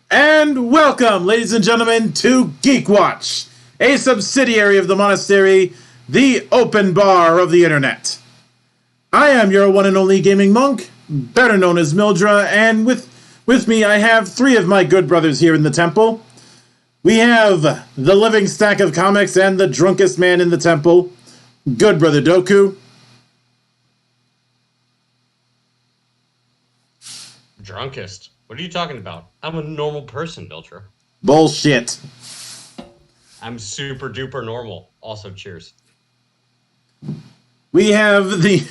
And welcome, ladies and gentlemen, to GeekWatch, a subsidiary of the Monastery, the open bar of the internet. I am your one and only gaming monk, better known as Mildra, and with me I have three of my good brothers here in the temple. We have the living stack of comics and the drunkest man in the temple, good brother Doku. Drunkest? What are you talking about? I'm a normal person, Biltra. Bullshit. I'm super duper normal. Also, cheers. We have the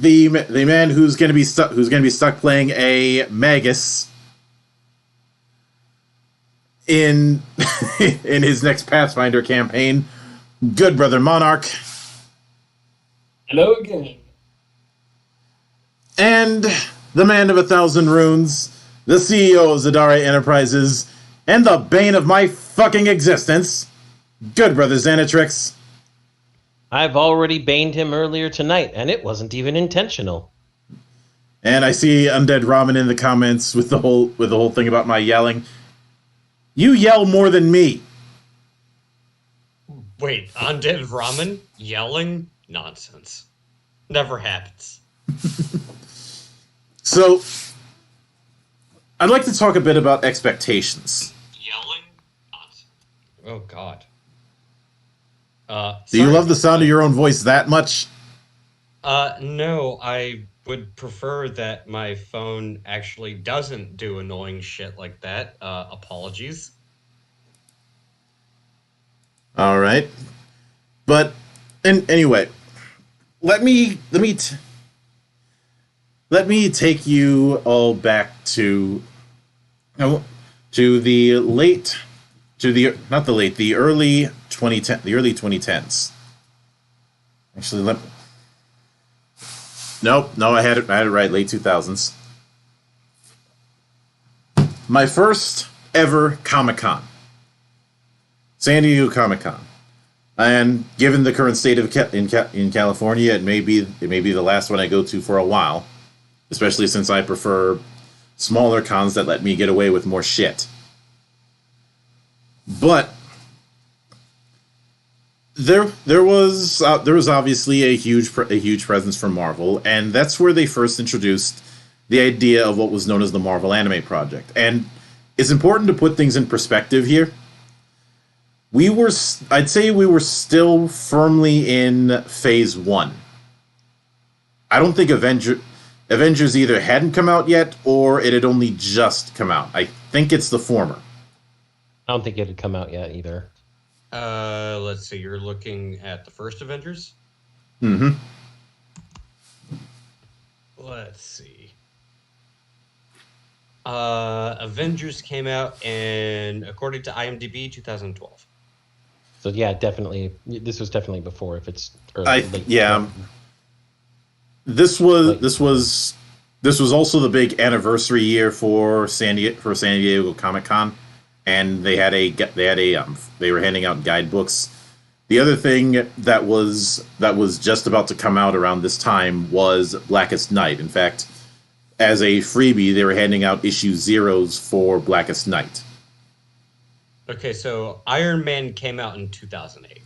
man who's going to be stuck playing a Magus in in his next Pathfinder campaign. Good brother Monarch. Hello again. And the man of 1,000 runes, the CEO of Zadara Enterprises, and the bane of my fucking existence, good brother Xanatrix. I've already baned him earlier tonight, and it wasn't even intentional. And I see Undead Ramen in the comments with the whole thing about my yelling. You yell more than me. Wait, Undead Ramen? Yelling? Nonsense. Never happens. So, I'd like to talk a bit about expectations. Yelling? Nonsense. Oh, God. Do you love the sound of your own voice that much? No, I would prefer that my phone actually doesn't do annoying shit like that. Apologies. All right. But, anyway, let me take you all back to the early the early 2010s. Actually, nope, no, I had it right, late 2000s. My first ever Comic-Con, San Diego Comic-Con, and given the current state of in California, it may be the last one I go to for a while, especially since I prefer smaller cons that let me get away with more shit. But there was obviously a huge presence from Marvel, and that's where they first introduced the idea of what was known as the Marvel Anime Project. And it's important to put things in perspective here. I'd say we were still firmly in phase 1. I don't think Avengers either hadn't come out yet or it had only just come out. I think it's the former. I don't think it had come out yet either. Let's see. You're looking at the first Avengers? Mm-hmm. Let's see. Avengers came out in, according to IMDb, 2012. So yeah, definitely. This was definitely before. If it's early, late, yeah. This was also the big anniversary year for San Diego Comic-Con, and they were handing out guidebooks. The other thing that was just about to come out around this time was Blackest Night. In fact, as a freebie, they were handing out issue zeros for Blackest Night. Okay, so Iron Man came out in 2008.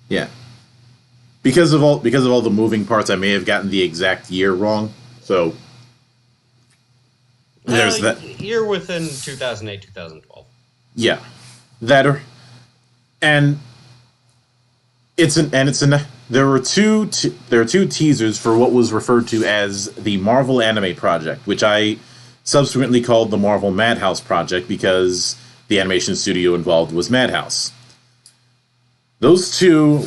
Yeah. Because of all the moving parts, I may have gotten the exact year wrong. So there's that. You're within 2008, 2012. Yeah. There were two teasers for what was referred to as the Marvel Anime Project, which I subsequently called the Marvel Madhouse Project because the animation studio involved was Madhouse. Those two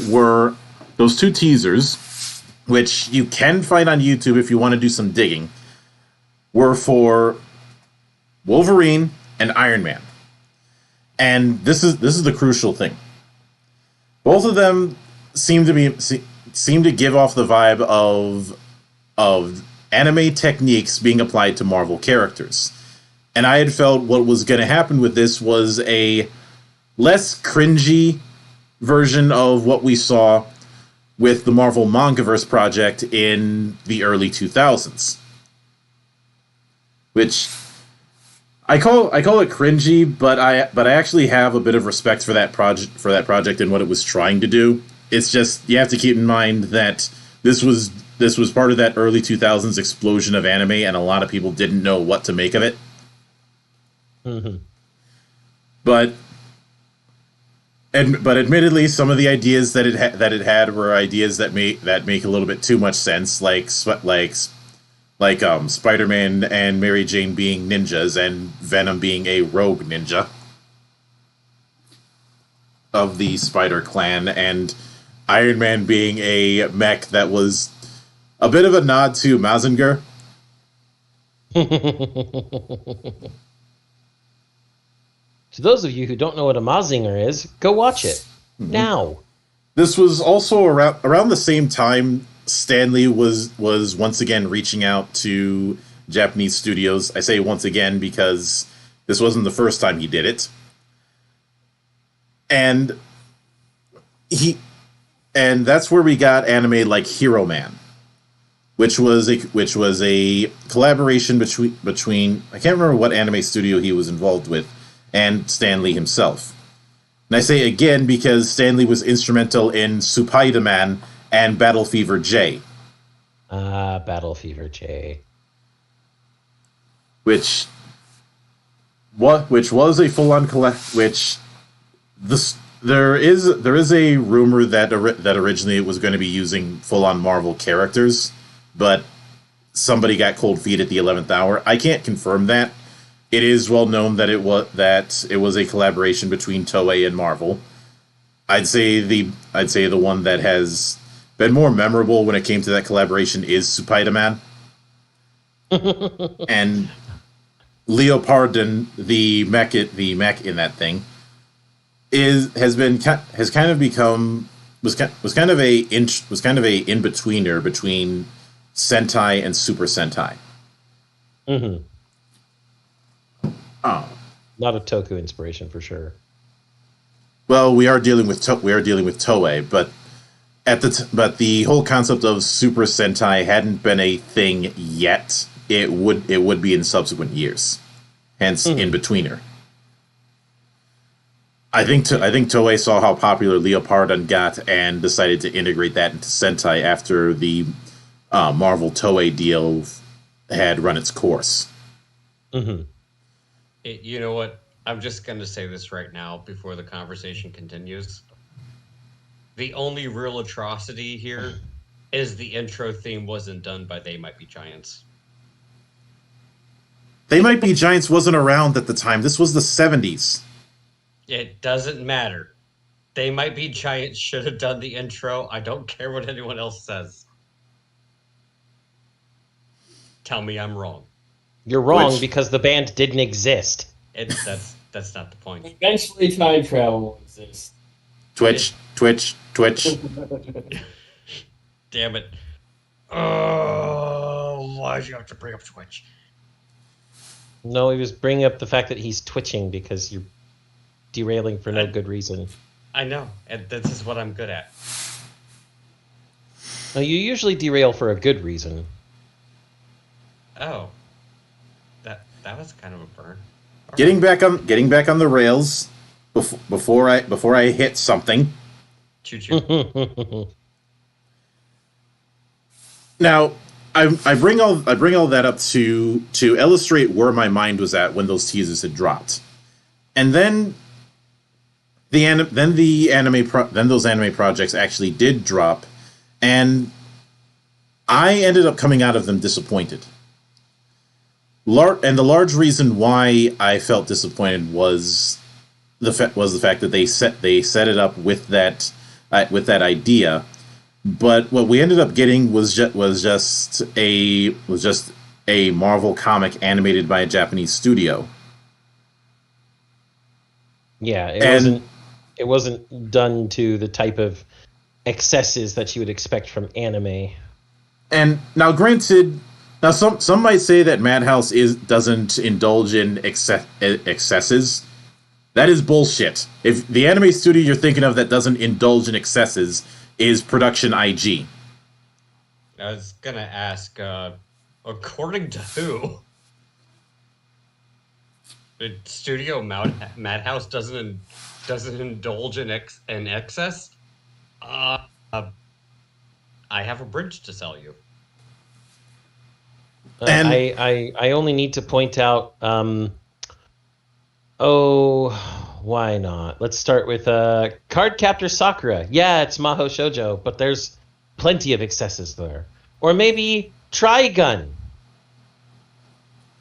teasers, which you can find on YouTube if you want to do some digging, were for Wolverine and Iron Man. And this is the crucial thing. Both of them seem to give off the vibe of anime techniques being applied to Marvel characters. And I had felt what was going to happen with this was a less cringy version of what we saw with the Marvel Mangaverse project in the early 2000s. Which I call it cringy, but I actually have a bit of respect for that project and what it was trying to do. It's just you have to keep in mind that this was part of that early 2000s explosion of anime, and a lot of people didn't know what to make of it. Mm-hmm. But admittedly, some of the ideas that it had were ideas that make a little bit too much sense, like Spider-Man and Mary Jane being ninjas and Venom being a rogue ninja of the Spider Clan, and Iron Man being a mech that was a bit of a nod to Mazinger. To those of you who don't know what a Mazinger is, go watch it now. This was also around the same time Stan Lee was once again reaching out to Japanese studios. I say once again because this wasn't the first time he did it. And that's where we got anime like Hero Man, which was a collaboration between I can't remember what anime studio he was involved with, and Stan Lee himself. And I say again because Stan Lee was instrumental in Spider-Man and Battle Fever J. Battle Fever J. Which was a full-on there is a rumor that originally it was going to be using full-on Marvel characters, but somebody got cold feet at the 11th hour. I can't confirm that. It is well known that it was a collaboration between Toei and Marvel. I'd say the one that has been more memorable when it came to that collaboration is Spider-Man. And Leopardon, the mech in that thing, has kind of become was kind of a in-betweener between Sentai and Super Sentai. Mm-hmm. Oh. Not a Toku inspiration for sure. Well, we are dealing with Toei, but but the whole concept of Super Sentai hadn't been a thing yet. It would be in subsequent years, hence in-betweener. I think Toei saw how popular Leopardon got and decided to integrate that into Sentai after the Marvel Toei deal had run its course. Mm-hmm. You know what? I'm just going to say this right now before the conversation continues. The only real atrocity here is the intro theme wasn't done by They Might Be Giants. They Might Be Giants wasn't around at the time. This was the 70s. It doesn't matter. They Might Be Giants should have done the intro. I don't care what anyone else says. Tell me I'm wrong. You're wrong because the band didn't exist. That's not the point. Eventually, time travel will exist. Twitch. Damn it. Oh, why'd you have to bring up Twitch? No, he was bringing up the fact that he's twitching because you're derailing for no good reason. I know, and this is what I'm good at. No, you usually derail for a good reason. Oh. That was kind of a burn. Getting back on the rails before I hit something. Choo-choo. Now, I bring all that up to illustrate where my mind was at when those teasers had dropped, and then those anime projects actually did drop, and I ended up coming out of them disappointed. And the large reason why I felt disappointed was the fact that they set it up with that idea, but what we ended up getting was just a Marvel comic animated by a Japanese studio. Yeah, it wasn't done to the type of excesses that you would expect from anime. And now, granted. Now, some might say that Madhouse doesn't indulge in excesses. That is bullshit. If the anime studio you're thinking of that doesn't indulge in excesses is Production IG. I was gonna ask, according to who? The studio Madhouse doesn't indulge in excess? I have a bridge to sell you. And I only need to point out, why not? Let's start with Cardcaptor Sakura. Yeah, it's Maho Shoujo, but there's plenty of excesses there. Or maybe Trigun.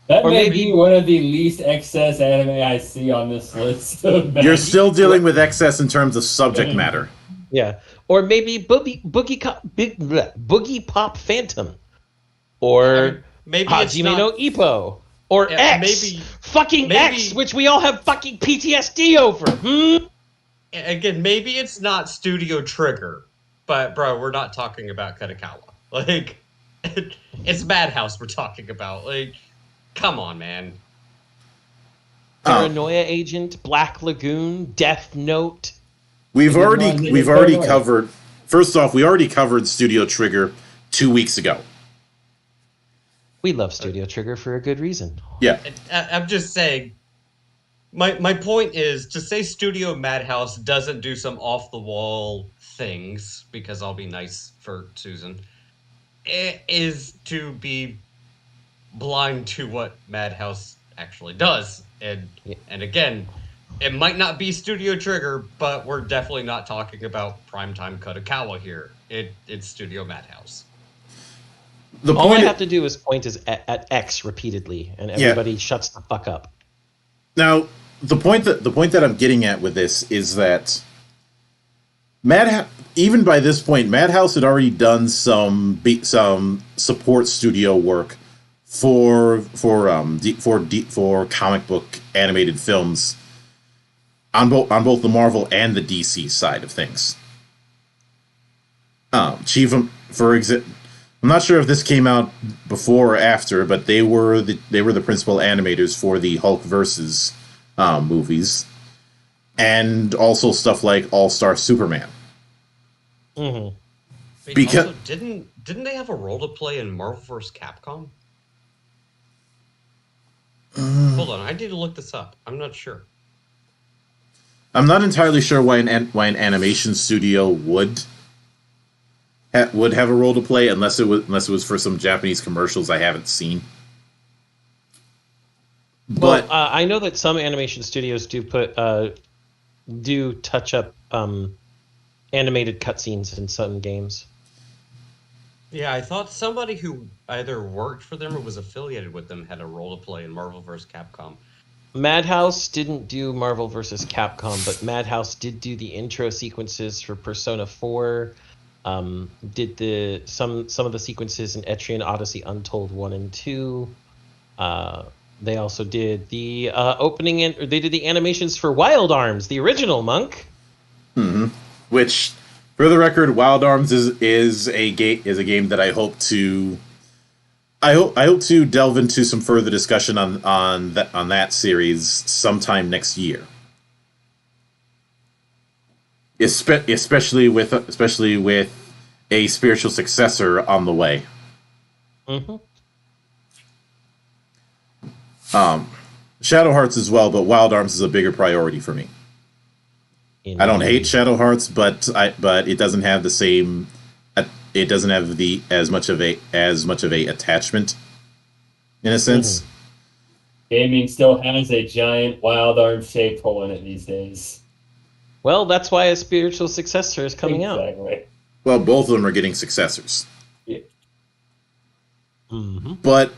That may be one of the least excess anime I see on this list. You're still dealing with excess in terms of subject matter. Yeah. Or maybe Boogie Pop Phantom. Or maybe Hajime no Ippo. Or X. Maybe X, which we all have fucking PTSD over. Again, maybe it's not Studio Trigger. But, bro, we're not talking about Katakawa. Like, it's Madhouse we're talking about. Like, come on, man. Paranoia Agent, Black Lagoon, Death Note. We've already covered. First off, we already covered Studio Trigger 2 weeks ago. We love Studio Trigger for a good reason. Yeah, I'm just saying. My point is to say Studio Madhouse doesn't do some off the wall things, because I'll be nice for Susan. It is to be blind to what Madhouse actually does, and again, it might not be Studio Trigger, but we're definitely not talking about Primetime Katakawa here. It's Studio Madhouse. All I have to do is point at X repeatedly, and everybody shuts the fuck up. Now, the point that I'm getting at with this is that even by this point, Madhouse had already done some support studio work for comic book animated films. both the Marvel and the DC side of things. For example, I'm not sure if this came out before or after, but they were the principal animators for the Hulk versus movies, and also stuff like All-Star Superman. Wait, Because also, didn't they have a role to play in Marvel vs. Capcom? Hold on, I need to look this up. I'm not sure. I'm not entirely sure why an animation studio would have a role to play, unless it was for some Japanese commercials I haven't seen. But I know that some animation studios do touch up animated cutscenes in some games. Yeah, I thought somebody who either worked for them or was affiliated with them had a role to play in Marvel vs. Capcom. Madhouse didn't do Marvel vs. Capcom, but Madhouse did do the intro sequences for Persona 4. Did some of the sequences in Etrian Odyssey Untold 1 and 2. They also did the opening, and they did the animations for Wild Arms, the original Monk. which, for the record, Wild Arms is a game that I hope to delve into some further discussion on that series sometime next year. Especially with a spiritual successor on the way. Shadow Hearts as well, but Wild Arms is a bigger priority for me. I don't hate Shadow Hearts, but it doesn't have the same. It doesn't have as much of a attachment, in a sense. Gaming still has a giant Wild Arms shaped hole in it these days. Well, that's why a spiritual successor is coming out. Well, both of them are getting successors. Yeah. But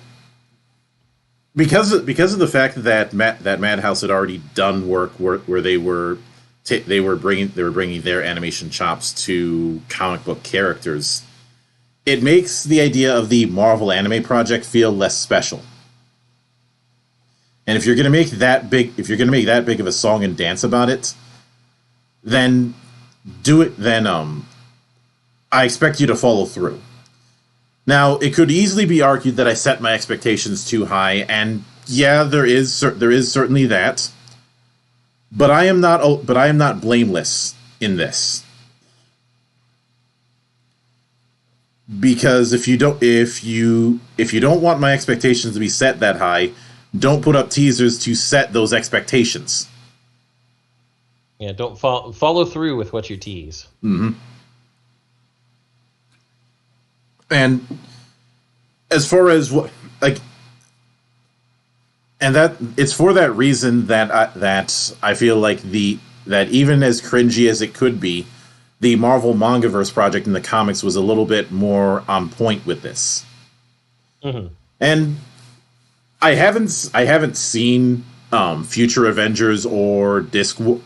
because of the fact that Madhouse had already done work where they were bringing their animation chops to comic book characters, it makes the idea of the Marvel anime project feel less special. And if you're going to make that big of a song and dance about it, then do it. Then I expect you to follow through. Now, it could easily be argued that I set my expectations too high, and yeah, there is certainly that. But I am not blameless in this. Because if you don't want my expectations to be set that high, don't put up teasers to set those expectations. Yeah, don't follow through with what you tease. And as far as that it's for that reason that I feel like that even as cringy as it could be, the Marvel Mangaverse project in the comics was a little bit more on point with this. And I haven't seen Future Avengers or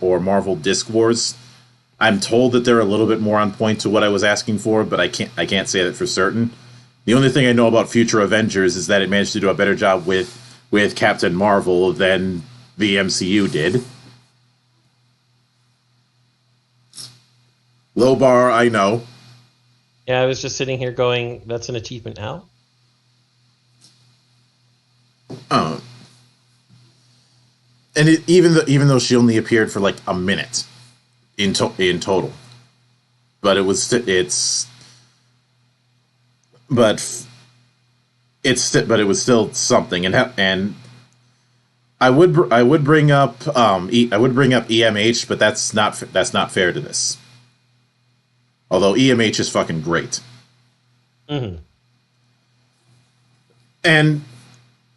Marvel Disc Wars. I'm told that they're a little bit more on point to what I was asking for, but I can't say that for certain. The only thing I know about Future Avengers is that it managed to do a better job with Captain Marvel than the MCU did. Low bar, I know. Yeah, I was just sitting here going, that's an achievement now? And even though she only appeared for like a minute in total, but it was still something. And I would bring up EMH, but that's not fair to this. Although EMH is fucking great. And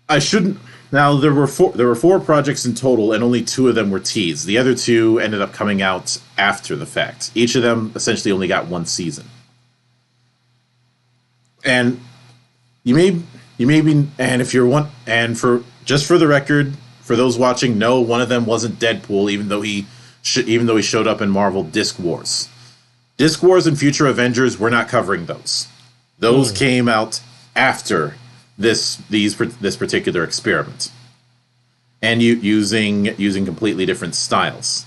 I shouldn't. Now there were four projects in total, and only 2 of them were teased. The other 2 ended up coming out after the fact. Each of them essentially only got 1 season. And you may be, and if you're one, and for the record, for those watching, no, one of them wasn't Deadpool, even though he showed up in Marvel Disc Wars. Disc Wars and Future Avengers, we're not covering those. Those came out after this particular experiment, and using completely different styles.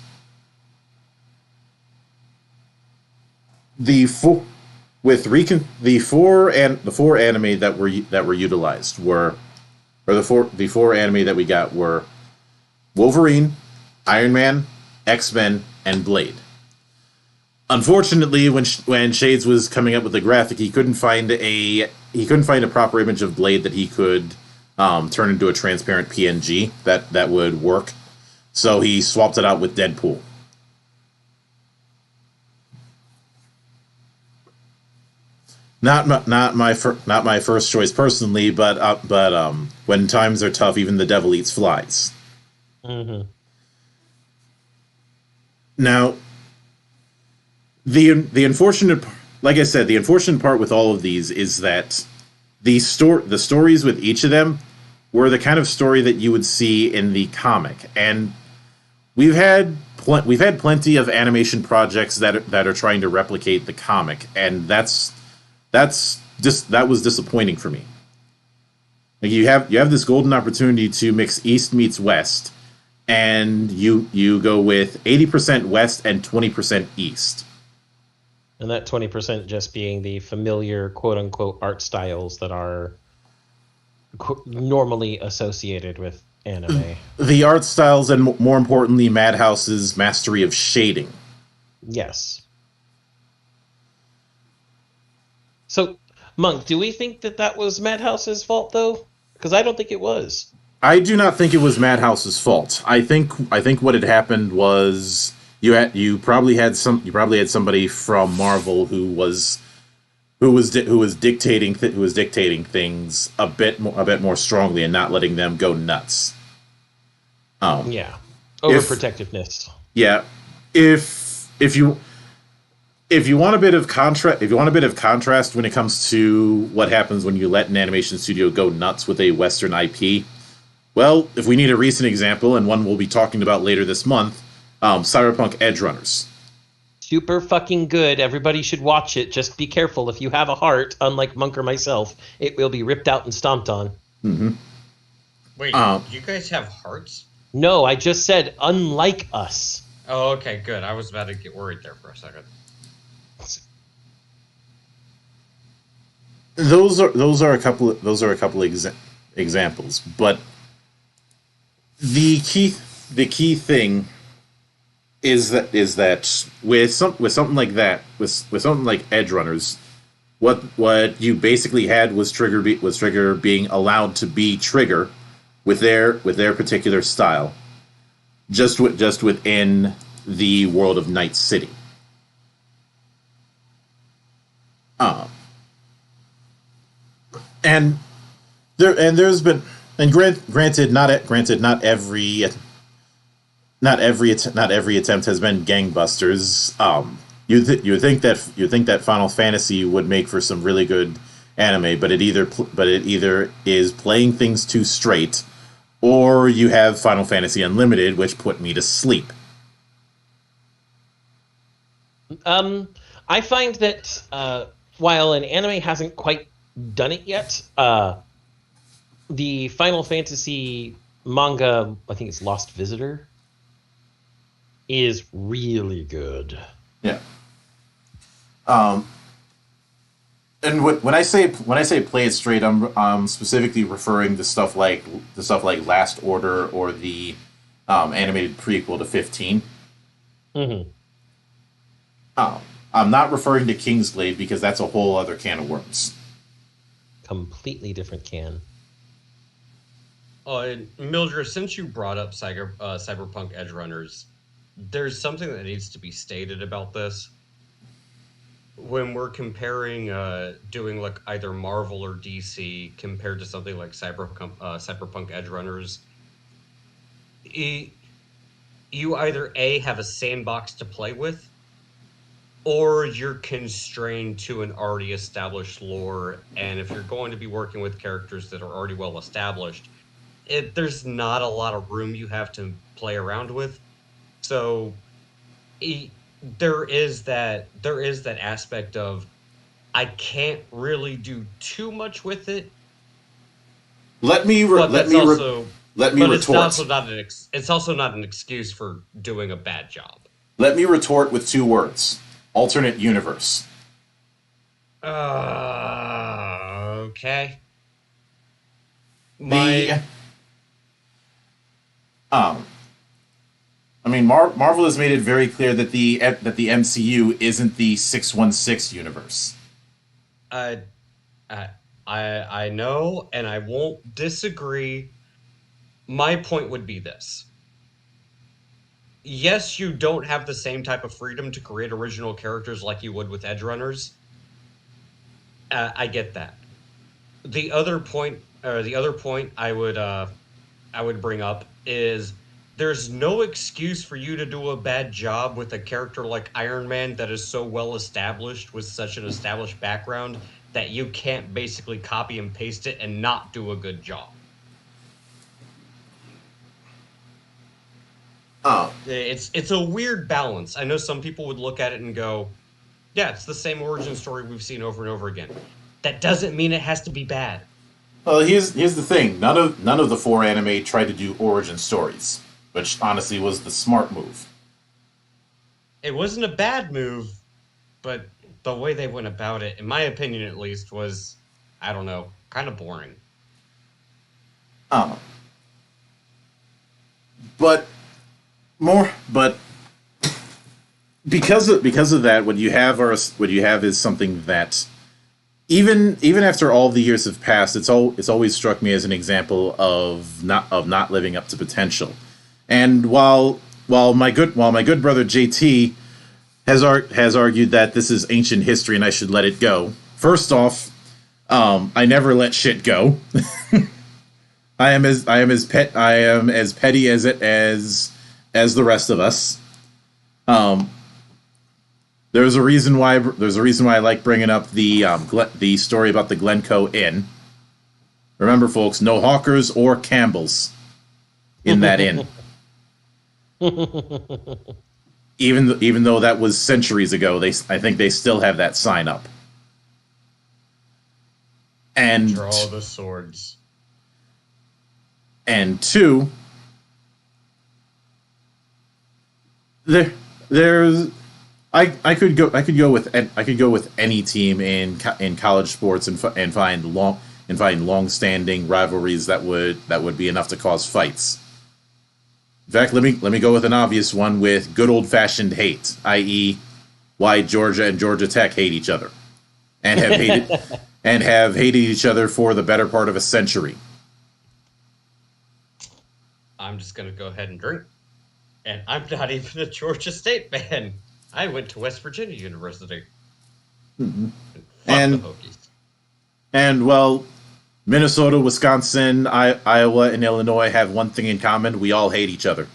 the four with the four anime that were utilized were, or the four anime that we got were Wolverine, Iron Man, X-Men, and Blade. Unfortunately, when Shades was coming up with the graphic, he couldn't find a proper image of Blade that he could turn into a transparent PNG that would work. So he swapped it out with Deadpool. Not my first choice personally, but when times are tough, even the devil eats flies. Mm-hmm. Now, the unfortunate, like I said, the unfortunate part with all of these is that the stories with each of them were the kind of story that you would see in the comic, and we've had plenty of animation projects that are trying to replicate the comic, and that was disappointing for me. Like you have this golden opportunity to mix East meets West, and you go with 80% West and 20% East. And that 20% just being the familiar quote-unquote art styles that are normally associated with anime. The art styles, and more importantly, Madhouse's mastery of shading. Yes. So, Monk, do we think that was Madhouse's fault, though? Because I don't think it was. I do not think it was Madhouse's fault. I think what had happened was you probably had somebody from Marvel who was dictating things a bit more strongly and not letting them go nuts. Yeah, overprotectiveness. If you want a bit of contrast when it comes to what happens when you let an animation studio go nuts with a Western IP, well, if we need a recent example, and one we'll be talking about later this month, Cyberpunk Edgerunners. Super fucking good. Everybody should watch it. Just be careful. If you have a heart, unlike Monk or myself, it will be ripped out and stomped on. Mm-hmm. Wait, you guys have hearts? No, I just said unlike us. Oh, okay, good. I was about to get worried there for a second. Those are a couple examples, but the key thing is that with something like Edgerunners, what you basically had was Trigger being allowed to be Trigger with their particular style, just within the world of Night City. Granted, not every attempt has been gangbusters. You think that Final Fantasy would make for some really good anime, but it either is playing things too straight, or you have Final Fantasy Unlimited, which put me to sleep. I find that while an anime hasn't quite done it yet, the Final Fantasy manga, I think it's Lost Visitor, is really good. Yeah. And when I say play it straight, I'm specifically referring to stuff like Last Order or the animated prequel to 15. Mm-hmm. I'm not referring to Kingsglaive because that's a whole other can of worms. Completely different can. And Mildred, since you brought up Cyberpunk Edgerunners, there's something that needs to be stated about this. When we're comparing doing like either Marvel or DC compared to something like Cyberpunk Edgerunners, you either A, have a sandbox to play with, or you're constrained to an already established lore, and if you're going to be working with characters that are already well established, there's not a lot of room you have to play around with. So there is that aspect of I can't really do too much with it. Let me retort. It's also not an excuse for doing a bad job. Let me retort with two words. alternate universe. Okay. Marvel has made it very clear that the MCU isn't the 616 universe. I know, and I won't disagree. My point would be this. Yes, you don't have the same type of freedom to create original characters like you would with Edge Runners. I get that. The other point I would bring up is there's no excuse for you to do a bad job with a character like Iron Man that is so well established with such an established background that you can't basically copy and paste it and not do a good job. Oh. It's a weird balance. I know some people would look at it and go, yeah, it's the same origin story we've seen over and over again. That doesn't mean it has to be bad. Well, here's the thing. None of the 4 anime tried to do origin stories, which honestly was the smart move. It wasn't a bad move, but the way they went about it, in my opinion at least, was, I don't know, kind of boring. But because of that, what you have is something that even after all the years have passed, it's always struck me as an example of not living up to potential. And while my good brother JT has argued that this is ancient history and I should let it go. First off, I never let shit go. I am as petty as the rest of us. There's a reason why I like bringing up the story about the Glencoe Inn. Remember, folks, no hawkers or Campbells in that inn. Even though that was centuries ago, I think they still have that sign up. And draw the swords. And 2, there's I could go with any team in college sports and find long-standing rivalries that would be enough to cause fights. In fact, let me go with an obvious one with good old-fashioned hate, i.e., why Georgia and Georgia Tech hate each other, and have hated each other for the better part of a century. I'm just gonna go ahead and drink, and I'm not even a Georgia State fan. I went to West Virginia University. Mm-hmm. Fuck the Hokies. And well, Minnesota, Wisconsin, Iowa, and Illinois have one thing in common: we all hate each other.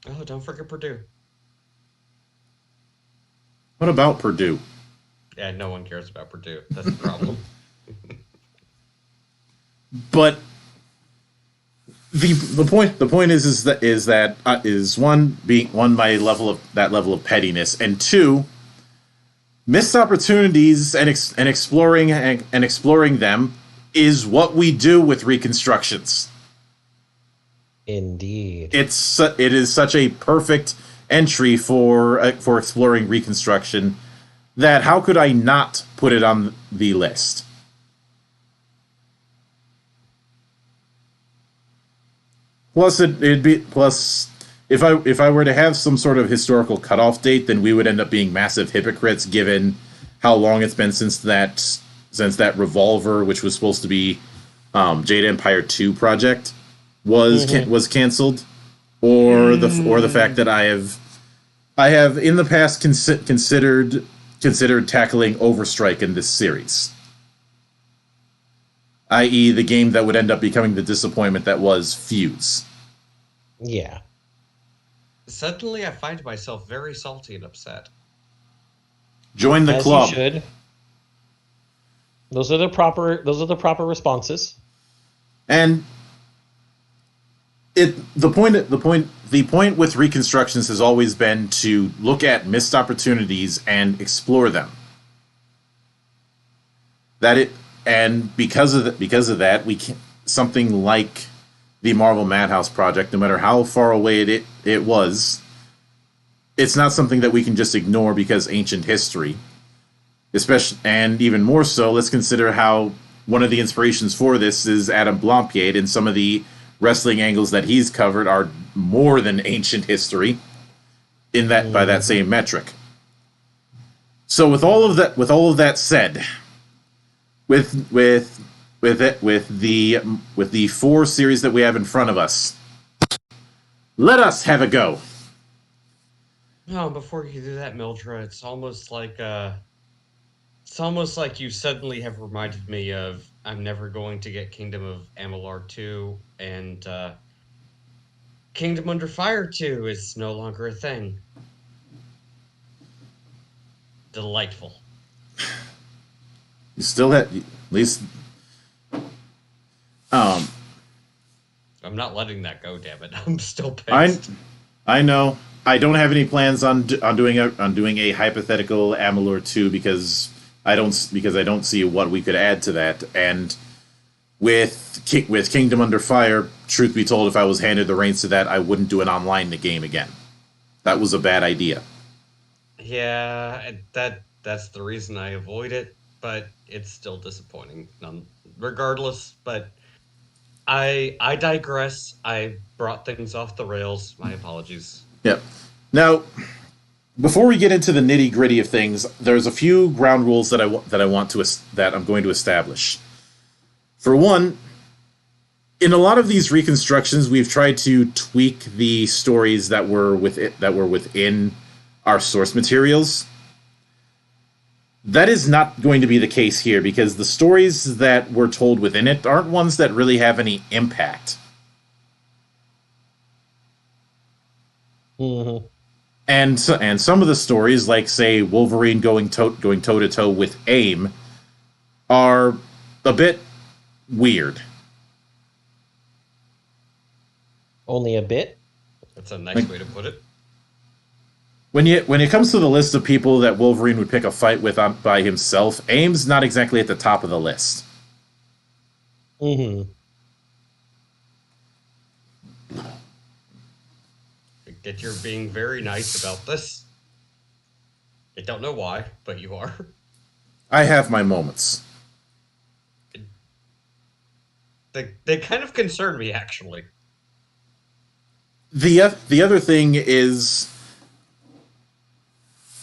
Oh, don't forget Purdue. What about Purdue? Yeah, no one cares about Purdue. That's the problem. But the point is one my level of pettiness, and 2, missed opportunities and exploring them is what we do with reconstructions. Indeed, it is such a perfect entry for exploring reconstruction that how could I not put it on the list? Plus, if I were to have some sort of historical cutoff date, then we would end up being massive hypocrites, given how long it's been since that Revolver, which was supposed to be Jade Empire 2 project, was canceled, or the fact that I have in the past considered tackling Overstrike in this series, i.e. the game that would end up becoming the disappointment that was Fuse. Yeah. Suddenly I find myself very salty and upset. Join the club. You should. Those are the proper responses. And the point with reconstructions has always been to look at missed opportunities and explore them. And because of that, we can, something like the Marvel Madhouse project, no matter how far away it was, it's not something that we can just ignore because ancient history. Especially, and even more so, let's consider how one of the inspirations for this is Adam Blampied, and some of the wrestling angles that he's covered are more than ancient history in that by that same metric. So with all of that said, with the 4 series that we have in front of us, let us have a go. No, before you do that, Mildred, it's almost like you suddenly have reminded me of I'm never going to get Kingdom of Amalur 2, and Kingdom Under Fire 2 is no longer a thing. Delightful. You still have, at least... I'm not letting that go, damn it. I'm still pissed. I know. I don't have any plans on doing a hypothetical Amalur 2 because I don't see what we could add to that. And with Kingdom Under Fire, truth be told, if I was handed the reins to that, I wouldn't do an online game again. That was a bad idea. Yeah, that's the reason I avoid it, but it's still disappointing regardless. But I digress. I brought things off the rails. My apologies. Yep. Now, before we get into the nitty gritty of things, there's a few ground rules that I'm going to establish. For one, in a lot of these reconstructions, we've tried to tweak the stories that were within our source materials. That is not going to be the case here, because the stories that were told within it aren't ones that really have any impact. Mm-hmm. And some of the stories, like say Wolverine going toe to toe with AIM, are a bit weird. Only a bit? That's a nice way to put it. When it comes to the list of people that Wolverine would pick a fight with by himself, AIM's not exactly at the top of the list. Mm-hmm. That you're being very nice about this. I don't know why, but you are. I have my moments. They kind of concern me, actually. The other thing is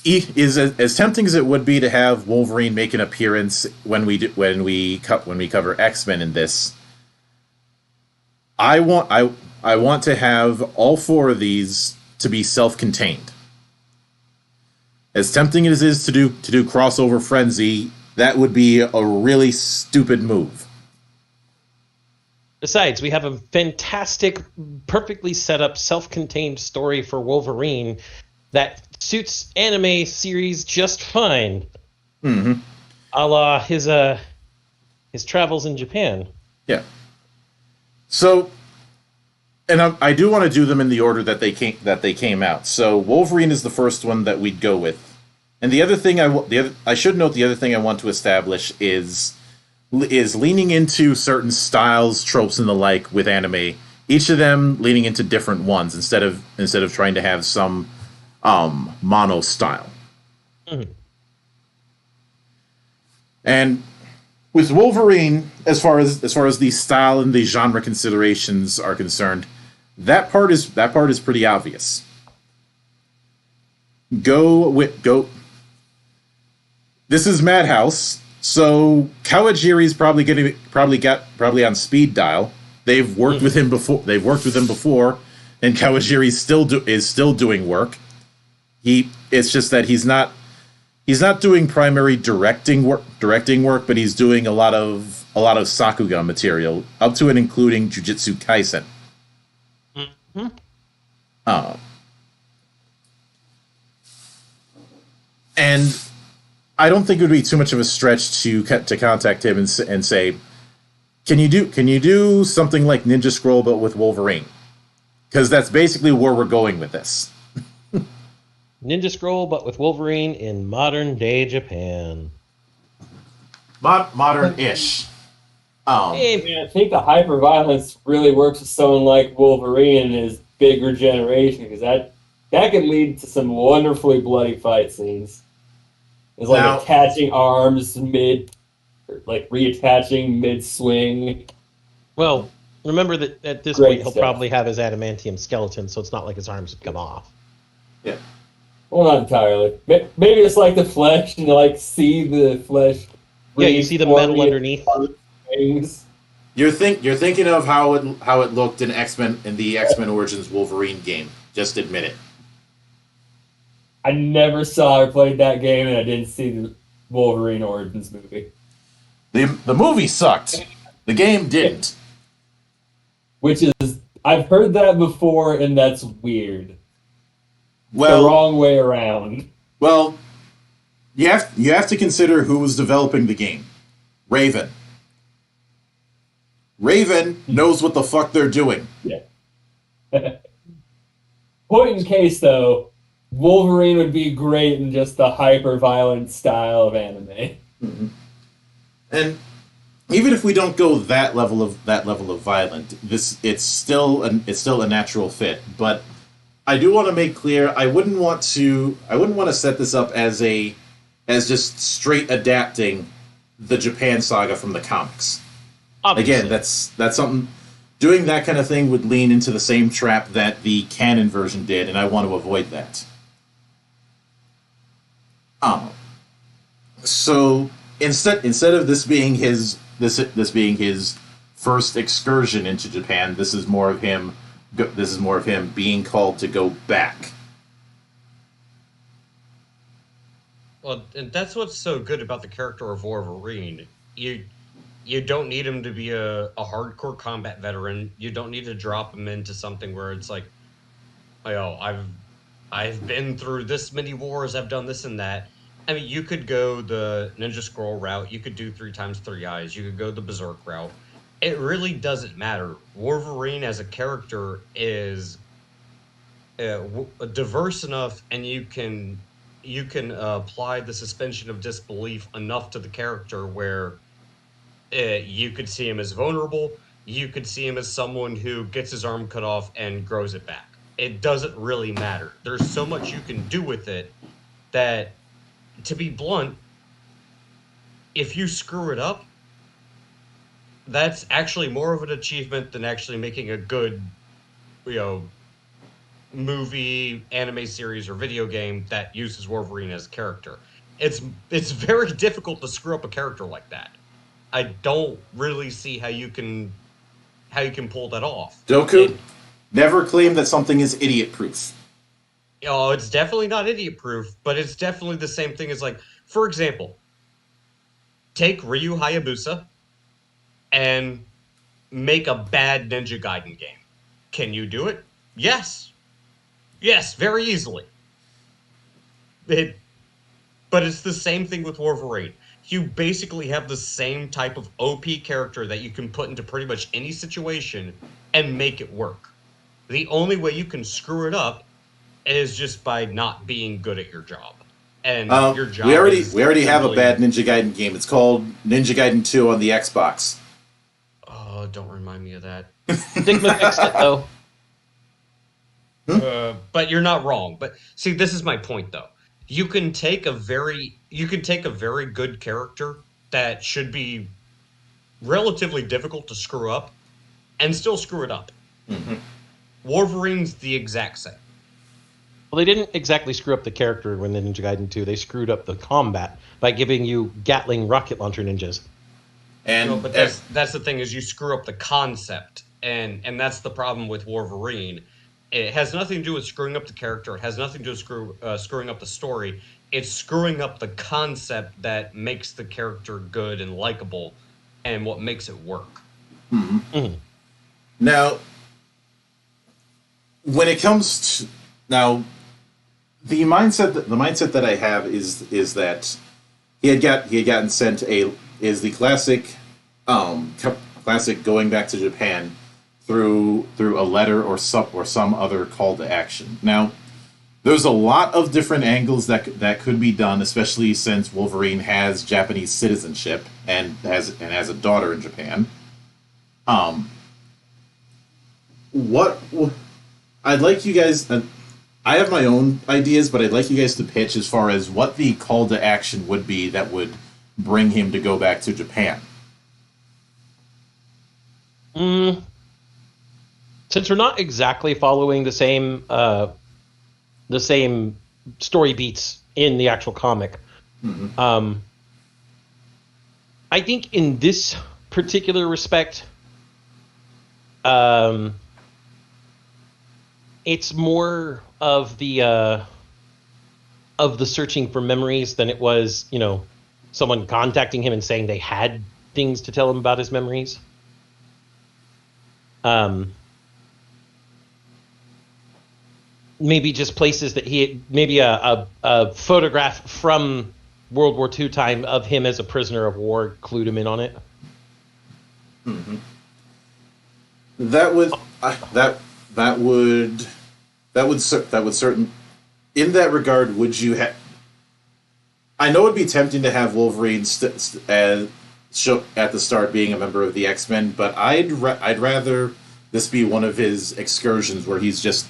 as tempting as it would be to have Wolverine make an appearance when we cover X-Men in this. I want to have all 4 of these to be self-contained. As tempting as it is to do crossover frenzy, that would be a really stupid move. Besides, we have a fantastic, perfectly set up, self-contained story for Wolverine that suits anime series just fine. Mm-hmm. A la his travels in Japan. Yeah. So, and I do want to do them in the order that they came out. So Wolverine is the first one that we'd go with, and the other thing I should note, the other thing I want to establish is leaning into certain styles, tropes, and the like with anime. Each of them leaning into different ones instead of trying to have some mono style. Mm-hmm. And with Wolverine, as far as the style and the genre considerations are concerned, that part is pretty obvious. Go. This is Madhouse, so Kawajiri's probably on speed dial. They've worked with him before, and Kawajiri is still doing work. It's just that he's not doing primary directing work, but he's doing a lot of Sakuga material, up to and including Jujutsu Kaisen. Mm-hmm. And I don't think it would be too much of a stretch to contact him and say, can you do something like Ninja Scroll but with Wolverine? Because that's basically where we're going with this. Ninja Scroll, but with Wolverine in modern-day Japan. Modern-ish. I think the hyperviolence really works with someone like Wolverine and his bigger generation, because that That could lead to some wonderfully bloody fight scenes. It's like Now- attaching arms reattaching mid-swing. Well, remember that at this Great point he'll stuff. probably have his adamantium skeleton, so it's not like his arms would come off. Yeah. Well, not entirely. Maybe it's like the flesh, and you like see the flesh. Yeah, you see the metal reforming underneath. Wings. You're thinking of how it looked in the X-Men Origins Wolverine game. Just admit it. I never saw or played that game, and I didn't see the Wolverine Origins movie. The movie sucked. The game didn't. Which is, I've heard that before, and that's weird. The Well, wrong way around. well, you have to consider who was developing the game. Raven. Raven knows what the fuck they're doing. Yeah. Point in case, though, Wolverine would be great in just the hyper-violent style of anime. Mm-hmm. And even if we don't go that level of violent, it's still a natural fit. But I do want to make clear I wouldn't want to set this up as just straight adapting the Japan saga from the comics. Obviously. Again, that's something. Doing that kind of thing would lean into the same trap that the canon version did, and I want to avoid that. So instead of this being his first excursion into Japan, this is more of him being called to go back. Well, and that's what's so good about the character of Wolverine. You don't need him to be a hardcore combat veteran. You don't need to drop him into something where it's like, I've been through this many wars, I've done this and that. I mean, you could go the Ninja Scroll route, you could do 3x3 eyes, you could go the Berserk route. It really doesn't matter. Wolverine as a character is diverse enough, and you can apply the suspension of disbelief enough to the character where you could see him as vulnerable, you could see him as someone who gets his arm cut off and grows it back. It doesn't really matter. There's so much you can do with it that, to be blunt, if you screw it up, that's actually more of an achievement than actually making a good, movie, anime series, or video game that uses Wolverine as a character. It's very difficult to screw up a character like that. I don't really see how you can pull that off. Doku, never claim that something is idiot-proof. It's definitely not idiot-proof, but it's definitely the same thing as, like, for example, take Ryu Hayabusa and make a bad Ninja Gaiden game. Can you do it? Yes. Yes, very easily. But it's the same thing with Wolverine. You basically have the same type of OP character that you can put into pretty much any situation and make it work. The only way you can screw it up is just by not being good at your job. And your job we already have a bad Ninja Gaiden game. It's called Ninja Gaiden 2 on the Xbox. Oh, don't remind me of that. Stigma fixed it, though. But you're not wrong. But see, this is my point, though. You can take a very good character that should be relatively difficult to screw up and still screw it up. Mm-hmm. Wolverine's the exact same. Well, they didn't exactly screw up the character when the Ninja Gaiden 2. They screwed up the combat by giving you Gatling rocket launcher ninjas. And But that's the thing, is you screw up the concept, and that's the problem with Wolverine. It has nothing to do with screwing up the character. It has nothing to do with screwing up the story. It's screwing up the concept that makes the character good and likable, and what makes it work. Mm-hmm. Mm-hmm. Now, when it comes to the mindset that I have is that he had gotten sent the classic going back to Japan through a letter or some other call to action. Now, there's a lot of different angles that could be done, especially since Wolverine has Japanese citizenship and has a daughter in Japan. What I'd like you guys I have my own ideas, but I'd like you guys to pitch as far as what the call to action would be that would bring him to go back to Japan. Since we're not exactly following the same story beats in the actual comic, I think in this particular respect, it's more of the searching for memories than it was, someone contacting him and saying they had things to tell him about his memories. Maybe just places that maybe a photograph from World War II time of him as a prisoner of war clued him in on it. Mm-hmm. That would certain. In that regard, would you have? I know it'd be tempting to have Wolverine show at the start being a member of the X-Men, but I'd rather this be one of his excursions where he's just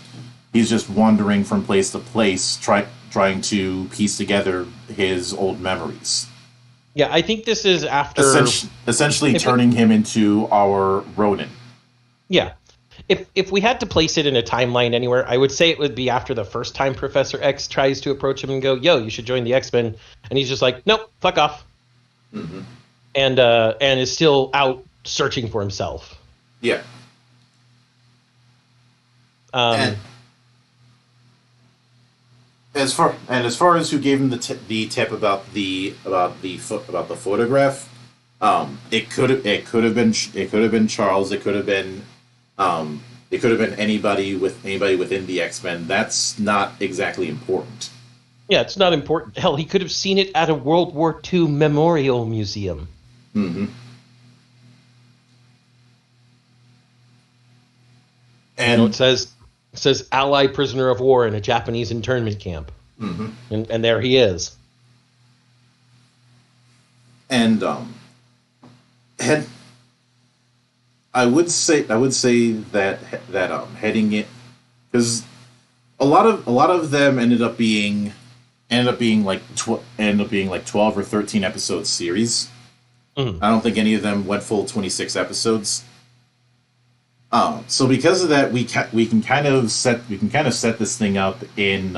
wandering from place to place, trying to piece together his old memories. Yeah, I think this is after essentially turning him into our Ronin. Yeah. If we had to place it in a timeline anywhere, I would say it would be after the first time Professor X tries to approach him and go, "Yo, you should join the X-Men," and he's just like, "Nope, fuck off," and is still out searching for himself. Yeah. And as far as who gave him the tip about the photograph, it could have been Charles. It could have been anybody within the X-Men. That's not exactly important. Yeah, it's not important. Hell, he could have seen it at a World War II memorial museum. Mm-hmm. And it says Ally prisoner of war in a Japanese internment camp. Mm-hmm. And there he is. And I would say that heading it, because a lot of them ended up being like 12 or 13 episode series. Mm-hmm. I don't think any of them went full 26 episodes. So because of that, we can kind of set this thing up in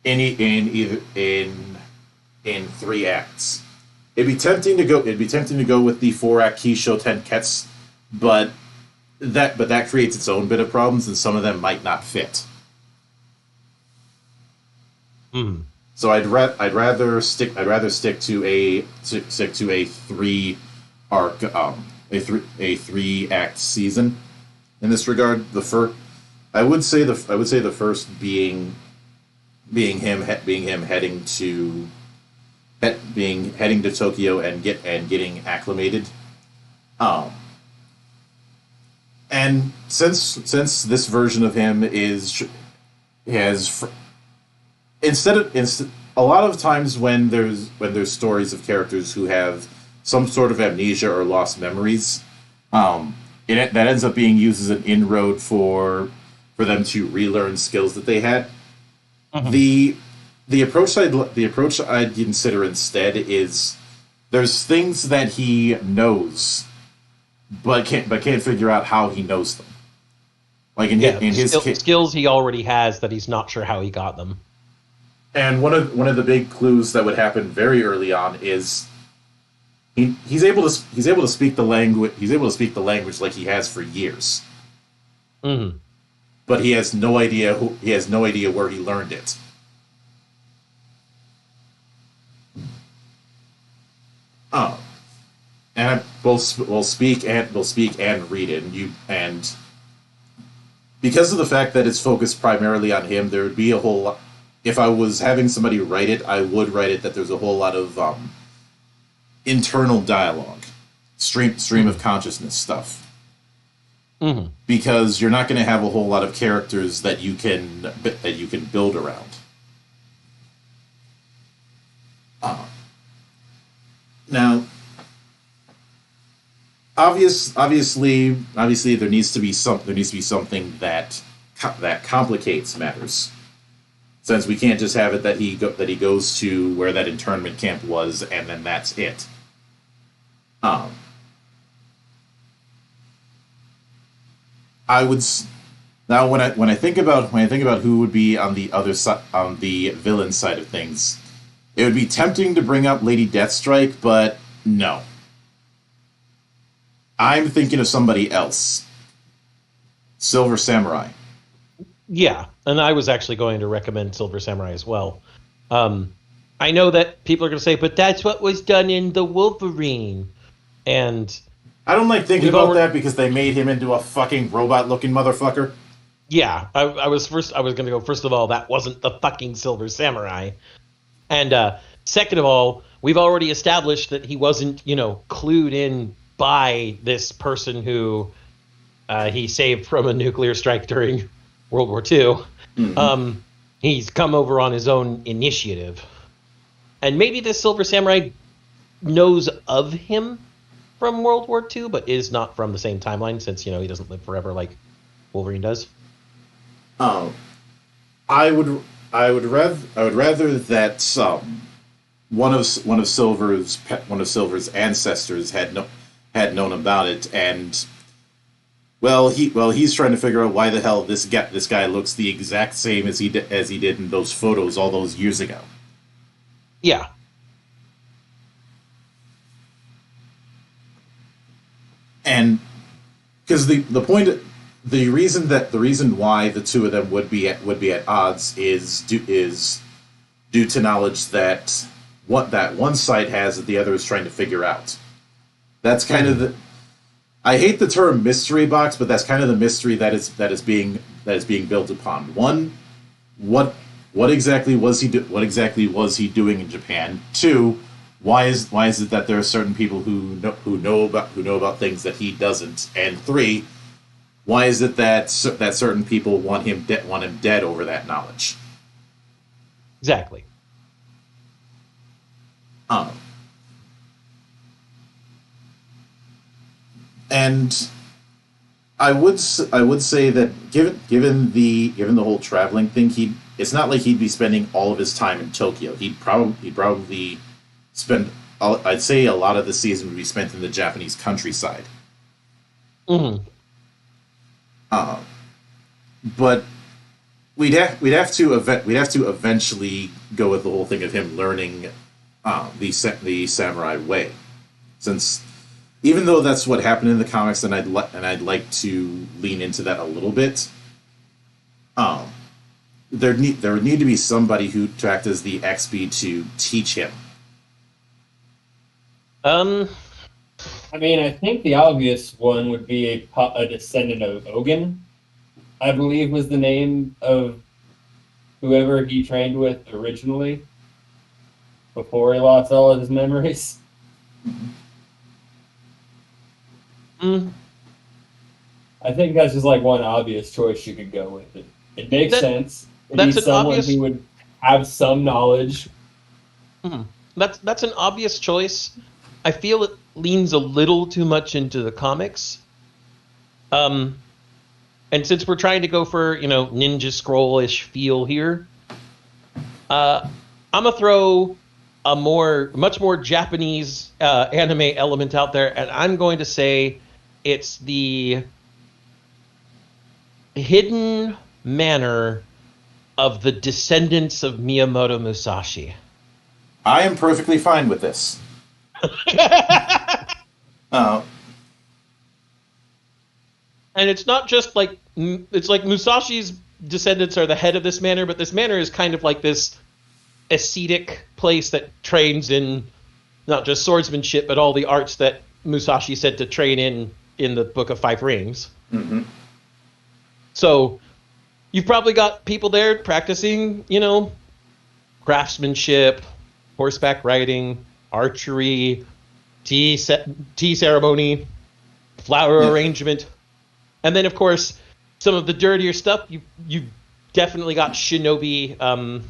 3 acts. It'd be tempting to go with the 4-act Kisho Tenketsu, but that creates its own bit of problems, and some of them might not fit. So I'd rather stick to a 3-arc a 3-act season. In this regard, I would say the first being him heading to Tokyo and getting acclimated. And since this version of him a lot of times when there's stories of characters who have some sort of amnesia or lost memories, that ends up being used as an inroad for them to relearn skills that they had. Mm-hmm. The approach I'd consider instead is there's things that he knows, but can't figure out how he knows them. Like in his skills he already has that he's not sure how he got them. And one of the big clues that would happen very early on is he's able to speak the language. He's able to speak the language like he has for years. Mm-hmm. But he has no idea where he learned it. And we'll speak and read it, and because of the fact that it's focused primarily on him, there would be a whole lot. If I was having somebody write it, I would write it that there's a whole lot of internal dialogue, stream of consciousness stuff. Mm-hmm. Because you're not going to have a whole lot of characters that you can build around. Now, obviously, there needs to be something that that complicates matters. Since we can't just have it that he goes to where that internment camp was and then that's it. I would now when I think about who would be on the other side, on the villain side of things, it would be tempting to bring up Lady Deathstrike, but no. I'm thinking of somebody else. Silver Samurai. Yeah, and I was actually going to recommend Silver Samurai as well. I know that people are going to say, but that's what was done in the Wolverine. And I don't like thinking about that because they made him into a fucking robot-looking motherfucker. Yeah, I was going to go, first of all, that wasn't the fucking Silver Samurai. And second of all, we've already established that he wasn't, clued in by this person who he saved from a nuclear strike during World War II. Mm-hmm. He's come over on his own initiative. And maybe this Silver Samurai knows of him from World War II, but is not from the same timeline since, he doesn't live forever like Wolverine does. I would rather that one of Silver's ancestors had known about it, and he's trying to figure out why the hell this guy looks the exact same as he did in those photos all those years ago. Yeah. And because the reason why the two of them would be at odds is due to knowledge that what that one side has that the other is trying to figure out. That's kind of the. I hate the term mystery box, but that's kind of the mystery that is being built upon. One, what exactly was he doing in Japan? Two, why is it that there are certain people who know about things that he doesn't? And three, why is it that certain people want him dead over that knowledge? Exactly. And I would say that given the whole traveling thing, it's not like he'd be spending all of his time in Tokyo. He'd probably spend, I'd say, a lot of the season would be spent in the Japanese countryside. Mm-hmm. But we'd have to eventually go with the whole thing of him learning the samurai way, since even though that's what happened in the comics, and I'd like to lean into that a little bit. There would need to be somebody who to act as the XP to teach him. I mean, I think the obvious one would be a descendant of Ogun, I believe was the name of whoever he trained with originally, before he lost all of his memories. Mm. I think that's just like one obvious choice you could go with. It makes sense. It'd be someone who would have some knowledge. Mm-hmm. That's an obvious choice. I feel it leans a little too much into the comics. And since we're trying to go for, Ninja Scroll-ish feel here, I'm gonna throw a much more Japanese anime element out there, and I'm going to say it's the hidden manor of the descendants of Miyamoto Musashi. I am perfectly fine with this. And it's not just like, it's like Musashi's descendants are the head of this manor, but this manor is kind of like this ascetic place that trains in not just swordsmanship, but all the arts that Musashi said to train in the Book of Five Rings. Mm-hmm. So you've probably got people there practicing, craftsmanship, horseback riding, archery, tea ceremony, flower arrangement. And then, of course, some of the dirtier stuff, you've definitely got shinobi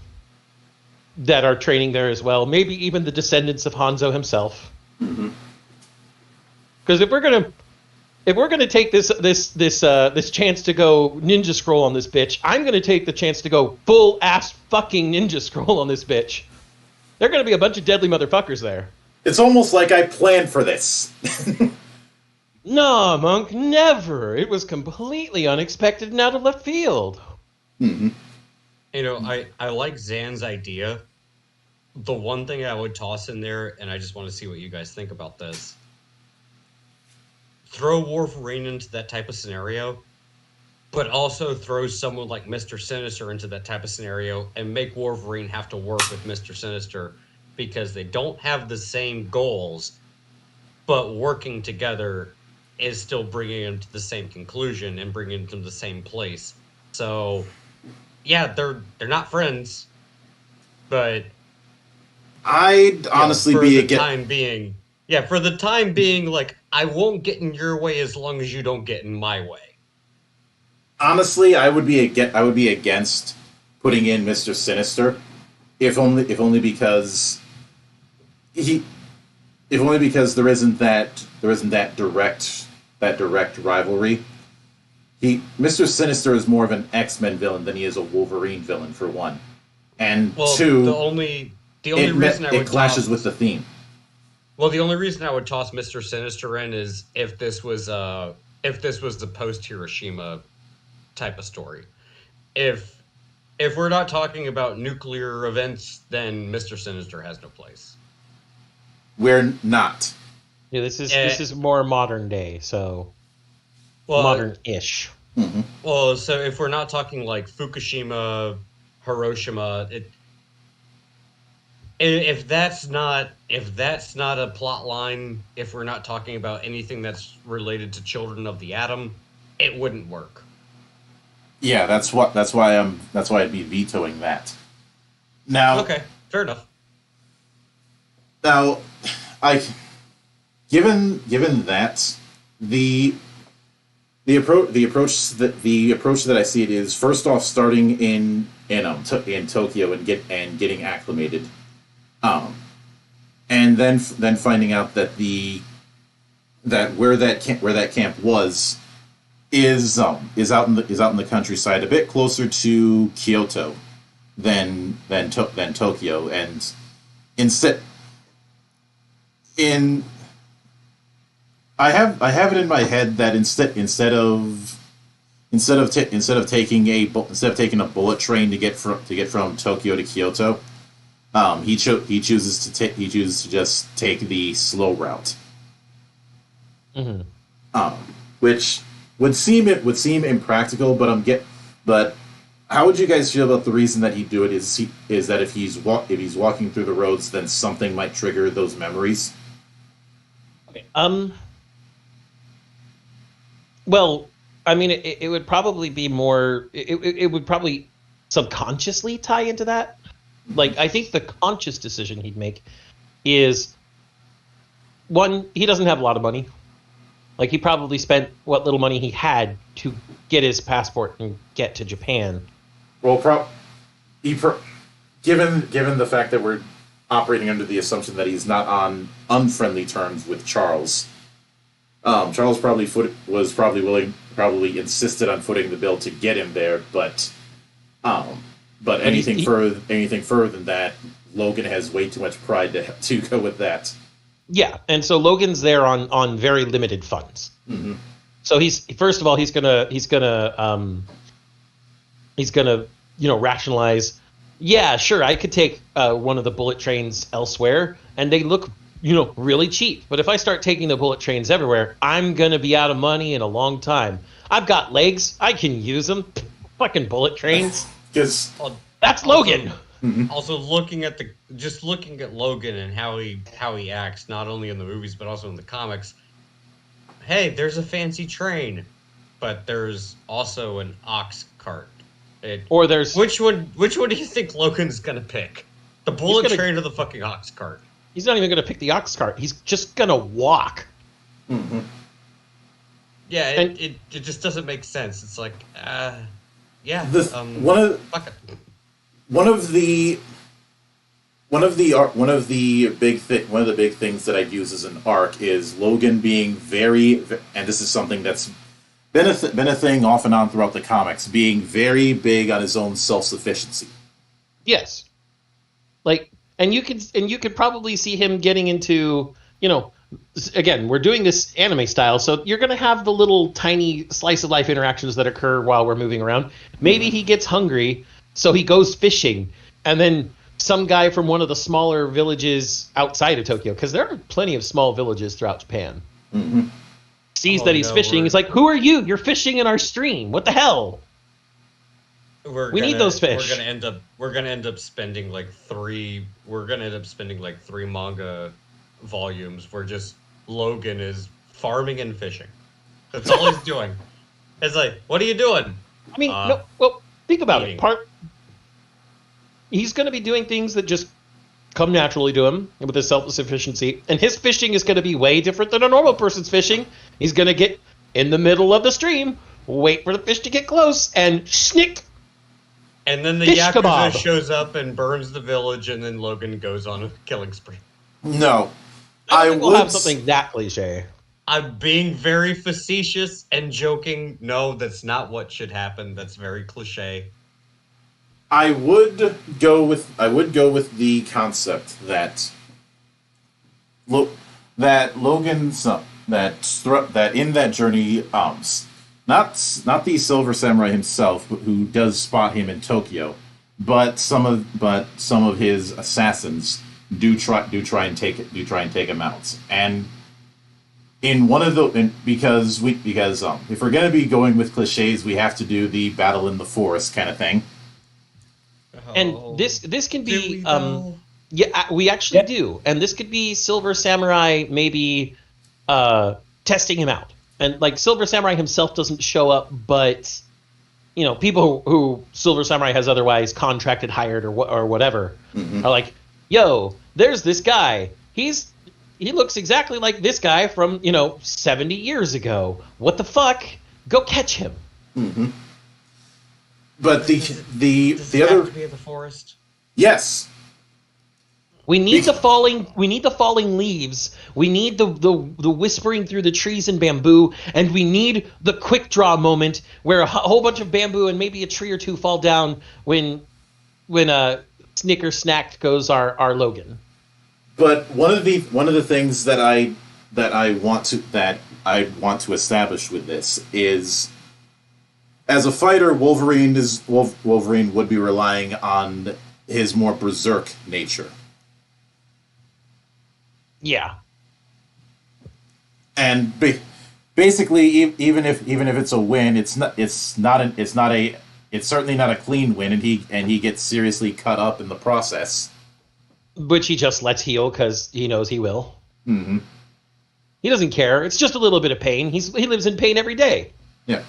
that are training there as well. Maybe even the descendants of Hanzo himself. Mm-hmm. Because if we're going to if we're gonna take this chance to go Ninja Scroll on this bitch, I'm gonna take the chance to go full ass fucking Ninja Scroll on this bitch. There are gonna be a bunch of deadly motherfuckers there. It's almost like I planned for this. No, Monk, never. It was completely unexpected and out of left field. Mm-hmm. You know, I like Zan's idea. The one thing I would toss in there, and I just want to see what you guys think about this. Throw Wolverine into that type of scenario, but also throw someone like Mr. Sinister into that type of scenario and make Wolverine have to work with Mr. Sinister because they don't have the same goals, but working together is still bringing them to the same conclusion and bringing them to the same place. So, yeah, they're not friends, but I'd honestly be against. For the time being, like, I won't get in your way as long as you don't get in my way. Honestly, I would be against putting in Mr. Sinister, if only because there isn't that direct rivalry. Mr. Sinister is more of an X-Men villain than he is a Wolverine villain, for one, and two. The only reason it clashes with the theme. Well, the only reason I would toss Mr. Sinister in is if this was the post-Hiroshima type of story. If we're not talking about nuclear events, then Mr. Sinister has no place. We're not. Yeah, this is more modern day, so modern-ish. Mm-hmm. Well, so if we're not talking like Fukushima, Hiroshima, if that's not a plot line, if we're not talking about anything that's related to Children of the Atom, it wouldn't work. Yeah, that's why I'd be vetoing that. Now, okay, fair enough. Now, given that the approach that I see it is first off starting in Tokyo and getting acclimated, and then finding out that where that camp was is out in the countryside, a bit closer to Kyoto than Tokyo, and I have it in my head that instead of taking a bullet train to get from Tokyo to Kyoto, he chooses to just take the slow route. Mm-hmm. Which would seem impractical, but how would you guys feel about the reason that he'd do it is that if he's walking through the roads, then something might trigger those memories? Okay. Well, I mean, it would probably be more. It would probably subconsciously tie into that. Like, I think the conscious decision he'd make is, one, he doesn't have a lot of money. Like, he probably spent what little money he had to get his passport and get to Japan. Well, given the fact that we're operating under the assumption that he's not on unfriendly terms with Charles, Charles probably insisted on footing the bill to get him there, but anything further than that, Logan has way too much pride to go with that. Yeah, and so Logan's there on very limited funds. Mm-hmm. So he's gonna rationalize. Yeah, sure, I could take one of the bullet trains elsewhere, and they look really cheap. But if I start taking the bullet trains everywhere, I'm gonna be out of money in a long time. I've got legs, I can use them. Fucking bullet trains. That's Logan. Mm-hmm. Also, looking at Logan and how he acts, not only in the movies but also in the comics. Hey, there's a fancy train, but there's also an ox cart. Which one do you think Logan's gonna pick? The bullet train or the fucking ox cart? He's not even gonna pick the ox cart. He's just gonna walk. Mm-hmm. Yeah, it just doesn't make sense. It's like, One of the one of the big things that I'd use as an arc is Logan being and this is something that's been a thing off and on throughout the comics, being very big on his own self-sufficiency. Yes. Like, and you could probably see him getting into, again, we're doing this anime style, so you're going to have the little tiny slice of life interactions that occur while we're moving around. Maybe he gets hungry, so he goes fishing, and then some guy from one of the smaller villages outside of Tokyo, because there are plenty of small villages throughout Japan, sees that he's fishing. He's like, "Who are you? You're fishing in our stream. What the hell?" We need those fish. We're gonna end up spending like three manga volumes where just Logan is farming and fishing. That's all he's doing. It's like, what are you doing? I mean, no. Well, think about it. He's going to be doing things that just come naturally to him with his self-sufficiency, and his fishing is going to be way different than a normal person's fishing. He's going to get in the middle of the stream, wait for the fish to get close, and schnick. And then the Yakuza shows up and burns the village, and then Logan goes on a killing spree. No. I will have something that cliche. I'm being very facetious and joking. No, that's not what should happen. That's very cliche. I would go with the concept that that in that journey, not the Silver Samurai himself, but who does spot him in Tokyo, but some of his assassins do try and take him out. And in one of the because if we're going to be going with cliches, we have to do the battle in the forest kind of thing. And this can be we actually do, and this could be Silver Samurai maybe testing him out, and like Silver Samurai himself doesn't show up, but people who Silver Samurai has otherwise contracted, hired, or whatever are like, yo, there's this guy. He looks exactly like this guy from 70 years ago. What the fuck? Go catch him. Mm-hmm. But does it have to be in the forest? Yes. We need the falling leaves. We need the whispering through the trees and bamboo, and we need the quick draw moment where a whole bunch of bamboo and maybe a tree or two fall down when Snicker Snacked goes our Logan. But one of the things that I want to establish with this is, as a fighter, Wolverine would be relying on his more berserk nature. Yeah. And basically, even if it's a win, it's certainly not a clean win, and he gets seriously cut up in the process. Which he just lets heal because he knows he will. Mm-hmm. He doesn't care. It's just a little bit of pain. He lives in pain every day. Yeah.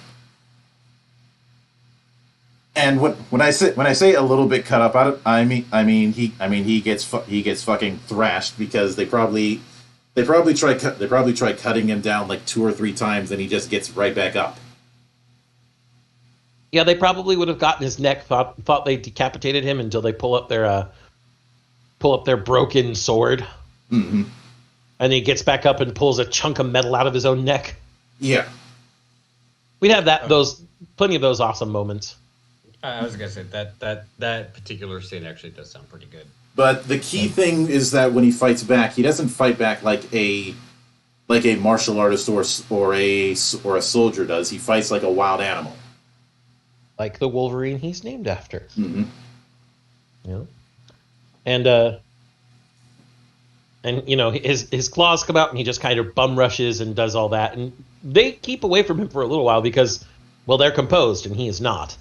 And when I say a little bit cut up, I mean he gets fucking thrashed because they probably try cutting him down like 2 or 3 times, and he just gets right back up. Yeah, they probably would have gotten his neck. Thought they decapitated him until they pull up their broken sword. Mm-hmm. And he gets back up and pulls a chunk of metal out of his own neck. Yeah, we'd have plenty of those awesome moments. I was gonna say that particular scene actually does sound pretty good. But the key thing is that when he fights back, he doesn't fight back like a martial artist or a soldier does. He fights like a wild animal, like the Wolverine he's named after. Mm-hmm. Yeah, and his claws come out and he just kind of bum rushes and does all that, and they keep away from him for a little while because, well, they're composed and he is not.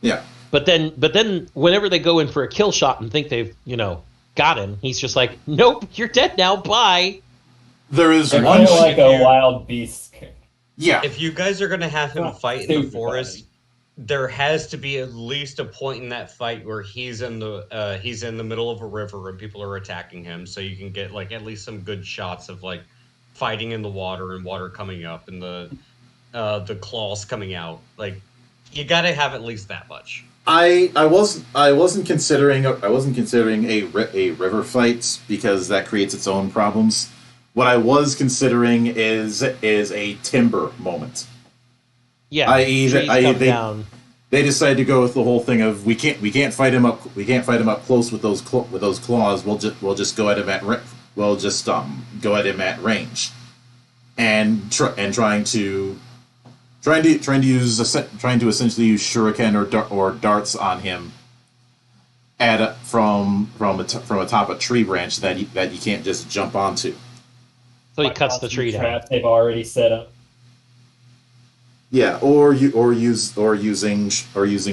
Yeah. But then whenever they go in for a kill shot and think they've, got him, he's just like, nope, you're dead now, bye. There is one one like a wild beast. Yeah. If you guys are gonna have him fight in the forest, there has to be at least a point in that fight where he's in the middle of a river and people are attacking him, so you can get like at least some good shots of like fighting in the water and water coming up and the claws coming out. Like, You gotta have at least that much. I wasn't considering a river fight because that creates its own problems. What I was considering is a timber moment. Yeah, I.e., trees come down. They decided to go with the whole thing of we can't fight him up close with those claws. We'll just go at him go at him at range, and trying to essentially use shuriken or darts on him from atop a tree branch that you can't just jump onto. So he cuts the tree down. Trap they've already set up. Yeah, or using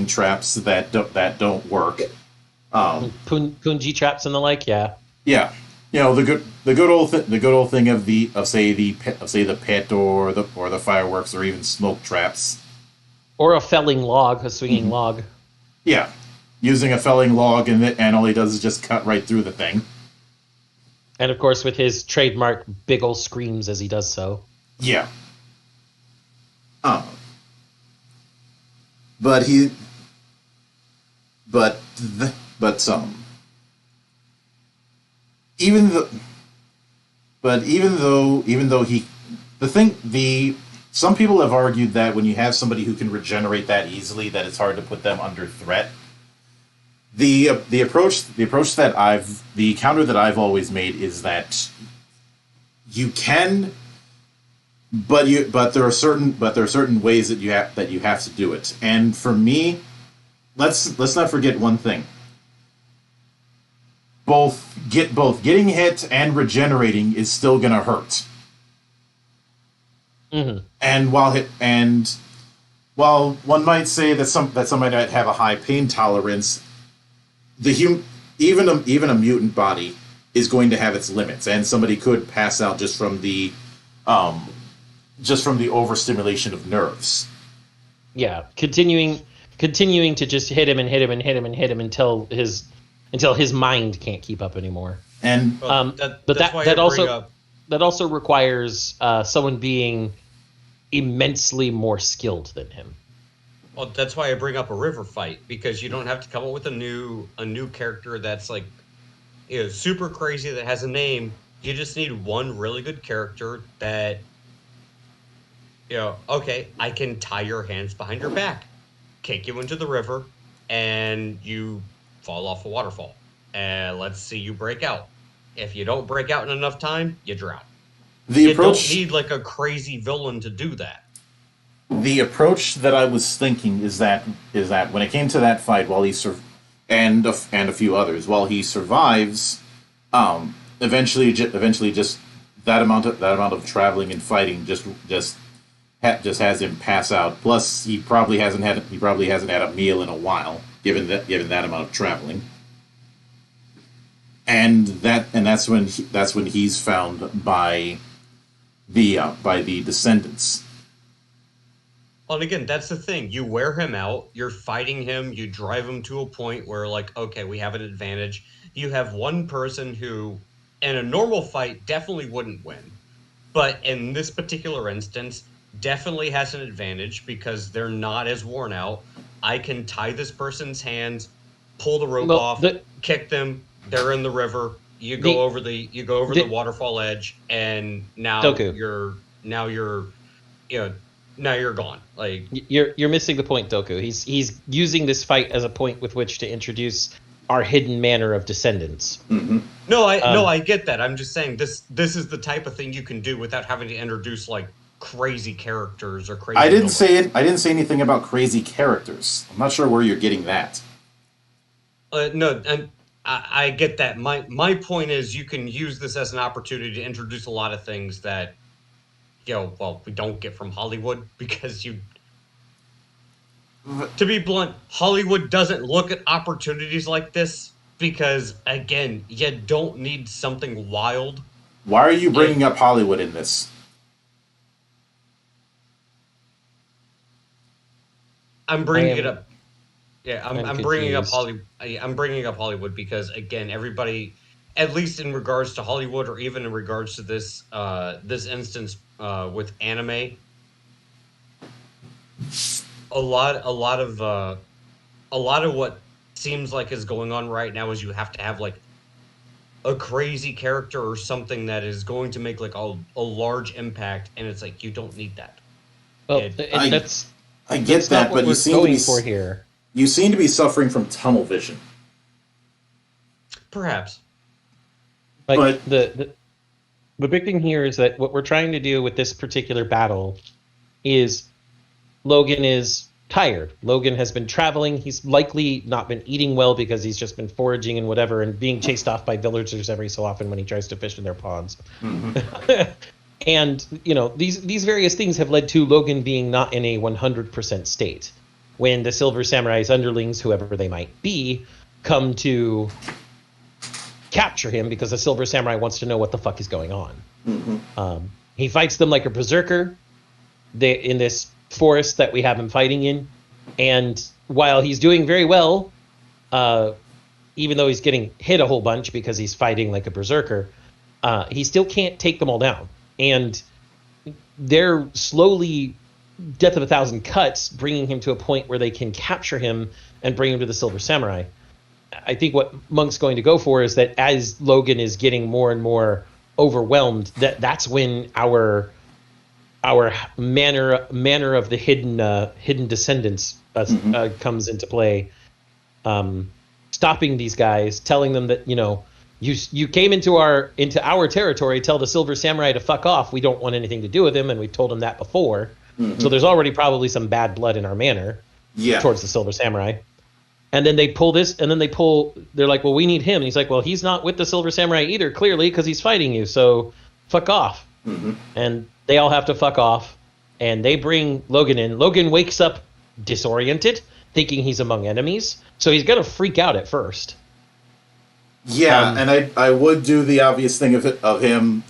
traps that don't work. Punji traps and the like. Yeah. Yeah, the good old thing of the pit or the fireworks or even smoke traps. Or a felling log, a swinging log. Yeah, using a felling log and all he does is just cut right through the thing. And of course, with his trademark big ol' screams as he does so. Yeah. But even though some people have argued that when you have somebody who can regenerate that easily, that it's hard to put them under threat. The counter that I've always made is that you can, but there are certain ways that you have to do it. And for me, let's not forget one thing. Both getting hit and regenerating is still gonna hurt. Mm-hmm. And while one might say that somebody might have a high pain tolerance, even a mutant body is going to have its limits, and somebody could pass out just from the overstimulation of nerves. Yeah, continuing to just hit him until his mind can't keep up anymore. And that also requires someone being immensely more skilled than him. Well, that's why I bring up a river fight, because you don't have to come up with a new character that's like, super crazy that has a name. You just need one really good character that, okay, I can tie your hands behind your back, kick you into the river, and you fall off a waterfall. And let's see you break out. If you don't break out in enough time, you drown. You don't need like a crazy villain to do that. The approach that I was thinking is that when it came to that fight, while he and a few others, while he survives, eventually just that amount of traveling and fighting just has him pass out. Plus, he probably hasn't had a meal in a while, given that amount of traveling. And that's when he's found by the descendants. Well, and again, that's the thing. You wear him out, you're fighting him, you drive him to a point where, like, okay, we have an advantage. You have one person who, in a normal fight, definitely wouldn't win. But in this particular instance, definitely has an advantage because they're not as worn out. I can tie this person's hands, pull the rope off, kick them, they're in the river, you go over the waterfall edge, and now you're gone. Like you're missing the point, Doku. He's using this fight as a point with which to introduce our hidden manner of descendants. Mm-hmm. No, I get that. I'm just saying this is the type of thing you can do without having to introduce like crazy characters or crazy. I didn't say anything about crazy characters. I'm not sure where you're getting that. No, and I get that. My point is you can use this as an opportunity to introduce a lot of things that we don't get from Hollywood, because to be blunt, Hollywood doesn't look at opportunities like this because, again, you don't need something wild. Why are you bringing up Hollywood in this? I'm bringing it up. Yeah, I'm bringing up Hollywood. I'm bringing up Hollywood because, again, everybody, at least in regards to Hollywood, or even in regards to this this instance with anime, a lot of what seems like is going on right now is you have to have like a crazy character or something that is going to make like a large impact, and it's like you don't need that. Well, I that's get that, not what but we're going for here. You seem to be suffering from tunnel vision. Perhaps. Like But the big thing here is that what we're trying to do with this particular battle is Logan is tired. Logan has been traveling. He's likely not been eating well because he's just been foraging and whatever and being chased off by villagers every so often when he tries to fish in their ponds. Mm-hmm. And, these various things have led to Logan being not in a 100% state. When the Silver Samurai's underlings, whoever they might be, come to capture him because the Silver Samurai wants to know what the fuck is going on. Mm-hmm. He fights them like a berserker in this forest that we have him fighting in. And while he's doing very well, even though he's getting hit a whole bunch because he's fighting like a berserker, he still can't take them all down. And they're slowly, death of a thousand cuts, bringing him to a point where they can capture him and bring him to the Silver Samurai. I think what Monk's going to go for is that as Logan is getting more and more overwhelmed, that's when our manner of the hidden descendants comes into play. Stopping these guys, telling them that you came into our territory. Tell the Silver Samurai to fuck off. We don't want anything to do with him, and we've told him that before. Mm-hmm. So there's already probably some bad blood in our manor towards the Silver Samurai. And then they pull this, and then they're like, well, we need him. And he's like, well, he's not with the Silver Samurai either, clearly, because he's fighting you. So fuck off. Mm-hmm. And they all have to fuck off. And they bring Logan in. Logan wakes up disoriented, thinking he's among enemies. So he's going to freak out at first. Yeah, and I would do the obvious thing of him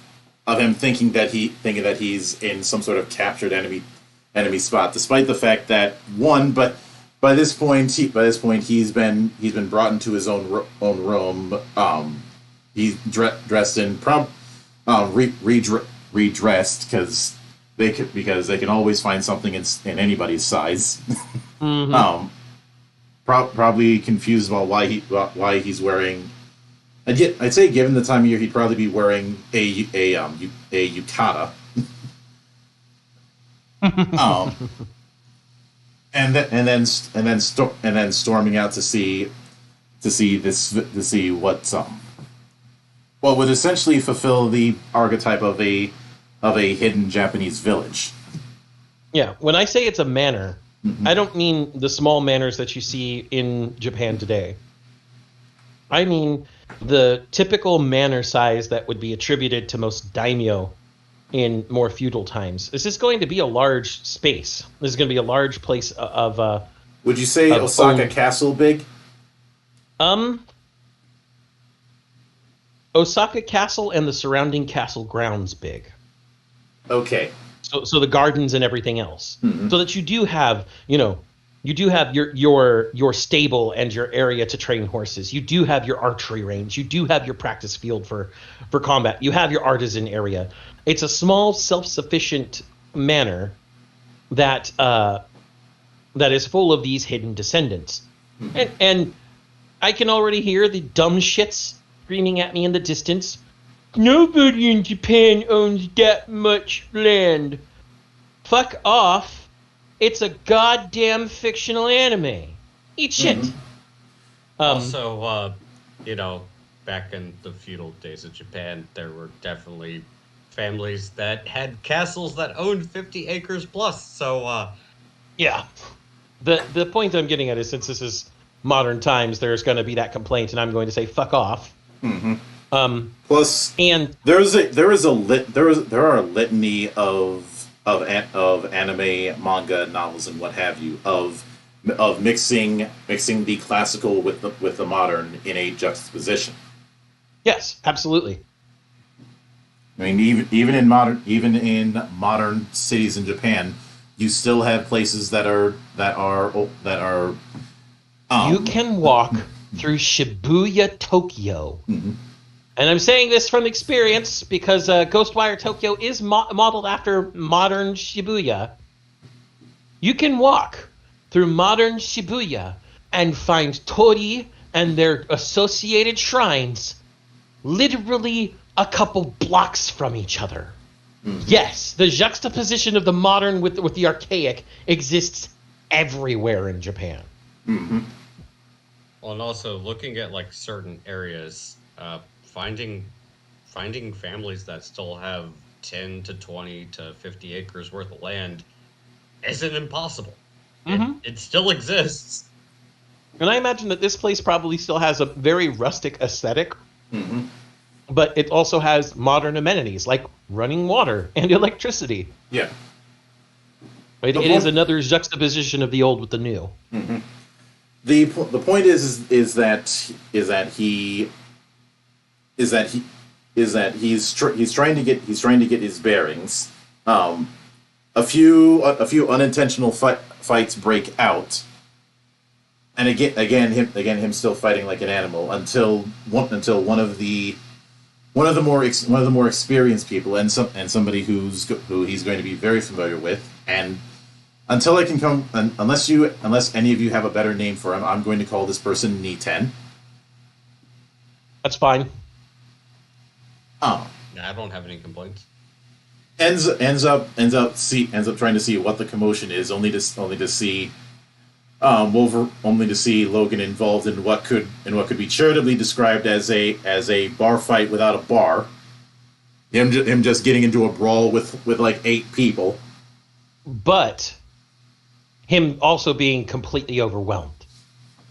thinking that he's in some sort of captured enemy spot, despite the fact that but by this point he's been brought into his own room. He's dressed in redressed because they can always find something in anybody's size. Mm-hmm. Probably confused about why he's wearing. I'd say, given the time of year, he'd probably be wearing a yukata. And then storming out to see what would essentially fulfill the archetype of a hidden Japanese village. Yeah, when I say it's a manor, mm-hmm. I don't mean the small manors that you see in Japan today. I mean the typical manor size that would be attributed to most daimyo in more feudal times. This is going to be a large space. This is going to be a large place of... Would you say Osaka Castle big? Osaka Castle and the surrounding castle grounds big. Okay. So the gardens and everything else. Mm-hmm. So that you do have, your stable and your area to train horses. You do have your archery range. You do have your practice field for combat. You have your artisan area. It's a small, self-sufficient manor that is full of these hidden descendants. Mm-hmm. And I can already hear the dumb shits screaming at me in the distance. Nobody in Japan owns that much land. Fuck off. It's a goddamn fictional anime. Eat shit. Mm-hmm. Also, back in the feudal days of Japan, there were definitely families that had castles that owned 50 acres plus. So, yeah. The point I'm getting at is, since this is modern times, there's going to be that complaint, and I'm going to say fuck off. Mm-hmm. Plus, and there are a litany of anime, manga, novels, and what have you of mixing the classical with the modern in a juxtaposition. Yes, absolutely. I mean, even in modern cities in Japan, you still have places that are. You can walk through Shibuya, Tokyo. Mm-hmm. And I'm saying this from experience because Ghostwire Tokyo is modeled after modern Shibuya. You can walk through modern Shibuya and find Tori and their associated shrines literally a couple blocks from each other. Mm-hmm. Yes, the juxtaposition of the modern with the archaic exists everywhere in Japan. Mm-hmm. Well, and also looking at like certain areas, finding families that still have 10 to 20 to 50 acres worth of land isn't impossible. Mm-hmm. It still exists. And I imagine that this place probably still has a very rustic aesthetic, mm-hmm. but it also has modern amenities like running water and electricity. Yeah. It is another juxtaposition of the old with the new. Mm-hmm. The point is that he's trying to get his bearings. A few unintentional fights break out, and again him still fighting like an animal until one of the more experienced people and somebody who he's going to be very familiar with, and until I can come, unless any of you have a better name for him, I'm going to call this person Niten. That's fine. I don't have any complaints. Ends up trying to see what the commotion is, only to see Logan involved in what could be charitably described as a bar fight without a bar. Him just getting into a brawl with like 8 people. But him also being completely overwhelmed.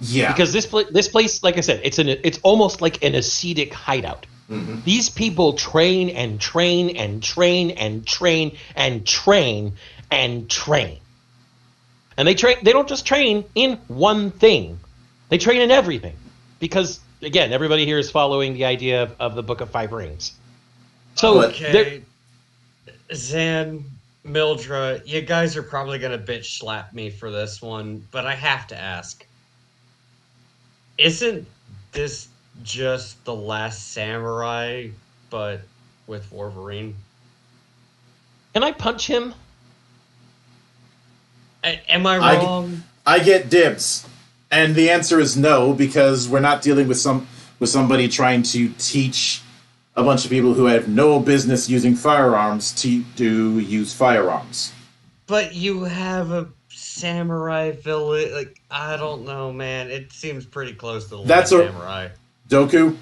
Yeah. Because this place, like I said, it's almost like an ascetic hideout. Mm-hmm. These people train and train and train and train and train and train. And they don't just train in one thing. They train in everything. Because, again, everybody here is following the idea of the Book of Five Rings. So, okay. Zan, Mildra, you guys are probably going to bitch slap me for this one, but I have to ask. Isn't this just The Last Samurai, but with Wolverine? Can I punch him? Am I wrong? I get dibs. And the answer is no, because we're not dealing with somebody trying to teach a bunch of people who have no business using firearms to use firearms. But you have a samurai village. Like, I don't know, man. It seems pretty close to The Last Samurai. Doku,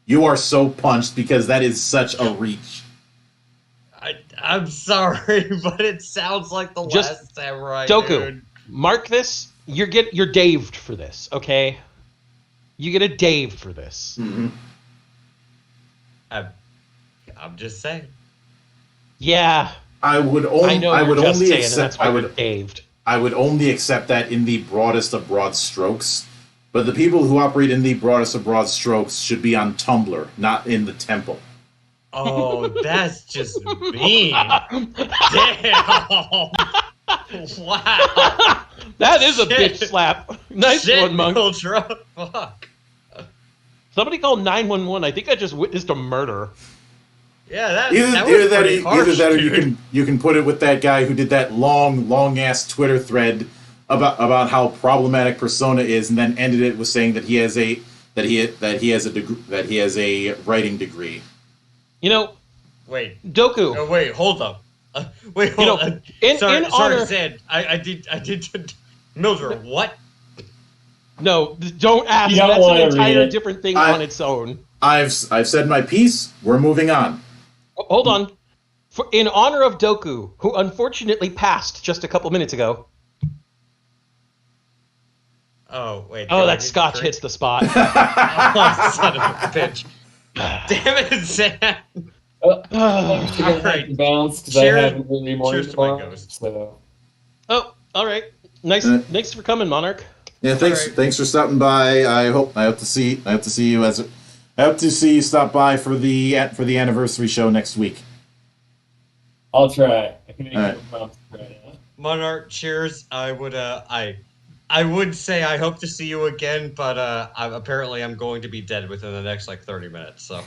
you are so punched because that is such a reach. I'm sorry, but it sounds like The Last Samurai. Doku, dude. Mark this. You're daved for this, okay? You get a Dave for this. Mm-hmm. I'm just saying. Yeah. I would only accept that in the broadest of broad strokes. But the people who operate in the broadest of broad strokes should be on Tumblr, not in the temple. Oh, that's just mean. Damn. Wow. That is a bitch slap. Nice one, Monk. Fuck. Somebody called 911. I think I just witnessed a murder. Yeah, that was pretty harsh, either that or dude. you can put it with that guy who did that long ass Twitter thread about how problematic Persona is, and then ended it with saying that he has a writing degree. You know, wait, Doku. Oh, wait, hold up. Wait, hold on. Sorry, Zed. I did. Mildred, what? No, don't ask. That's an entire different thing on its own. I've said my piece. We're moving on. Hold on. In honor of Doku, who unfortunately passed just a couple minutes ago. Oh, wait. Oh, that scotch hits the spot. Oh, son of a bitch. Damn it, Zed. All right. Bounce because I haven't really cheers to my ghost. So. Oh, all right. Nice. Thanks for coming, Monarch. Yeah, thanks for stopping by. I hope to see you stop by for the anniversary show next week. I'll try. I can make a promise right now. Monarch, cheers. I would say I hope to see you again, but apparently I'm going to be dead within the next 30 minutes. So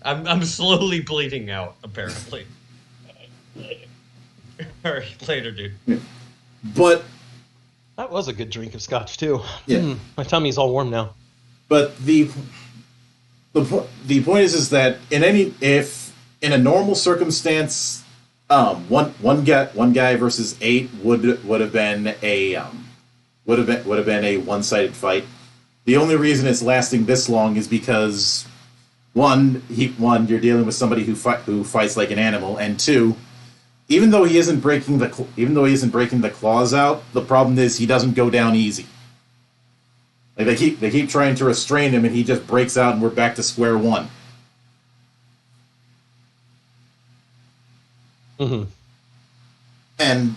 I'm slowly bleeding out. Apparently. All right, later, dude. Yeah. But That was a good drink of scotch too. Yeah. My tummy's all warm now. But the point is that if in a normal circumstance, one guy versus 8 would have been a one-sided fight. The only reason it's lasting this long is because one, you're dealing with somebody who fights like an animal, and two, even though he isn't breaking the claws out, the problem is he doesn't go down easy. Like they keep trying to restrain him, and he just breaks out, and we're back to square one. Mm-hmm. And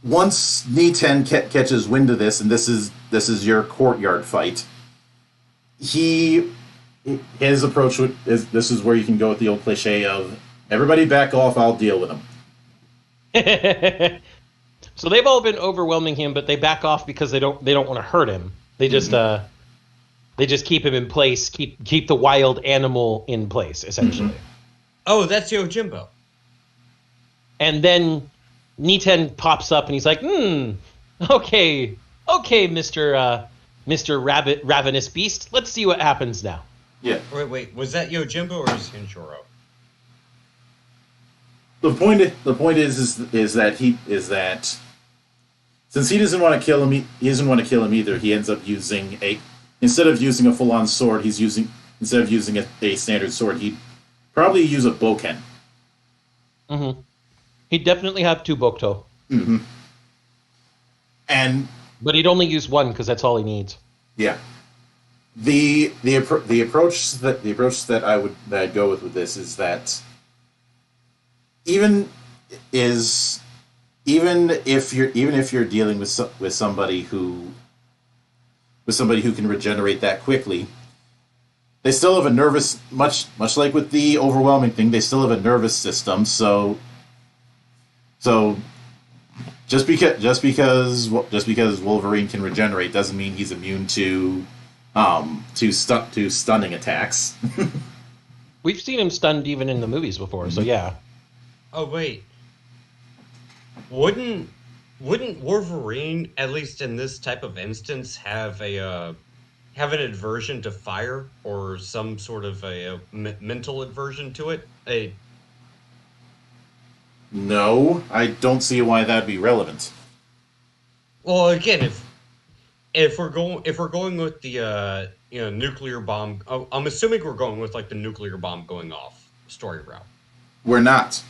once Niten catches wind of this, and this is your courtyard fight, his approach is this is where you can go with the old cliche of everybody back off, I'll deal with him. So they've all been overwhelming him, but they back off because they don't want to hurt him. They just keep him in place, keep the wild animal in place, essentially. Mm-hmm. Oh, that's Yojimbo. And then Niten pops up and he's like, okay, Mr. Ravenous Beast, let's see what happens now. Yeah. Wait, was that Yojimbo or is Hinjoro? The point is that since he doesn't want to kill him either, he ends up using instead of using a full-on sword, instead of using a standard sword, he'd probably use a boken. Mm-hmm. He'd definitely have 2 Bokuto. Mm-hmm. But he'd only use 1 because that's all he needs. Yeah. The approach that I'd go with this is that even if you're dealing with somebody who can regenerate that quickly, they still have a nervous much like with the overwhelming thing, they still have a nervous system, so just because Wolverine can regenerate doesn't mean he's immune to stunning attacks. We've seen him stunned even in the movies before, so yeah. Oh wait, wouldn't Wolverine, at least in this type of instance, have an aversion to fire or some sort of a mental aversion to it? No, I don't see why that'd be relevant. Well, again, if we're going with the nuclear bomb, I'm assuming we're going with like the nuclear bomb going off story route. We're not.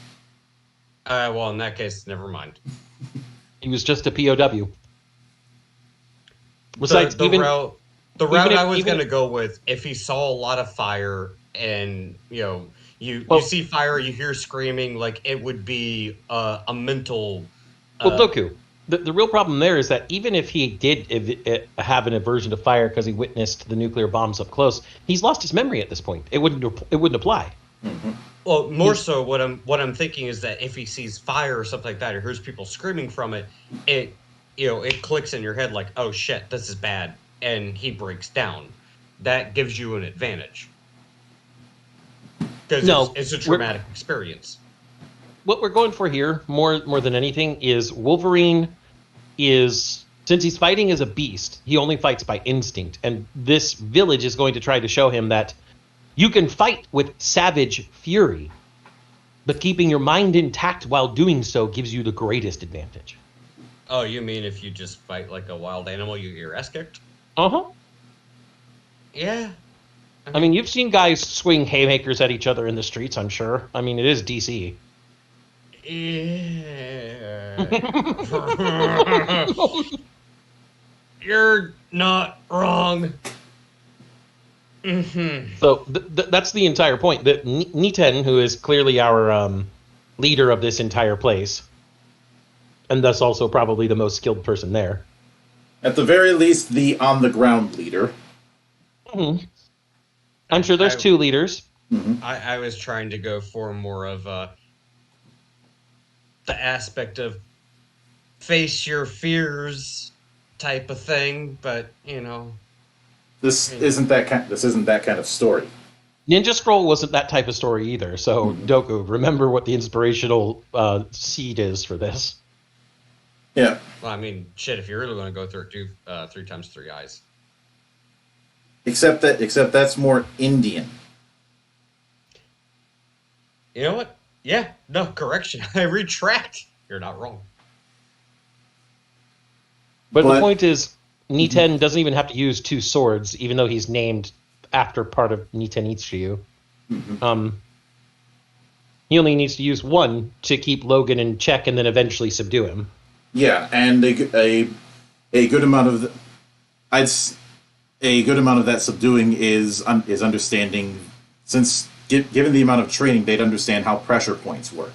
Well, in that case, never mind. He was just a POW. Besides, the route I was going to go with, if he saw a lot of fire and you see fire, you hear screaming, like it would be a mental. Well, Doku, the real problem there is that even if he did have an aversion to fire because he witnessed the nuclear bombs up close, he's lost his memory at this point. It wouldn't apply. Mm-hmm. Well, more so, what I'm thinking is that if he sees fire or something like that, or hears people screaming from it, it clicks in your head like, oh shit, this is bad, and he breaks down. That gives you an advantage because it's a traumatic experience. What we're going for here, more than anything, is Wolverine is, since he's fighting as a beast, he only fights by instinct, and this village is going to try to show him that you can fight with savage fury, but keeping your mind intact while doing so gives you the greatest advantage. Oh, you mean if you just fight like a wild animal, you get your ass kicked? Uh-huh. Yeah. I mean, you've seen guys swing haymakers at each other in the streets, I'm sure. I mean, it is DC. Yeah. You're not wrong. Mm-hmm. So that's the entire point. That Niten, who is clearly our leader of this entire place, and thus also probably the most skilled person there. At the very least, the on-the-ground leader. Mm-hmm. I'm sure there's 2 leaders. Mm-hmm. I was trying to go for more of the aspect of face your fears type of thing, but This isn't that kind of story. Ninja Scroll wasn't that type of story either. So Doku, remember what the inspirational seed is for this. Yeah. Well, I mean, shit. If you're really going to go through it, do 3 times 3 eyes. Except that's more Indian. You know what? Yeah. No, correction. I retract. You're not wrong. But the point is, Niten doesn't even have to use 2 swords, even though he's named after part of Niten Ichiyu. He only needs to use 1 to keep Logan in check and then eventually subdue him. Yeah, and a good amount of a good amount of that subduing is understanding, since given the amount of training, they'd understand how pressure points work.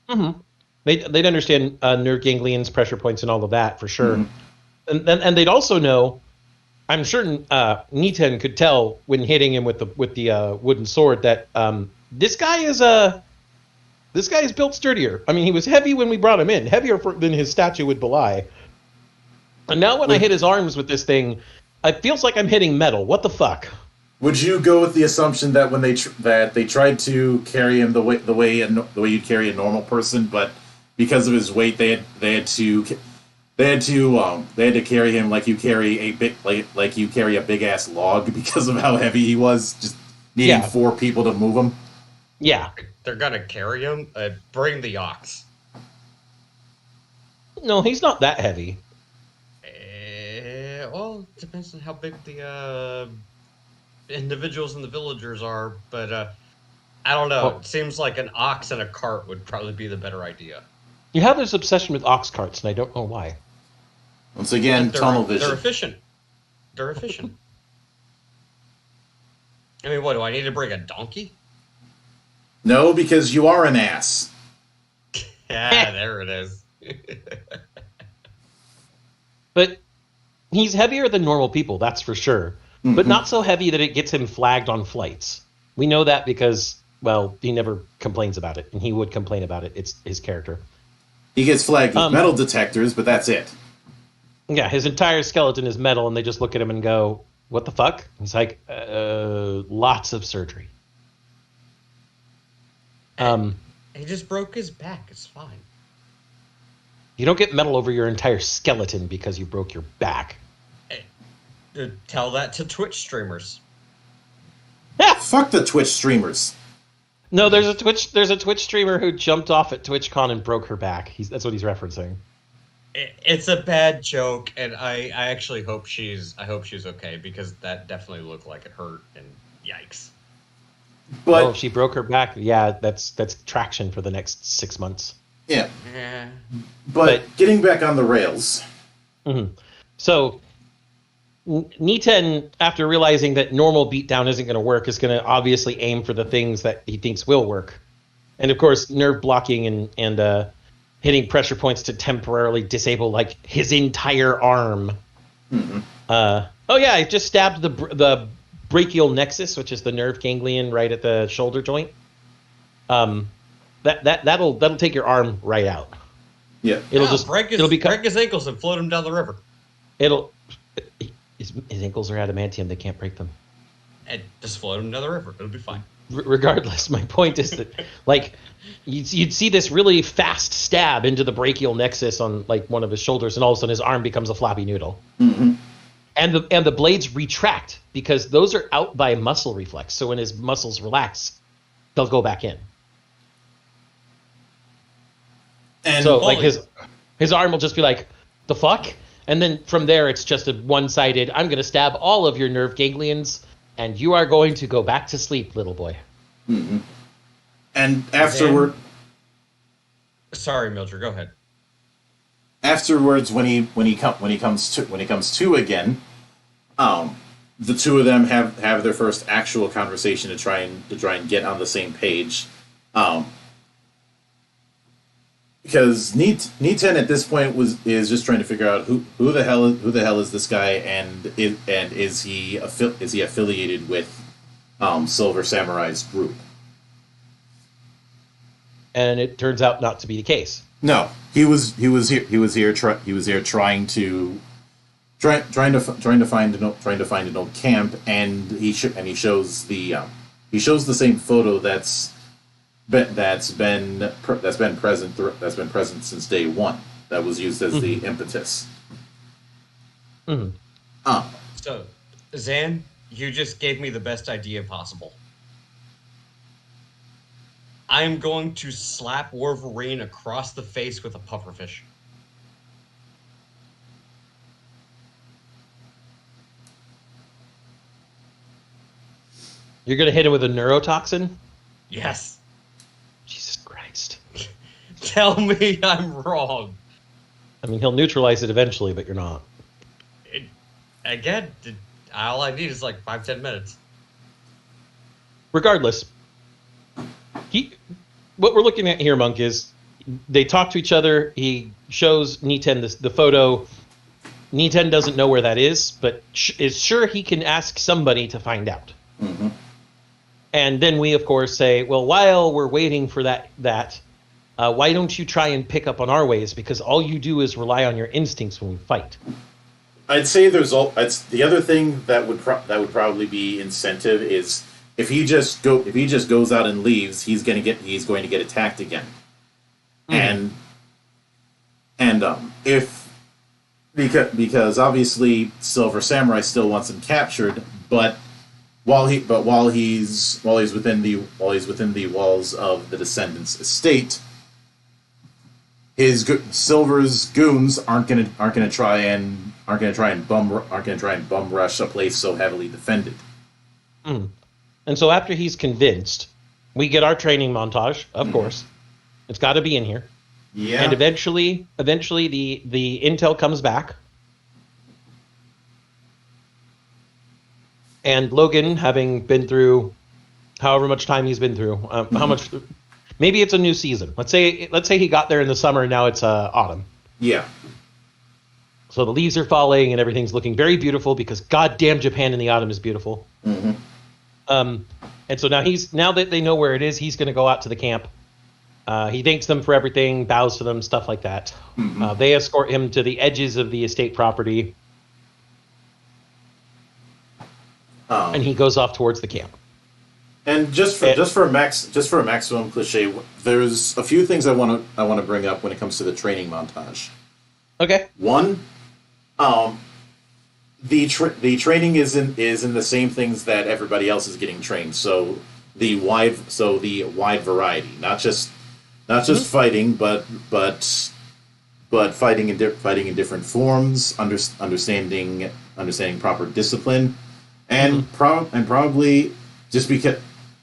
Mm-hmm. They'd understand nerve ganglions, pressure points, and all of that for sure. Mm-hmm. And they'd also know. I'm sure Niten could tell when hitting him with the wooden sword that this guy is built sturdier. I mean, he was heavy when we brought him in, heavier than his stature would belie. And now when I hit his arms with this thing, it feels like I'm hitting metal. What the fuck? Would you go with the assumption that when they tried to carry him the way you'd carry a normal person, but because of his weight, they had to carry him like you carry a big ass log because of how heavy he was, just needing 4 people to move him? Yeah. They're gonna carry him? Bring the ox. No, he's not that heavy. Well, it depends on how big the individuals and the villagers are, but I don't know. It seems like an ox and a cart would probably be the better idea. You have this obsession with ox carts, and I don't know why. Once again, tunnel vision. They're efficient. I mean, what, do I need to bring a donkey? No, because you are an ass. Yeah, there it is. But he's heavier than normal people, that's for sure. Mm-hmm. But not so heavy that it gets him flagged on flights. We know that because, well, he never complains about it, and he would complain about it. It's his character. He gets flagged with metal detectors, but that's it. Yeah, his entire skeleton is metal, and they just look at him and go, what the fuck? He's like, lots of surgery. He just broke his back. It's fine. You don't get metal over your entire skeleton because you broke your back. Tell that to Twitch streamers. Fuck the Twitch streamers. No, there's a Twitch streamer who jumped off at TwitchCon and broke her back. That's what he's referencing. It's a bad joke, and I actually hope she's okay, because that definitely looked like it hurt, and yikes. But she broke her back. Yeah, that's traction for the next 6 months. Yeah. But getting back on the rails. Mm-hmm. So Niten, after realizing that normal beatdown isn't going to work, is going to obviously aim for the things that he thinks will work. And of course, nerve blocking and hitting pressure points to temporarily disable like his entire arm. Mm-hmm. I just stabbed the brachial nexus, which is the nerve ganglion right at the shoulder joint. That'll take your arm right out. Yeah, it'll break his ankles and float him down the river. His ankles are adamantium; they can't break them. And just float him down the river; it'll be fine. Regardless, my point is that like you'd see this really fast stab into the brachial nexus on like one of his shoulders, and all of a sudden his arm becomes a floppy noodle. Mm-hmm. And the blades retract because those are out by muscle reflex. So when his muscles relax, they'll go back in. And so like his arm will just be like, the fuck? And then from there it's just a one-sided, I'm going to stab all of your nerve ganglions, and you are going to go back to sleep, little boy. Mm-hmm. And afterward... Sorry, Mildred, go ahead. Afterwards, when he comes to again, the two of them have their first actual conversation to try and get on the same page, because Niten at this point is just trying to figure out who the hell is this guy, and is he affiliated with Silver Samurai's group? And it turns out not to be the case. No, he was here trying to find an old camp, and he shows the same photo that's been present since day one. as the impetus. Mm-hmm. So, Zan, you just gave me the best idea possible. I'm going to slap Wolverine across the face with a pufferfish. You're gonna hit him with a neurotoxin? Yes. Jesus Christ. Tell me I'm wrong. I mean, he'll neutralize it eventually, but you're not. Again, all I need is like 5-10 minutes. Regardless, what we're looking at here, Monk, is they talk to each other. He shows Niten the photo. Niten doesn't know where that is, but is sure he can ask somebody to find out. Mm-hmm. And then we, of course, say, well, while we're waiting for that, why don't you try and pick up on our ways? Because all you do is rely on your instincts when we fight. I'd say the other thing that would probably be incentive is if he just goes out and leaves, he's going to get attacked again. Mm-hmm. Because obviously Silver Samurai still wants him captured, but while he's within the walls of the Descendants' estate, Silver's goons aren't gonna try and bum rush a place so heavily defended. Mm. And so after he's convinced, we get our training montage. Of course, it's got to be in here. Yeah. And eventually the intel comes back. And Logan, having been through however much time he's been through, how much? Maybe it's a new season. Let's say he got there in the summer, and now it's autumn. Yeah. So the leaves are falling, and everything's looking very beautiful because goddamn Japan in the autumn is beautiful. Mm-hmm. And so now that they know where it is, he's going to go out to the camp. He thanks them for everything, bows to them, stuff like that. Mm-hmm. They escort him to the edges of the estate property. And he goes off towards the camp. And just for a maximum cliche, there's a few things I want to bring up when it comes to the training montage. Okay. One, the training is in the same things that everybody else is getting trained. So the wide variety, not just fighting, but fighting in different forms, understanding proper discipline. And probably just because,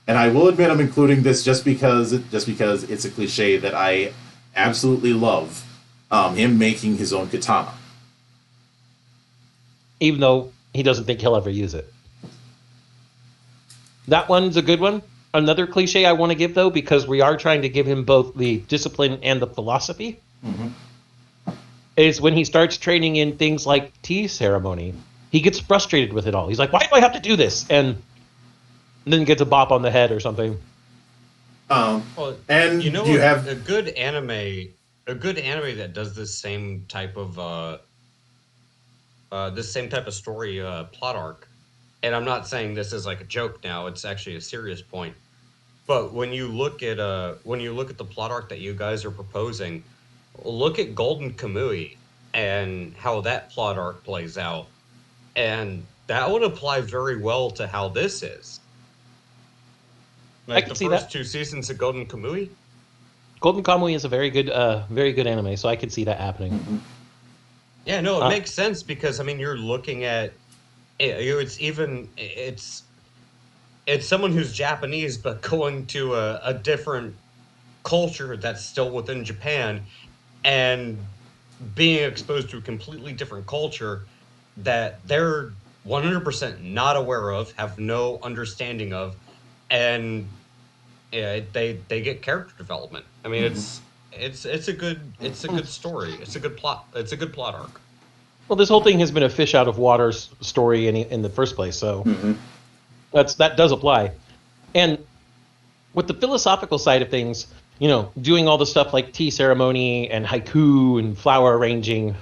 and I will admit I'm including this just because it's a cliche that I absolutely love, him making his own katana. Even though he doesn't think he'll ever use it. That one's a good one. Another cliche I want to give, though, because we are trying to give him both the discipline and the philosophy, is when he starts training in things like tea ceremony. He gets frustrated with it all. He's like, why do I have to do this? And then gets a bop on the head or something. And you know, you have a good anime that does this same type of story plot arc. And I'm not saying this is like a joke now. It's actually a serious point. But when you look at the plot arc that you guys are proposing, look at Golden Kamui and how that plot arc plays out. And that would apply very well to how this is. Like I can the see first that. 2 seasons of Golden Kamui. Golden Kamui is a very good anime, so I could see that happening. Yeah, no, it makes sense because I mean you're looking at it's someone who's Japanese but going to a different culture that's still within Japan and being exposed to a completely different culture that they're 100% not aware of, have no understanding of, and they get character development. I mean, it's a good story. It's a good plot. It's a good plot arc. Well, this whole thing has been a fish out of water story in the first place, so that does apply. And with the philosophical side of things, you know, doing all the stuff like tea ceremony and haiku and flower arranging,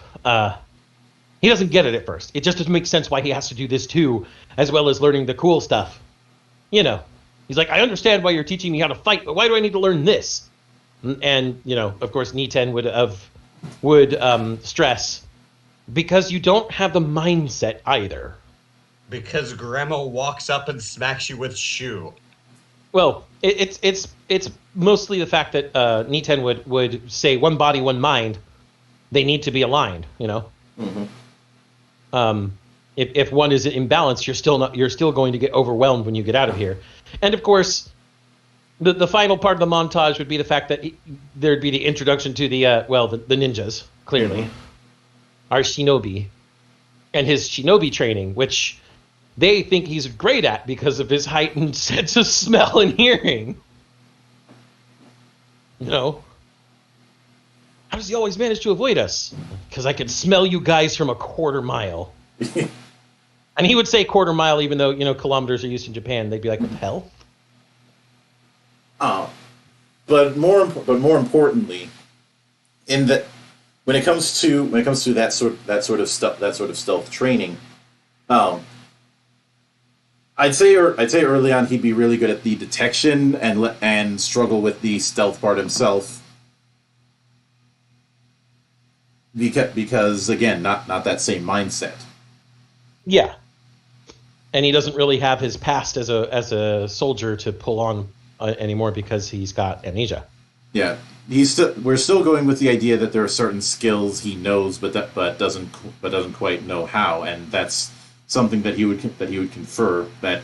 he doesn't get it at first. It just doesn't make sense why he has to do this too, as well as learning the cool stuff. You know, he's like, I understand why you're teaching me how to fight, but why do I need to learn this? And, you know, of course, Niten would have would stress, because you don't have the mindset either. Because Grandma walks up and smacks you with shoe. Well, it's mostly the fact that Niten would say one body, one mind. They need to be aligned, you know. Mm-hmm. If one is imbalanced, you're still going to get overwhelmed when you get out of here. And of course, the final part of the montage would be the fact that there'd be the introduction to the ninjas, clearly, our shinobi, and his shinobi training, which they think he's great at because of his heightened sense of smell and hearing. You know, how does he always manage to avoid us? Because I can smell you guys from a quarter mile. And he would say quarter mile, even though, you know, kilometers are used in Japan. They'd be like, what the hell? But more importantly, in that when it comes to that sort of stealth training, I'd say early on he'd be really good at the detection and struggle with the stealth part himself. Because again, not that same mindset. Yeah, and he doesn't really have his past as a soldier to pull on anymore because he's got amnesia. Yeah, we're still going with the idea that there are certain skills he knows, but doesn't quite know how, and that's something that he would confer. That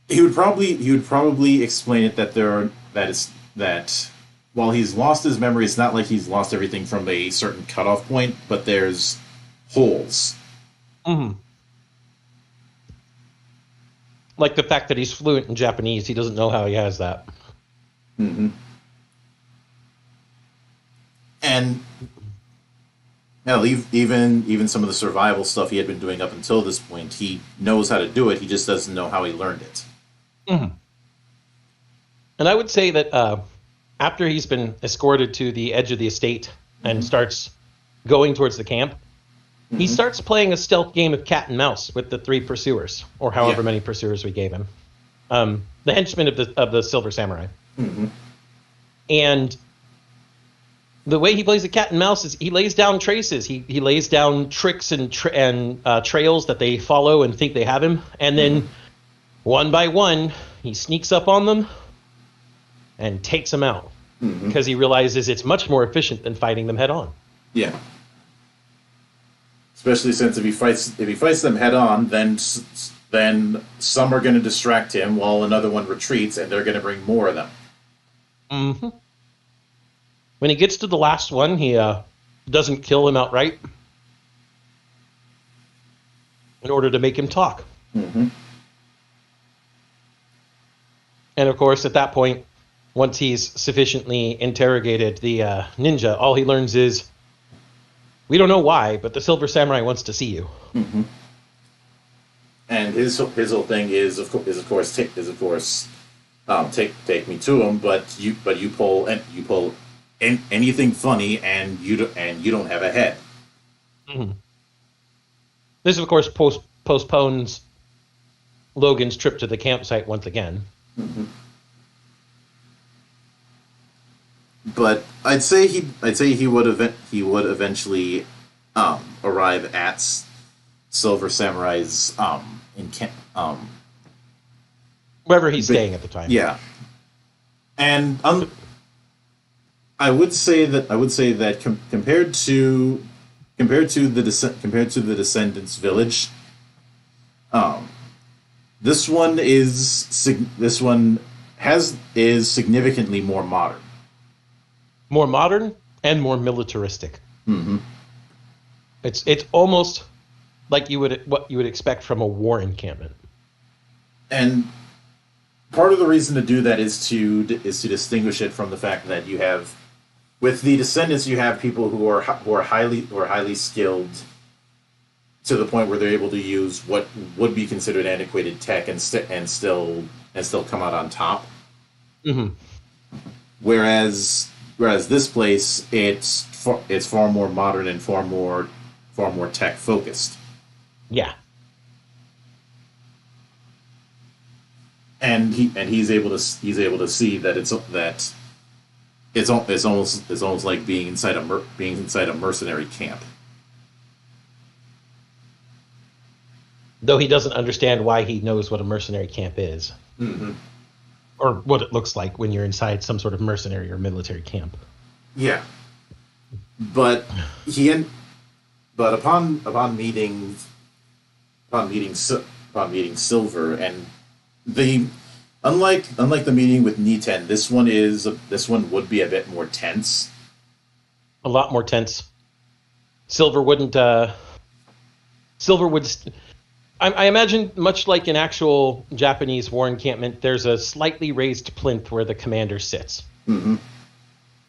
he would probably explain it that while he's lost his memory, it's not like he's lost everything from a certain cutoff point, but there's holes. Mm-hmm. Like the fact that he's fluent in Japanese, he doesn't know how he has that. Mm-hmm. And hell, even some of the survival stuff he had been doing up until this point, he knows how to do it. He just doesn't know how he learned it. Mm-hmm. And I would say that after he's been escorted to the edge of the estate and starts going towards the camp, he starts playing a stealth game of cat and mouse with the 3 pursuers, or however many pursuers we gave him. The henchmen of the Silver Samurai. Mm-hmm. And the way he plays the cat and mouse is he lays down traces. He lays down tricks and trails that they follow and think they have him. And then one by one, he sneaks up on them and takes them out. Because he realizes it's much more efficient than fighting them head on. Yeah. Especially since if he fights them head on, then some are going to distract him while another one retreats, and they're going to bring more of them. Mm-hmm. When he gets to the last one, he doesn't kill him outright in order to make him talk. Mm-hmm. And of course, at that point, once he's sufficiently interrogated the ninja, all he learns is, we don't know why, but the Silver Samurai wants to see you. Mm-hmm. And his whole thing is of course take me to him, but you pull anything funny, and you don't have a head. Mm-hmm. This, of course, postpones Logan's trip to the campsite once again. Mm-hmm. But I'd say he would eventually arrive at Silver Samurai's wherever he's staying at the time. Yeah, and I would say that compared to the Descendants village, this one is significantly more modern. More modern and more militaristic. Mm-hmm. It's almost like what you would expect from a war encampment. And part of the reason to do that is to distinguish it from the fact that you have, with the Descendants, you have people who are highly skilled to the point where they're able to use what would be considered antiquated tech and still come out on top. Mm-hmm. Whereas this place, it's far more modern and far more tech focused. Yeah. And he's able to see that it's almost like being inside a mercenary camp. Though he doesn't understand why he knows what a mercenary camp is. Mm-hmm. Or what it looks like when you're inside some sort of mercenary or military camp. Yeah. But upon meeting Silver, and the unlike the meeting with Niten, this one would be a bit more tense. A lot more tense. Silver wouldn't. Silver would. I imagine, much like an actual Japanese war encampment, there's a slightly raised plinth where the commander sits. Mm-hmm.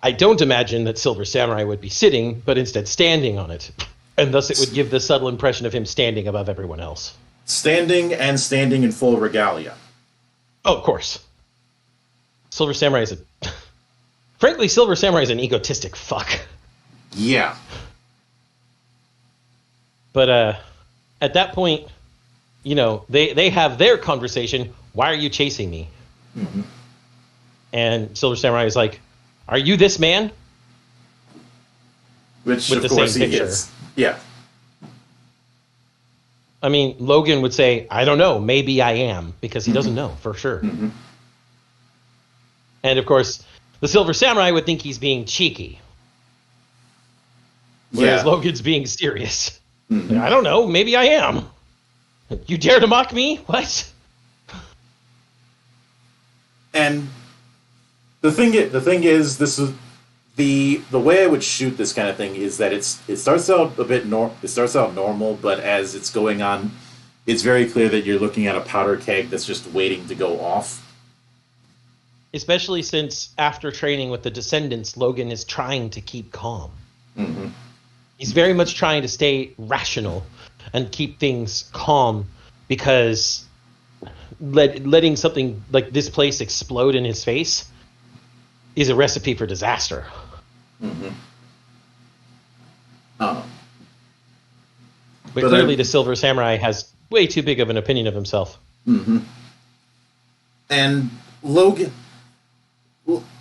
I don't imagine that Silver Samurai would be sitting, but instead standing on it. And thus it would give the subtle impression of him standing above everyone else. Standing in full regalia. Oh, of course. Silver Samurai is a... Frankly, Silver Samurai is an egotistic fuck. Yeah. But at that point, you know, they have their conversation. Why are you chasing me? Mm-hmm. And Silver Samurai is like, are you this man? Which, with of the course, same he picture. is. Yeah. I mean, Logan would say, I don't know, maybe I am, because he doesn't know for sure. Mm-hmm. And of course, the Silver Samurai would think he's being cheeky. Whereas Logan's being serious. Mm-hmm. I don't know, maybe I am. You dare to mock me? What? And the thing is, this is the way I would shoot this kind of thing is that it starts out normal, but as it's going on, it's very clear that you're looking at a powder keg that's just waiting to go off. Especially since after training with the Descendants, Logan is trying to keep calm. Mm-hmm. He's very much trying to stay rational and keep things calm, because letting something like this place explode in his face is a recipe for disaster. Mm-hmm. But clearly the Silver Samurai has way too big of an opinion of himself. Mm-hmm. And Logan,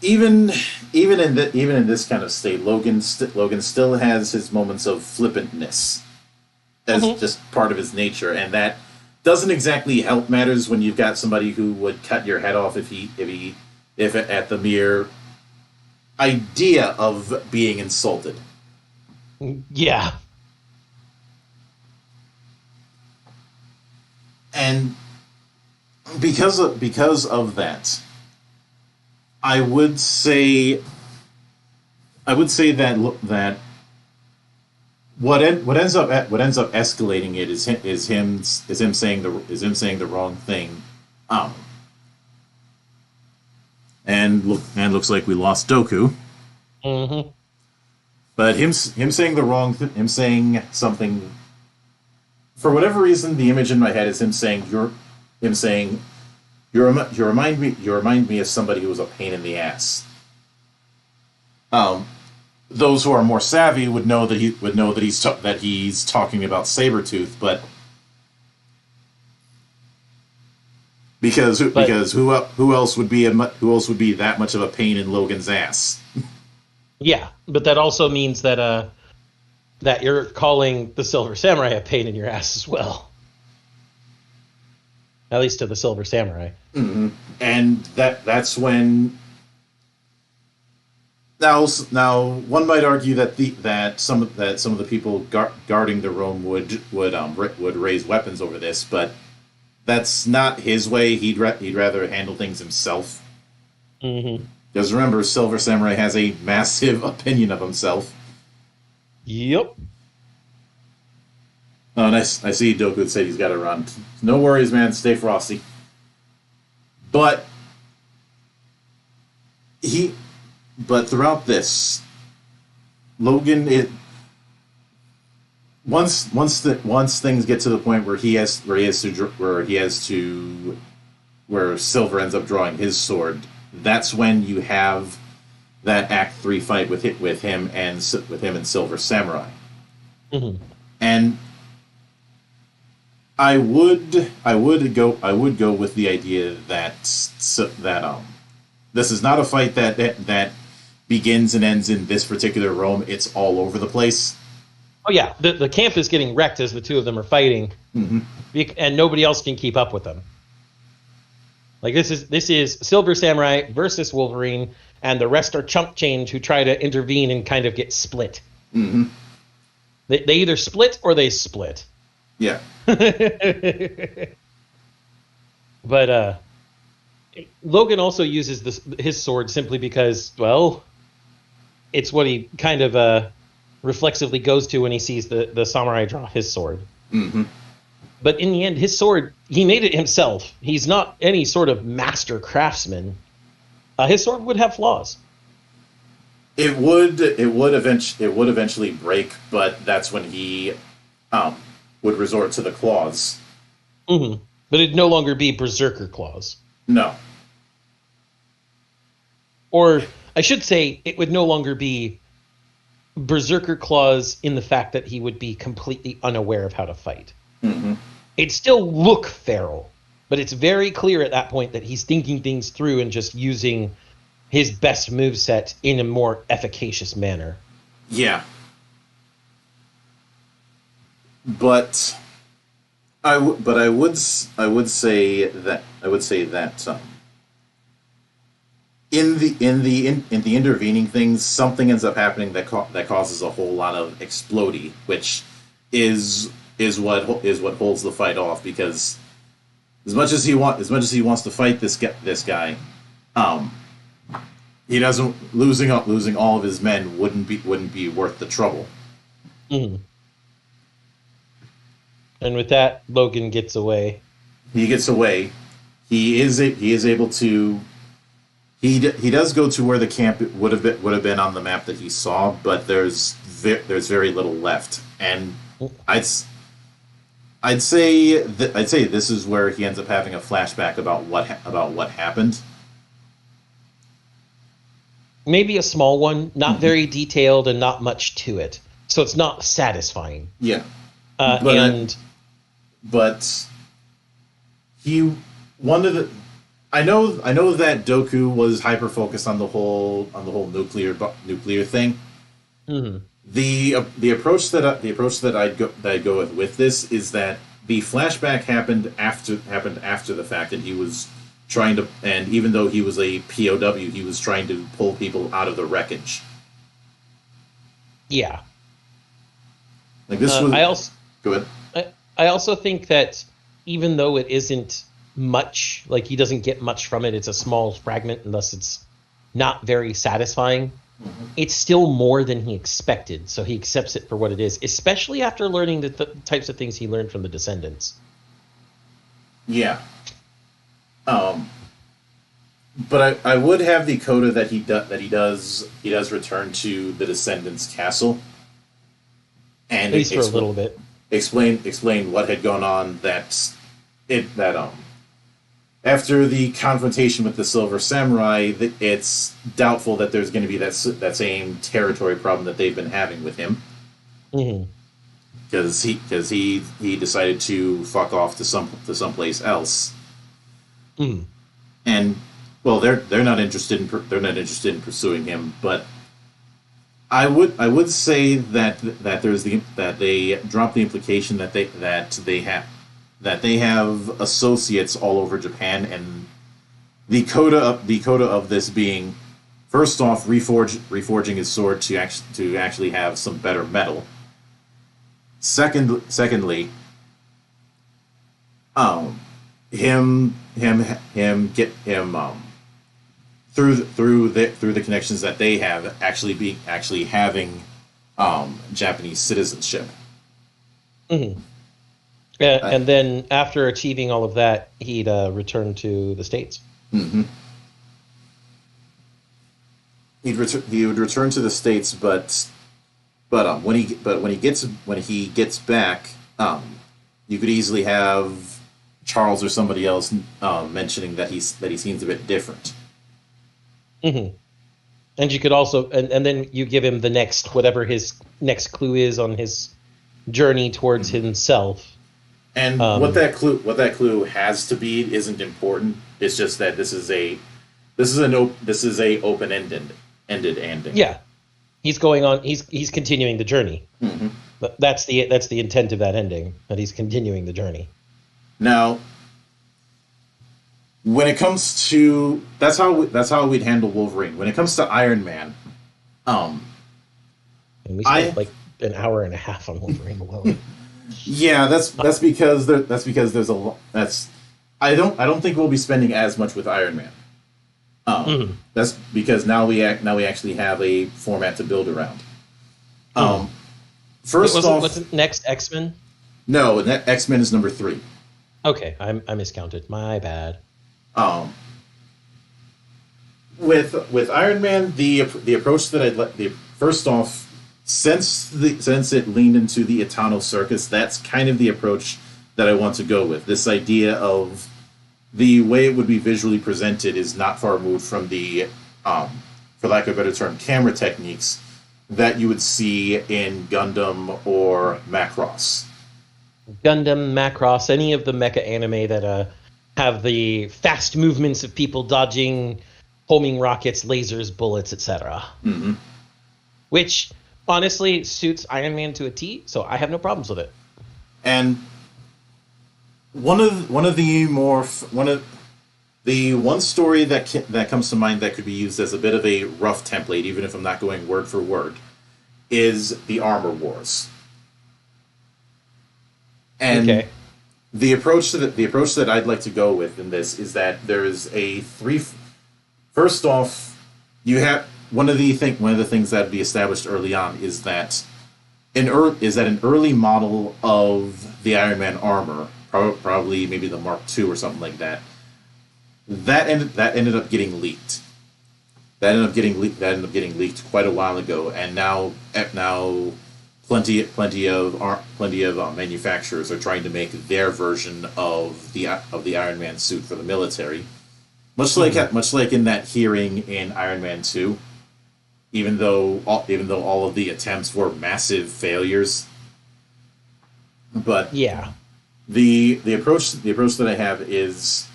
even in this kind of state, Logan still has his moments of flippantness as just part of his nature, and that doesn't exactly help matters when you've got somebody who would cut your head off if at the mere idea of being insulted. Yeah. And because of that, I would say that what ends up escalating it is him saying the wrong thing. And looks like we lost Doku. Mm-hmm. But him saying him saying something, for whatever reason, the image in my head is him saying you remind me of somebody who was a pain in the ass. Those who are more savvy would know that he's talking about Sabretooth, but because who else would be that much of a pain in Logan's ass? Yeah, but that also means that that you're calling the Silver Samurai a pain in your ass as well. At least to the Silver Samurai. Mm-hmm. And that's when. Now, one might argue that some of the people guarding the room would raise weapons over this, but that's not his way. He'd rather handle things himself. Mm-hmm. Because remember, Silver Samurai has a massive opinion of himself. Yep. Oh, nice. I see Doku said he's got to run. No worries, man. Stay frosty. But throughout this, Logan, once things get to the point where Silver ends up drawing his sword, that's when you have that Act 3 fight with him and Silver Samurai. Mm-hmm. And I would go with the idea that this is not a fight that begins and ends in this particular room. It's all over the place. Oh yeah, the camp is getting wrecked as the two of them are fighting, and nobody else can keep up with them. Like this is Silver Samurai versus Wolverine, and the rest are chump change who try to intervene and kind of get split. Mm-hmm. They either split or they split. Yeah. But Logan also uses his sword simply because, well, it's what he kind of reflexively goes to when he sees the samurai draw his sword. Mm-hmm. But in the end, his sword, he made it himself. He's not any sort of master craftsman. His sword would have flaws. It would eventually break, but that's when he would resort to the claws. Mm-hmm. But it'd no longer be berserker claws. No. Or I should say it would no longer be berserker claws in the fact that he would be completely unaware of how to fight. Mm-hmm. It'd still look feral, but it's very clear at that point that he's thinking things through and just using his best moveset in a more efficacious manner. Yeah. But I would say that in the intervening things, something ends up happening that causes a whole lot of explodey, which is what holds the fight off, because as much as he wants to fight this guy, he doesn't losing all of his men wouldn't be worth the trouble. Mm-hmm. And with that, Logan gets away. He gets away. He is able to. He does go to where the camp would have been on the map that he saw, but there's very little left, and I'd say this is where he ends up having a flashback about what happened. Maybe a small one, not very detailed and not much to it, so it's not satisfying. Yeah, but he wanted to. I know that Doku was hyper focused on the whole nuclear thing. Mm-hmm. The approach that I'd go with this is that the flashback happened after the fact, and he was trying to, and even though he was a POW, he was trying to pull people out of the wreckage. Yeah. Like this was. Go ahead. I also think that even though it isn't much, like he doesn't get much from it, it's a small fragment, and thus it's not very satisfying. Mm-hmm. It's still more than he expected, so he accepts it for what it is, especially after learning the types of things he learned from the Descendants. Yeah. But I would have the coda that he does return to the Descendants' castle, and at least for a little bit. Explain what had gone on. After the confrontation with the Silver Samurai, it's doubtful that there's going to be that same territory problem that they've been having with him. Mm-hmm. Because he decided to fuck off to someplace else. Mm. And well, they're not interested in pursuing him, but I would say that they drop the implication that they have associates all over Japan, and the coda of this being, first off, reforging his sword to actually have some better metal. Secondly, him through the connections that they have actually having Japanese citizenship. Mm-hmm. And then after achieving all of that, he'd return to the States. Mm-hmm. He would return to the States, but when he gets back, you could easily have Charles or somebody else mentioning that he seems a bit different. Mm-hmm. And you could also, and then you give him the whatever his next clue is on his journey towards himself. And what that clue has to be isn't important. It's just that this is a open-ended ending. Yeah, he's going on. He's continuing the journey. Mm-hmm. But that's the intent of that ending. That he's continuing the journey. Now, when it comes to that's how we'd handle Wolverine. When it comes to Iron Man, And we spent like an hour and a half on Wolverine alone. Yeah, that's because there's a lot. I don't think we'll be spending as much with Iron Man. That's because now we actually have a format to build around. First off, what's the next X-Men? No, X-Men is number 3. Okay, I miscounted. My bad. With Iron Man, the approach that first off, since it leaned into the Eternal Circus, that's kind of the approach that I want to go with. This idea of the way it would be visually presented is not far removed from the, for lack of a better term, camera techniques that you would see in Gundam or Macross. Gundam, Macross, any of the mecha anime that have the fast movements of people dodging homing rockets, lasers, bullets, etc. Mm-hmm. Which honestly suits Iron Man to a T, so I have no problems with it. And one story that comes to mind that could be used as a bit of a rough template, even if I'm not going word for word, is the Armor Wars. And okay. the approach that I'd like to go with in this is that there is a three. First off, you have one of the things that would be established early on is that an early model of the Iron Man armor, probably maybe the Mark II or something like that, that ended up getting leaked. That ended up getting leaked quite a while ago, and now plenty of manufacturers are trying to make their version of the Iron Man suit for the military. Much like in that hearing in Iron Man 2, even though all of the attempts were massive failures. But yeah, the approach that I have is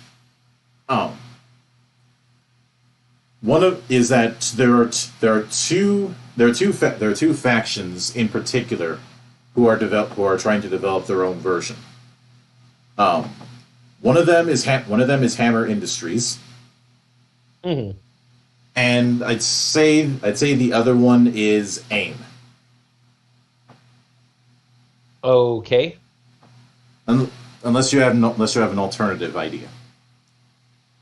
there are two factions in particular who are trying to develop their own version. One of them is Hammer Industries. Mm-hmm. And I'd say the other one is AIM. Okay. Unless you have an alternative idea.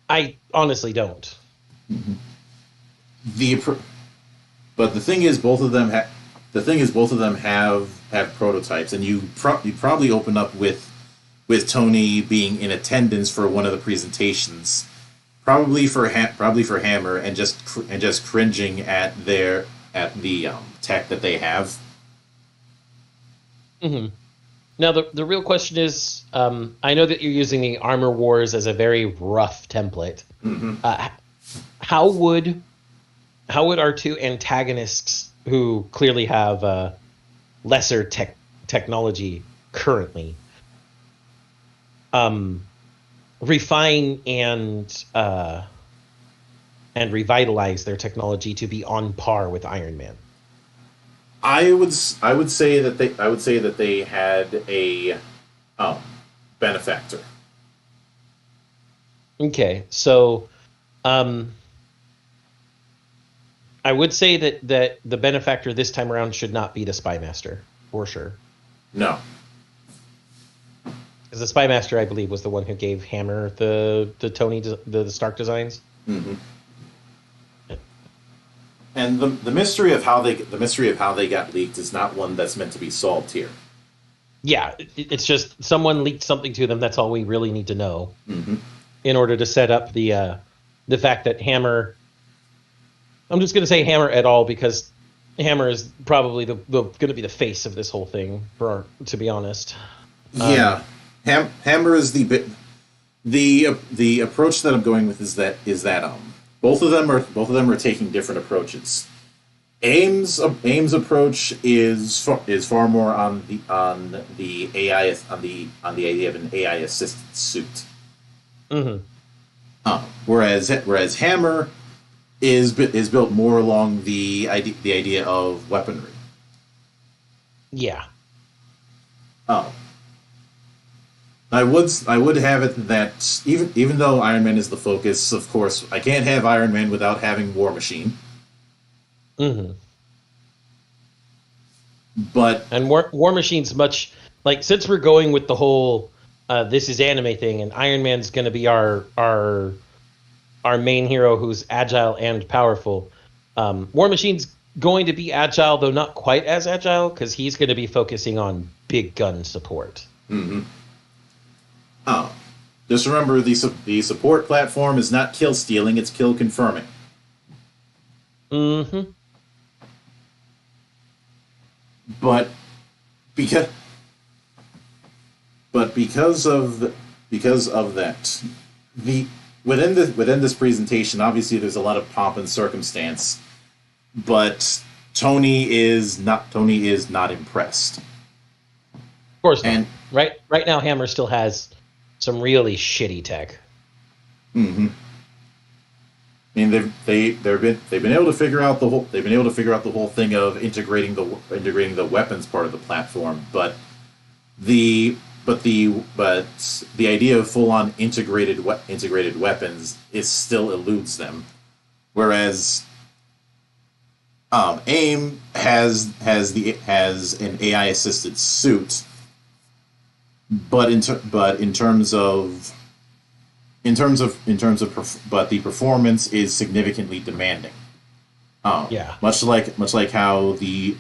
I honestly don't. Mm-hmm. But the thing is, both of them have prototypes, and you probably open up with Tony being in attendance for one of the presentations. Probably for Hammer and just cringing at the tech that they have. Mm-hmm. Now the real question is, I know that you're using the Armor Wars as a very rough template. Mm-hmm. How would our two antagonists, who clearly have lesser technology currently, refine and revitalize their technology to be on par with Iron Man? I would say that they had a benefactor. Okay, so I would say that the benefactor this time around should not be the Spy Master, for sure. No. Because the Spy Master, I believe, was the one who gave Hammer the Tony the Stark designs. Mm-hmm. And the mystery of how they got leaked is not one that's meant to be solved here. Yeah, it's just someone leaked something to them. That's all we really need to know, mm-hmm. in order to set up the fact that Hammer. I'm just going to say Hammer at all because Hammer is probably going to be the face of this whole thing. To be honest. Yeah. Hammer is the approach that I'm going with is that both of them are taking different approaches. AIM's approach is far more on the AI on the idea of an AI assisted suit. Mm-hmm. Whereas Hammer is built more along the idea of weaponry. Yeah. Oh. I would have it that even though Iron Man is the focus, of course, I can't have Iron Man without having War Machine. Mm-hmm. But And War Machine's much like, since we're going with the whole this is anime thing, and Iron Man's going to be our main hero who's agile and powerful. War Machine's going to be agile, though not quite as agile, because he's going to be focusing on big gun support. Mm-hmm. Oh, just remember the support platform is not kill stealing; it's kill confirming. Mm-hmm. But because of that, the within this presentation, obviously there's a lot of pomp and circumstance, but Tony is not impressed. Of course not. And right now, Hammer still has some really shitty tech. Mm-hmm. I mean, they've been able to figure out the whole thing of integrating the weapons part of the platform, but the idea of full on integrated weapons still eludes them. Whereas AIM has an AI assisted suit, but the performance is significantly demanding. Yeah. Much like how in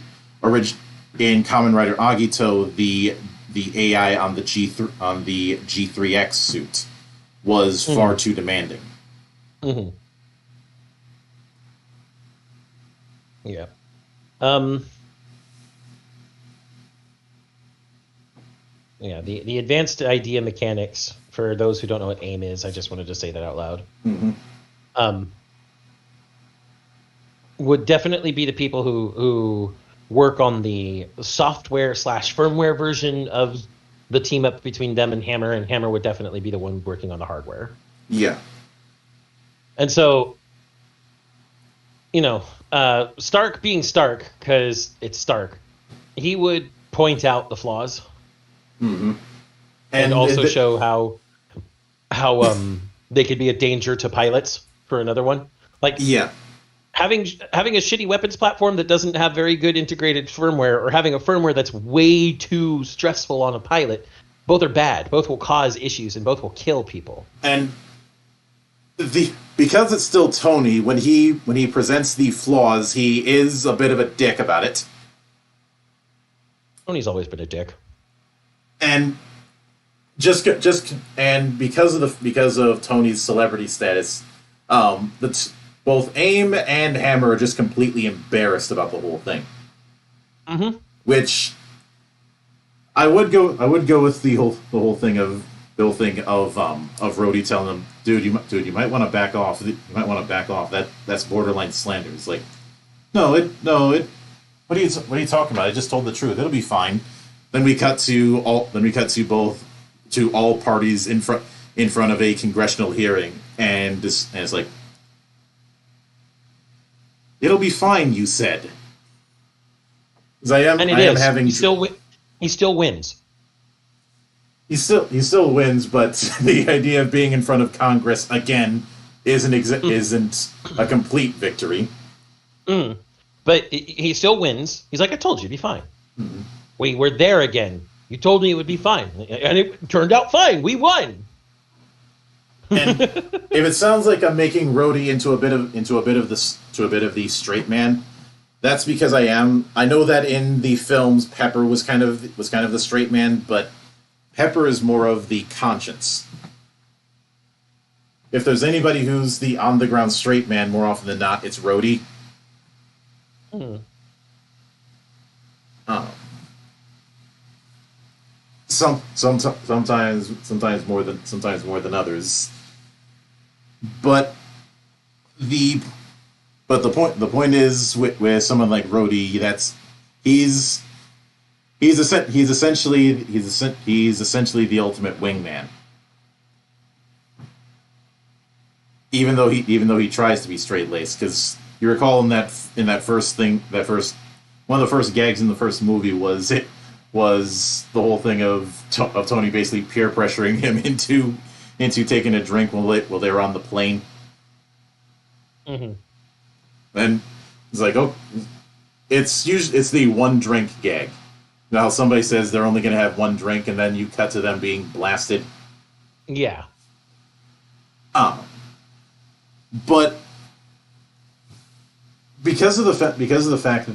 Kamen Rider Agito, the AI on the G3X suit was far too demanding. Mm-hmm. Yeah. Yeah, the advanced idea mechanics, for those who don't know what AIM is, I just wanted to say that out loud. Mm-hmm. Would definitely be the people who work on the software / firmware version of the team up between them and Hammer would definitely be the one working on the hardware. Yeah. And so, Stark being Stark, because it's Stark, he would point out the flaws. Mm-hmm. And also show how they could be a danger to pilots for another one. Like, yeah, having a shitty weapons platform that doesn't have very good integrated firmware, or having a firmware that's way too stressful on a pilot, both are bad. Both will cause issues, and both will kill people. And because it's still Tony, when he presents the flaws, he is a bit of a dick about it. Tony's always been a dick. And because of Tony's celebrity status, both AIM and Hammer are just completely embarrassed about the whole thing. Mm-hmm. Which I would go with the whole thing of Rhodey telling him, dude, you might want to back off. You might want to back off. That's borderline slander. It's like, no. What are you talking about? I just told the truth. It'll be fine. Then we cut to all parties in front of a congressional hearing, and it's like, it'll be fine, you said. He still wins. He still wins, but the idea of being in front of Congress again isn't a complete victory. But he still wins. He's like, I told you, it'd be fine. Mm-hmm. We were there again. You told me it would be fine, and it turned out fine. We won. And if it sounds like I'm making Rhodey into a bit of the straight man, that's because I am. I know that in the films, Pepper was kind of the straight man, but Pepper is more of the conscience. If there's anybody who's the on the ground straight man, more often than not, it's Rhodey. Sometimes more than others. But the point is with someone like Rhodey, he's essentially the ultimate wingman. even though he tries to be straight laced, because you recall in that first thing, one of the first gags in the first movie was the whole thing of Tony basically peer pressuring him into taking a drink while they were on the plane. Mm-hmm. And it's like, oh, it's the one drink gag. You know how somebody says they're only going to have one drink, and then you cut to them being blasted. Yeah. But because of the fact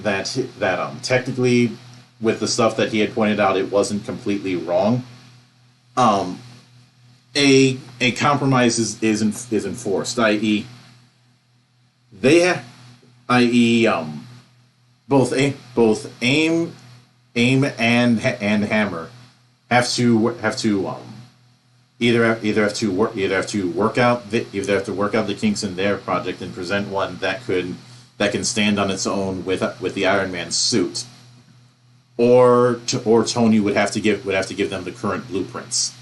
that technically, with the stuff that he had pointed out, it wasn't completely wrong. A compromise is enforced, i.e. i.e. Both aim and Hammer have to either have to work out the kinks in their project and present one that can stand on its own with the Iron Man suit, or Tony would have to give them the current blueprints.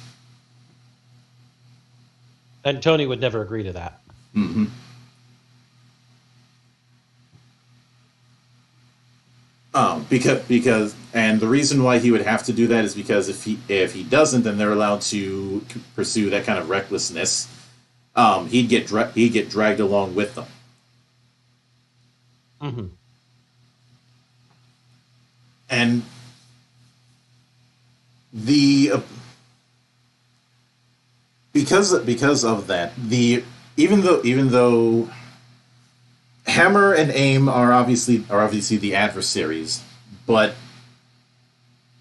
And Tony would never agree to that. Mm-hmm. Because and the reason why he would have to do that is because if he doesn't, then they're allowed to pursue that kind of recklessness. He'd get dragged along with them. Mm-hmm. And because of that, even though Hammer and AIM are obviously the adversaries, but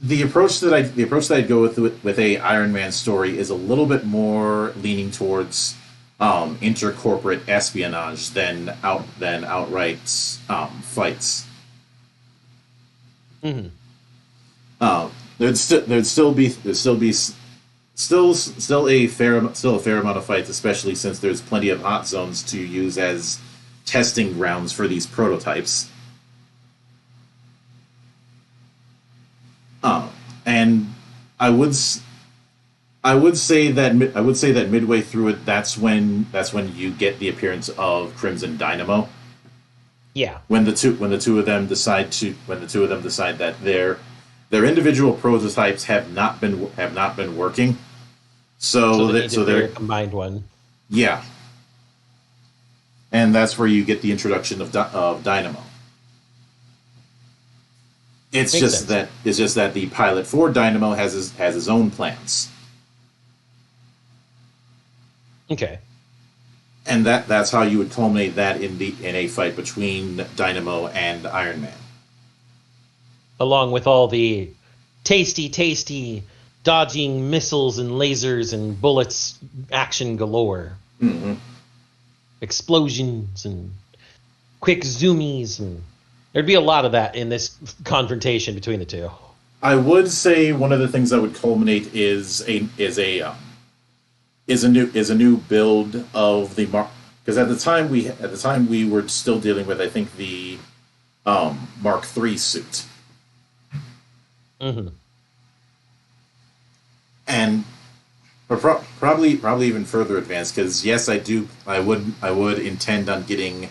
the approach that I'd go with a Iron Man story is a little bit more leaning towards intercorporate espionage than outright fights. Mm-hmm. There'd still be a fair amount of fights, especially since there's plenty of hot zones to use as testing grounds for these prototypes. And I would say that midway through it, that's when you get the appearance of Crimson Dynamo. Yeah. When the two of them decide that their individual prototypes have not been working, so they're a combined one. Yeah. And that's where you get the introduction of Dynamo. It's just that the pilot for Dynamo has his own plans. Okay. And that's how you would culminate that in a fight between Dynamo and Iron Man. Along with all the tasty dodging missiles and lasers and bullets, action galore. Mm-hmm. Explosions and quick zoomies, and there'd be a lot of that in this confrontation between the two. I would say one of the things that would culminate is a new build of the Mark, because at the time we were still dealing with, I think, the Mark III suit. Mm-hmm. And probably even further advanced, because yes, I would intend on getting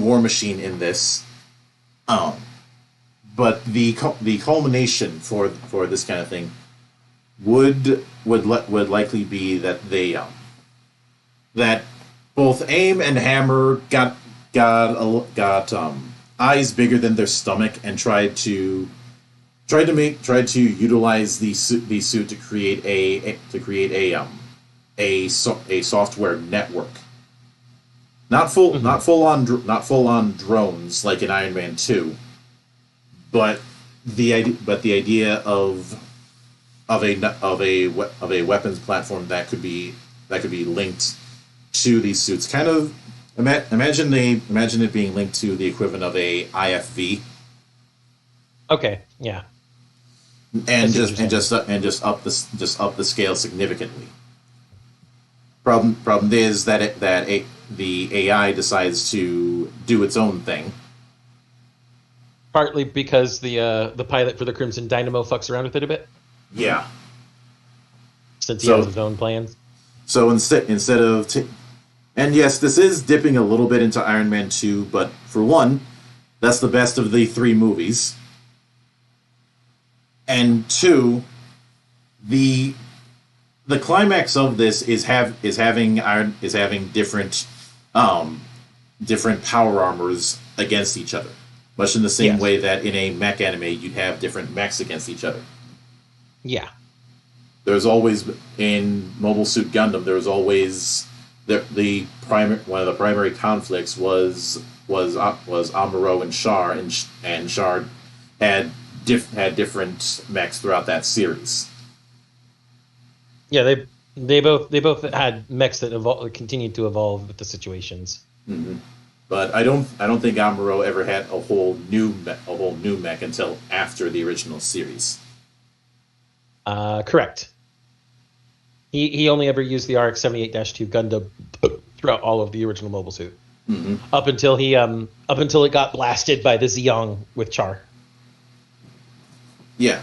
War Machine in this, but the culmination for this kind of thing would likely be that that both AIM and Hammer got eyes bigger than their stomach and tried to utilize the suit to create a software network. Not full on drones like in Iron Man 2, but the idea of a weapons platform that could be linked to these suits. Kind of imagine it being linked to the equivalent of a IFV. Okay, yeah. And just up the scale significantly. Problem is that the AI decides to do its own thing. Partly because the pilot for the Crimson Dynamo fucks around with it a bit. Yeah. since he has his own plans. So instead of and yes, this is dipping a little bit into Iron Man 2, but for one, that's the best of the 3 movies. And 2, the climax of this is having different different power armors against each other, much in the same way that in a mech anime you'd have different mechs against each other. Yeah. There's always in Mobile Suit Gundam. There was always one of the primary conflicts was Amuro and Char, and Char had different mechs throughout that series. Yeah, they both had mechs that continued to evolve with the situations. Mm-hmm. But I don't think Amuro ever had a whole new mech until after the original series. Correct. He only ever used the RX-78-2 Gundam throughout all of the original Mobile Suit, up until it got blasted by the Zeong with Char. Yeah,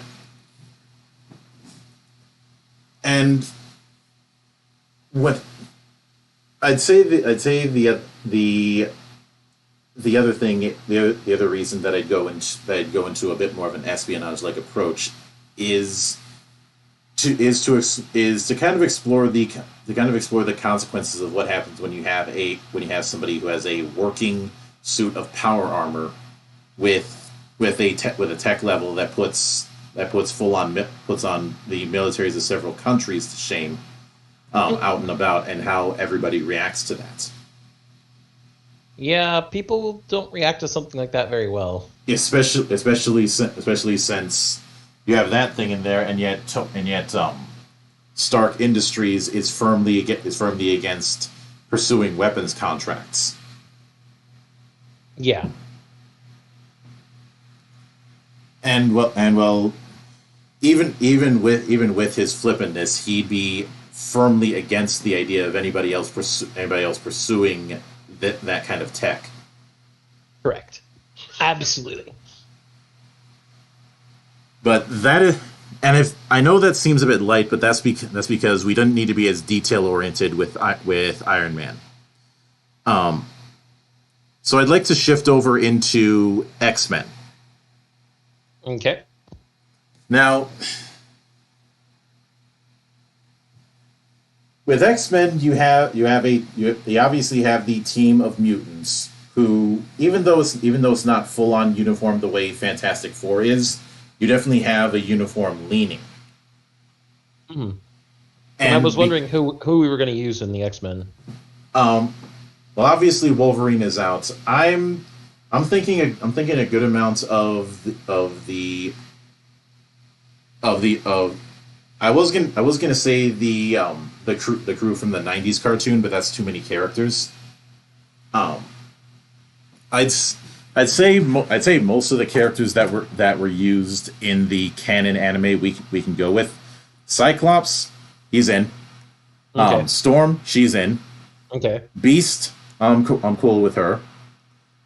and what I'd say the other thing, the other reason that I'd go into a bit more of an espionage-like approach is to kind of explore the consequences of what happens when you have somebody who has a working suit of power armor with a tech level that puts on the militaries of several countries to shame out and about, and how everybody reacts to that. Yeah, people don't react to something like that very well. Especially since you have that thing in there, and yet Stark Industries is firmly against pursuing weapons contracts. Yeah. And even with his flippantness, he'd be firmly against the idea of anybody else pursuing that kind of tech. Correct. Absolutely. But that is, and if I know that seems a bit light, but that's because we don't need to be as detail oriented with Iron Man. So I'd like to shift over into X-Men. Okay. Now, with X-Men, you obviously have the team of mutants who, even though it's not full on uniform the way Fantastic Four is, you definitely have a uniform leaning. Mm-hmm. And I was wondering who we were going to use in the X-Men. Well, obviously Wolverine is out. I'm thinking a good amount of I was gonna say the crew from the '90s cartoon, but that's too many characters. I'd say most of the characters that were used in the canon anime we can go with. Cyclops, he's in. Okay. Storm, she's in. Okay. Beast, I'm cool with her.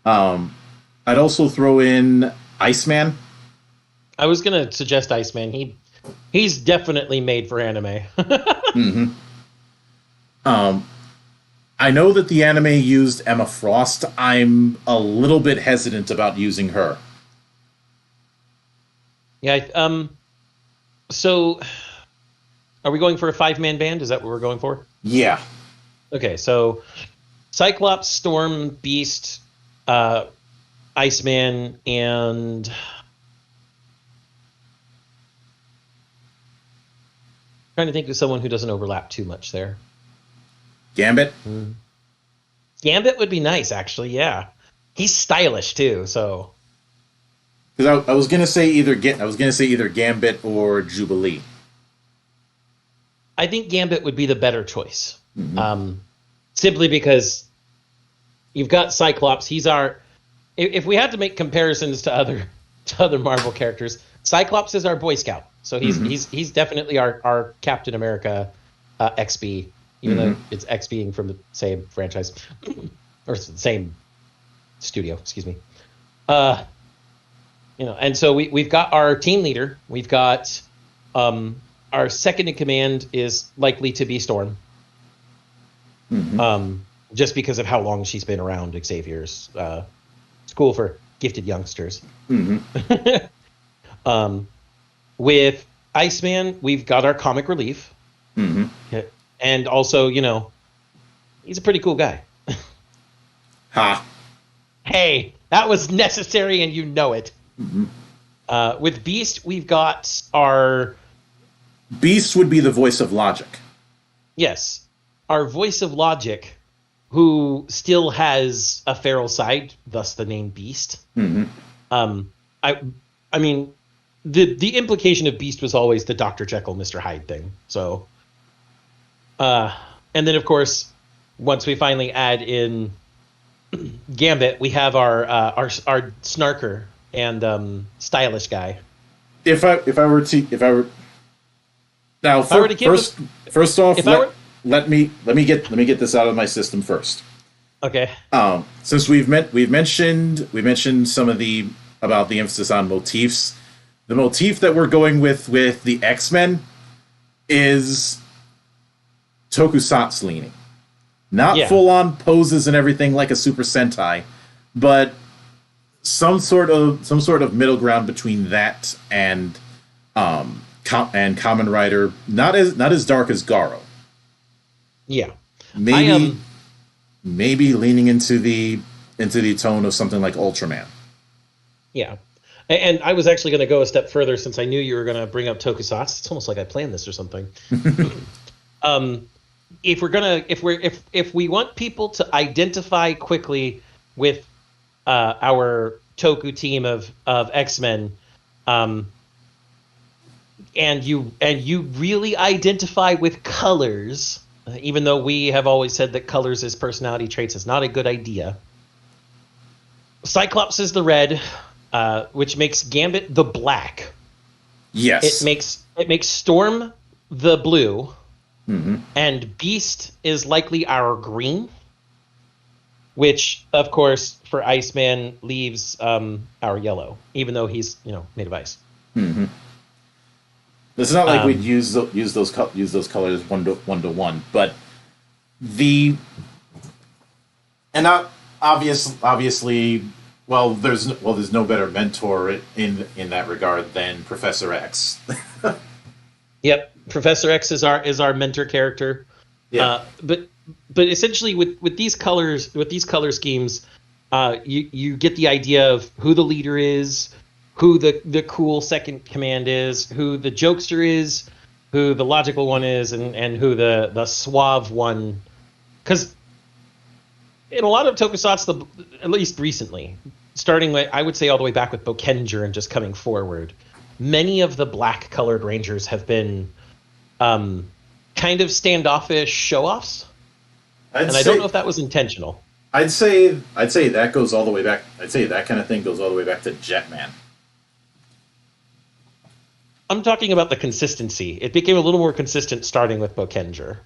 I'd also throw in Iceman. I was gonna suggest Iceman. He's definitely made for anime. Mm-hmm. I know that the anime used Emma Frost. I'm a little bit hesitant about using her. Yeah. So, are we going for a 5-man band? Is that what we're going for? Yeah. Okay. So, Cyclops, Storm, Beast, Iceman, and trying to think of someone who doesn't overlap too much there. Gambit? Gambit would be nice, actually, yeah. He's stylish too, so. Because I was gonna say either Gambit or Jubilee. I think Gambit would be the better choice. Mm-hmm. Simply because you've got Cyclops. He's our. If we had to make comparisons to other Marvel characters, Cyclops is our Boy Scout. So he's definitely our Captain America XB, even though it's X being from the same franchise or the same studio. Excuse me. And so we've got our team leader. We've got our Our second in command is likely to be Storm. Just because of how long she's been around Xavier's school for gifted youngsters. With Iceman, we've got our comic relief. And also, he's a pretty cool guy. Ha. Hey, that was necessary and you know it. With Beast, we've got our... Beast would be the voice of logic. Yes. Our voice of logic, who still has a feral side, thus the name Beast. I mean, the implication of Beast was always the Dr. Jekyll, Mr. Hyde thing. So, and then of course, once we finally add in Gambit, we have our snarker and stylish guy. First off, let me get this out of my system first. Okay. Since we've mentioned some of about the emphasis on motifs. The motif that we're going with the X-Men is tokusatsu leaning. Not full on poses and everything like a Super Sentai, but some sort of middle ground between that and Kamen Rider. Not as dark as Garo. Yeah. Maybe leaning into the tone of something like Ultraman. Yeah. And I was actually going to go a step further since I knew you were going to bring up tokusatsu. It's almost like I planned this or something. If we want people to identify quickly with our Toku team of X-Men, and you really identify with colors, even though we have always said that colors as personality traits is not a good idea. Cyclops is the red, which makes Gambit the black. Yes. It makes Storm the blue. And Beast is likely our green, which, of course, for Iceman leaves our yellow, even though he's made of ice. It's not like we'd use those colors one to one, but obviously, there's no better mentor in that regard than Professor X. Yep. Professor X is our mentor character. Yeah. But essentially with these color schemes, you get the idea of who the leader is, who the cool second command is, who the jokester is, who the logical one is, and who the suave one. Because in a lot of tokusatsu, at least recently, starting with, I would say all the way back with Bokenger and just coming forward, many of the black colored rangers have been kind of standoffish show-offs, I don't know if that was intentional. I'd say that goes all the way back. I'd say that kind of thing goes all the way back to Jetman. I'm talking about the consistency. It became a little more consistent starting with Bokenger.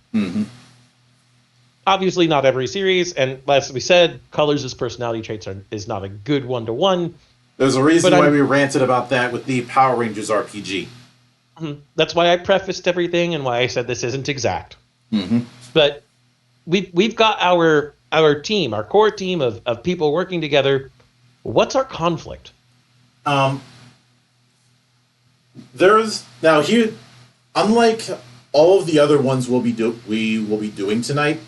Obviously, not every series, and as we said, colors as personality traits is not a good one-to-one. There's a reason why we ranted about that with the Power Rangers RPG. That's why I prefaced everything and why I said this isn't exact. But we've got our team, our core team of people working together. What's our conflict? There's now here, unlike all of the other ones we will be doing tonight.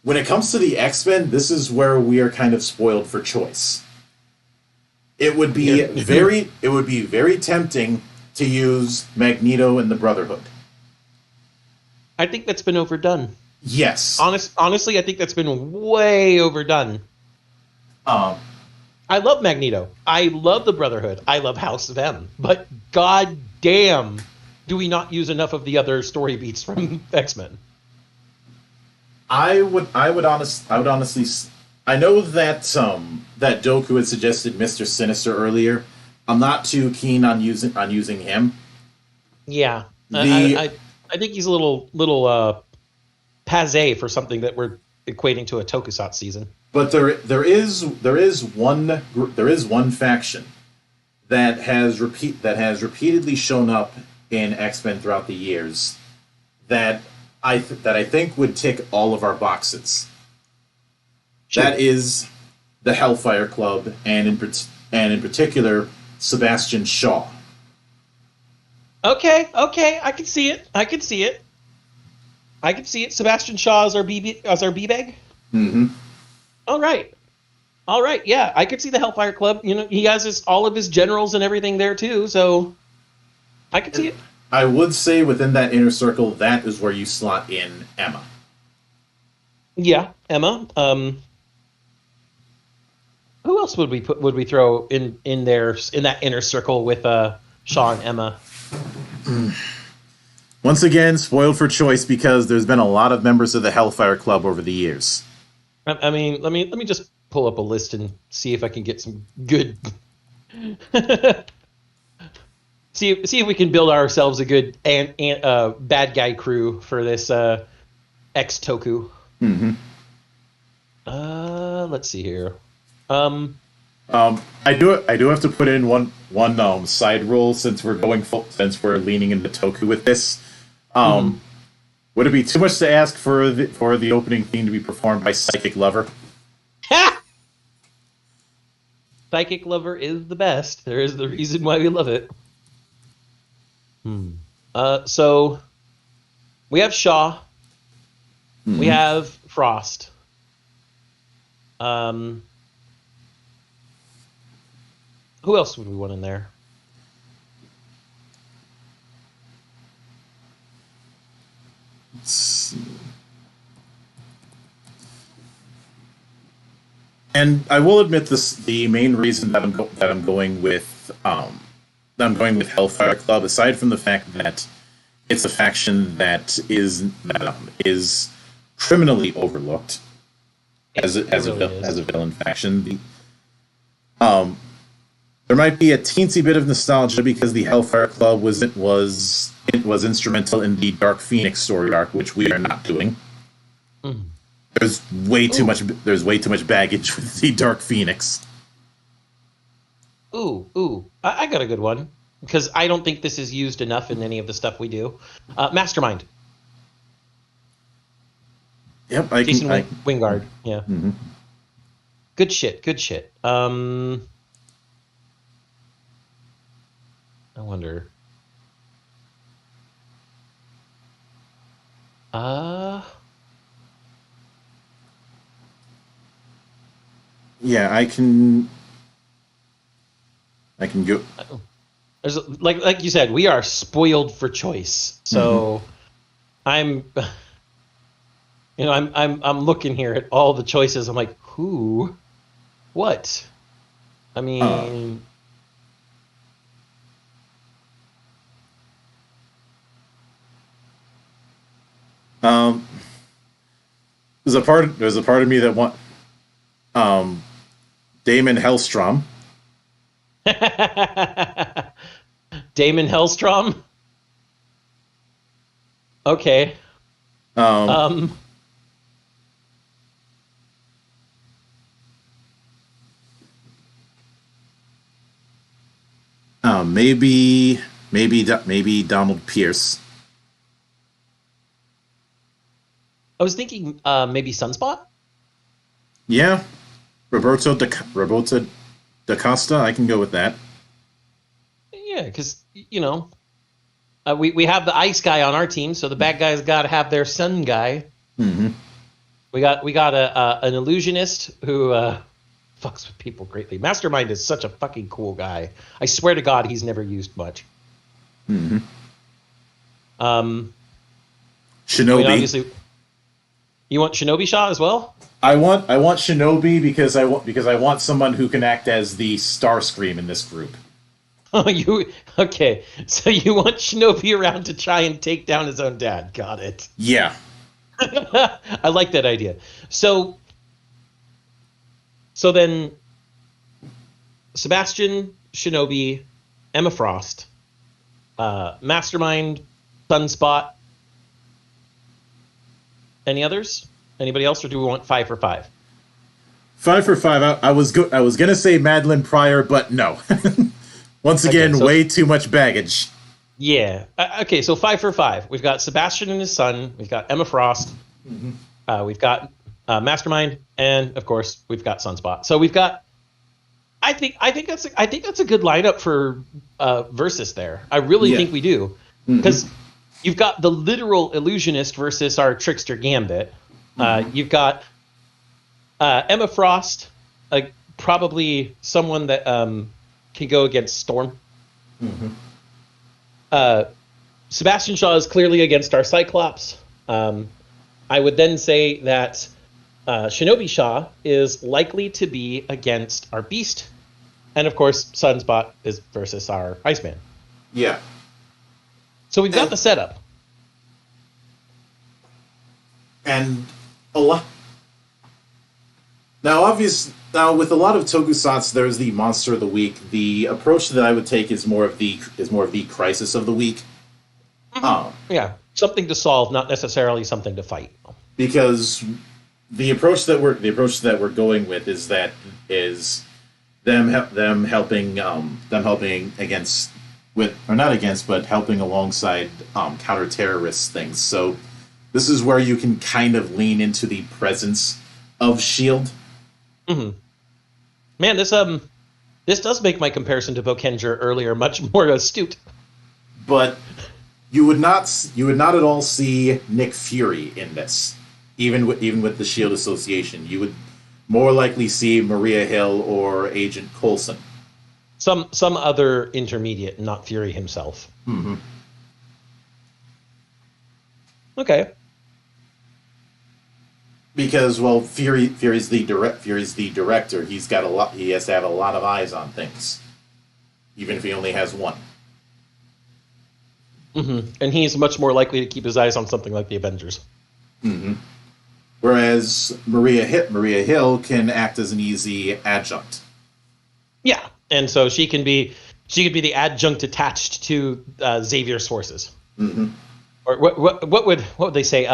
When it comes to the X-Men, this is where we are kind of spoiled for choice. It would be very tempting to use Magneto and the Brotherhood. I think that's been overdone. Yes. Honestly, I think that's been way overdone. I love Magneto. I love the Brotherhood. I love House of M. But god damn, do we not use enough of the other story beats from X-Men? I would honestly. I know that that Doku had suggested Mr. Sinister earlier. I'm not too keen on using him. Yeah, I think he's a little passé for something that we're equating to a tokusatsu season. But there is one faction that has repeatedly shown up in X-Men throughout the years that I think would tick all of our boxes. Sure. That is the Hellfire Club, and in particular, Sebastian Shaw. Okay, I can see it. Sebastian Shaw as our B-Bag. Mm-hmm. All right. Yeah, I could see the Hellfire Club. You know, he has all of his generals and everything there too, so I could see it. I would say within that inner circle, that is where you slot in Emma. Yeah, Emma. Who else would we throw in there in that inner circle with Shaw and Emma? Once again, spoiled for choice because there's been a lot of members of the Hellfire Club over the years. I mean, let me just pull up a list and see if I can get some good. see if we can build ourselves a good bad guy crew for this X Toku. Mm-hmm. Let's see here. I do have to put in one side rule since we're leaning into Toku with this. Would it be too much to ask for the opening theme to be performed by Psychic Lover? Ha! Psychic Lover is the best. There is the reason why we love it. So we have Shaw. Mm-hmm. We have Frost. Who else would we want in there? Let's see. And I will admit this: the main reason that I'm going with Hellfire Club, aside from the fact that it's a faction that is criminally overlooked as a villain faction. There might be a teensy bit of nostalgia because the Hellfire Club was instrumental in the Dark Phoenix story arc, which we are not doing. Mm. There's way too much baggage with the Dark Phoenix. I got a good one because I don't think this is used enough in any of the stuff we do. Mastermind. Yep, Jason Wingard. Yeah. Mm-hmm. Good shit. I wonder. Yeah, I can go. There's like you said, we are spoiled for choice. So I'm looking here at all the choices. I'm like, who? What? I mean, there's a part of me that want Damon Hellstrom. Damon Hellstrom? Okay. Maybe Donald Pierce. I was thinking maybe Sunspot? Yeah. Roberto da Costa, I can go with that. Yeah, because, we have the ice guy on our team, so the bad guys got to have their sun guy. Mm-hmm. We got an illusionist who fucks with people greatly. Mastermind is such a fucking cool guy. I swear to God, he's never used much. Mm-hmm. Shinobi. Obviously, you want Shinobi Shaw as well? I want Shinobi because I want someone who can act as the Starscream in this group. Oh, okay? So you want Shinobi around to try and take down his own dad? Got it. Yeah. I like that idea. So then, Sebastian, Shinobi, Emma Frost, Mastermind, Sunspot. Any others? Anybody else, or do we want 5 for 5? 5 for 5. I was gonna say Madeline Pryor, but no. Once again, way too much baggage. Yeah. Okay, so 5 for 5. We've got Sebastian and his son. We've got Emma Frost. We've got Mastermind, and of course we've got Sunspot. So we've got. I think that's a good lineup for Versus there. I really think we do, because you've got the literal illusionist versus our trickster Gambit. You've got Emma Frost, probably someone that can go against Storm. Sebastian Shaw is clearly against our Cyclops. I would then say that Shinobi Shaw is likely to be against our Beast. And of course, Sunspot is versus our Iceman. Yeah. So we've got the setup. And a lot. Now, with a lot of tokusatsu, there's the monster of the week. The approach that I would take is more of the crisis of the week. Yeah, something to solve, not necessarily something to fight. Because the approach that we're going with is them helping against but helping alongside counter-terrorist things. So this is where you can kind of lean into the presence of S.H.I.E.L.D. Man, this does make my comparison to Bokenger earlier much more astute. But you would not at all see Nick Fury in this, even with the S.H.I.E.L.D. association. You would more likely see Maria Hill or Agent Coulson. Some other intermediate, not Fury himself. Okay. Because, well, Fury's the director. He has to have a lot of eyes on things, even if he only has one. And he's much more likely to keep his eyes on something like the Avengers. Whereas Maria Hill can act as an easy adjunct. Yeah, and so she could be the adjunct attached to Xavier's forces. Or what would they say?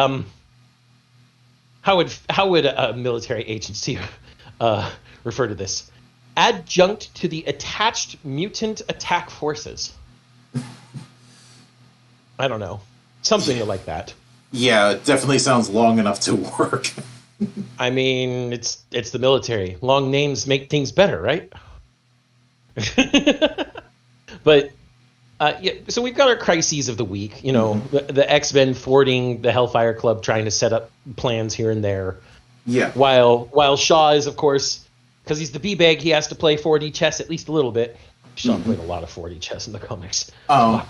How would a military agency refer to this? Adjunct to the attached mutant attack forces. I don't know. Something like that. Yeah, it definitely sounds long enough to work. I mean, it's the military. Long names make things better, right? But yeah, so we've got our crises of the week. You know, the X-Men thwarting the Hellfire Club, trying to set up plans here and there. Yeah. While Shaw is, of course, because he's the B-bag, he has to play 4D chess at least a little bit. Shaw played a lot of 4D chess in the comics. I